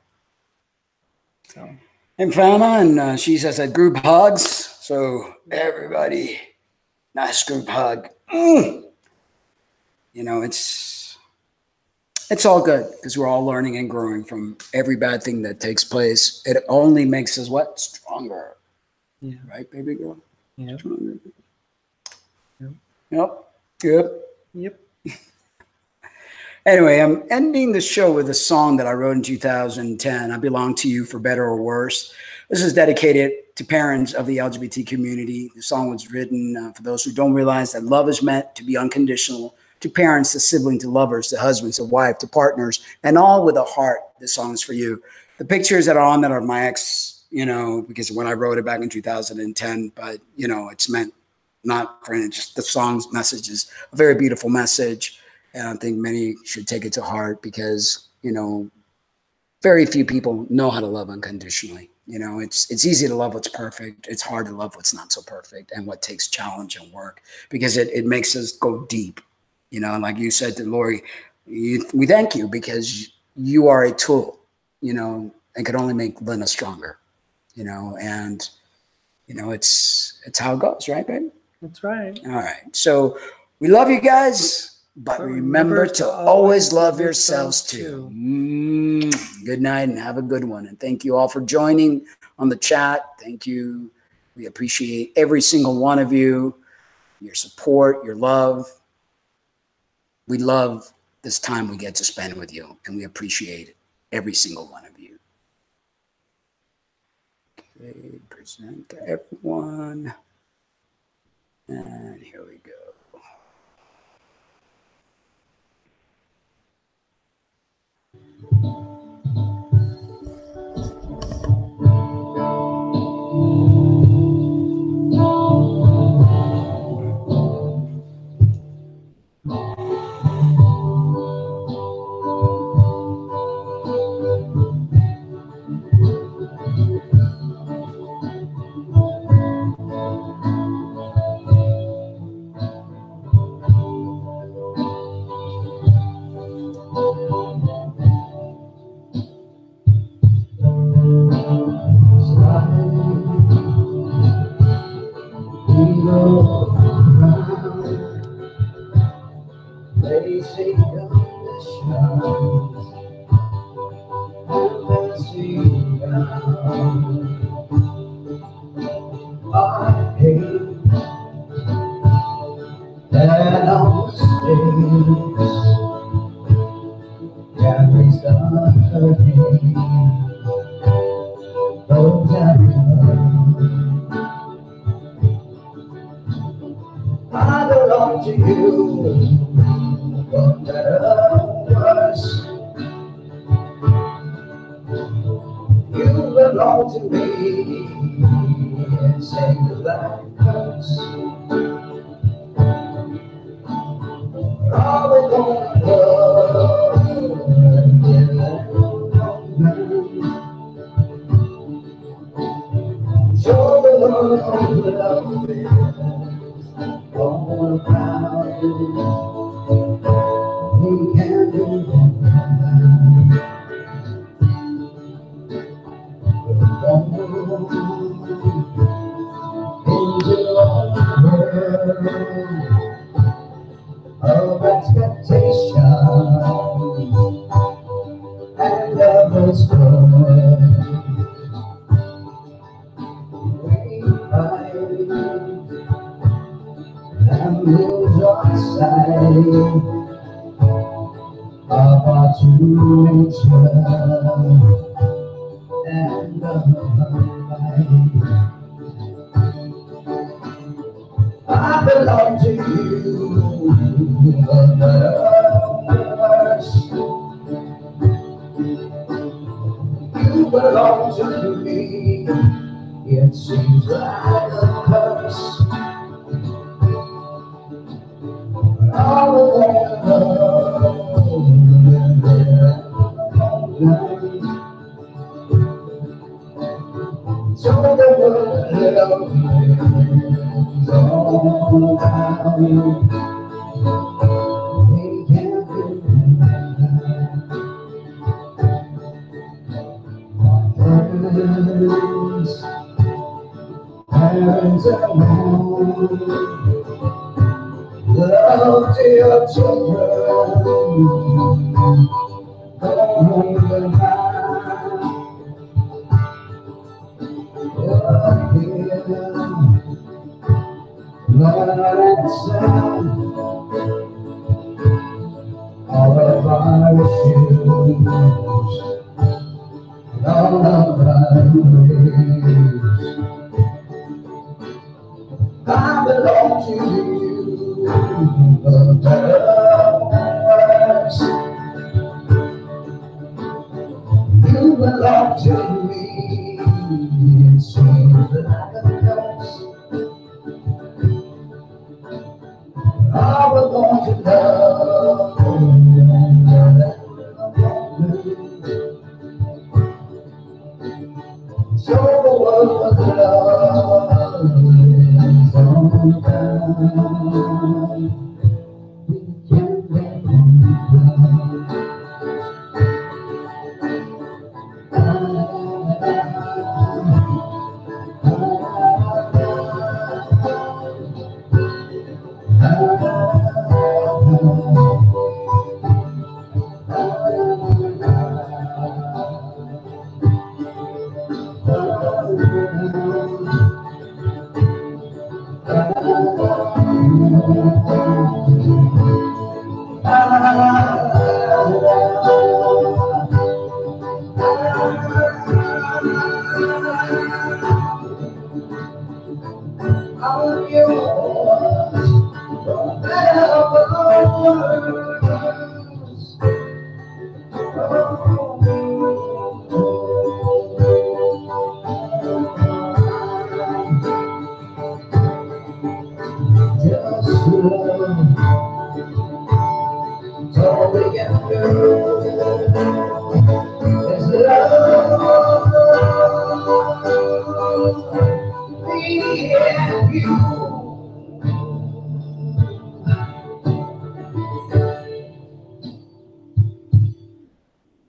So. And Fana, and she says that group hugs. So everybody, nice group hug. You know, it's it's all good because we're all learning and growing from every bad thing that takes place. It only makes us what? Stronger. Yeah. Right, baby girl? Yep. Stronger. Yep. Yep. Yep. Yep. Anyway, I'm ending the show with a song that I wrote in 2010. I Belong to You for Better or Worse. This is dedicated to parents of the LGBT community. The song was written for those who don't realize that love is meant to be unconditional, to parents, to siblings, to lovers, to husbands, to wife, to partners, and all with a heart. This song is for you. The pictures that are on that are my ex, because when I wrote it back in 2010, but, it's meant not for it. Just the song's message is a very beautiful message. And I think many should take it to heart because, very few people know how to love unconditionally. It's easy to love what's perfect. It's hard to love what's not so perfect and what takes challenge and work because it makes us go deep. And like you said to Lori, we thank you because you are a tool, and could only make Lena stronger, and, it's how it goes, right, babe? That's right. All right. So we love you guys. But remember to always love yourselves too. Good night and have a good one. And thank you all for joining on the chat. Thank you. We appreciate every single one of you, your support, your love. We love this time we get to spend with you, and we appreciate every single one of you. Okay, present to everyone. And here we go. They say come the shines and the sea down. I hate that all mistakes carries the hurricane. Those that I belong to you, for better or worse. You belong to me, and say goodbye first. Are we gonna love together? Show the world love is all around you. We can do that. Into a world of expectation and lovers' love. We fight and lose our sight of our true nature and life. I belong to you, but worse. You belong to me. It seems like a curse. All alone, so the world is all around you. We can't do that. Parents alone, love to your children. All of our issues, all of our ways, I belong to you, the universe. You belong to me, it seems like a curse. I was born to love, so the world was love is on time. We can't let it I'm yours, forever. Just love, it's all we can do. It's love, me and you.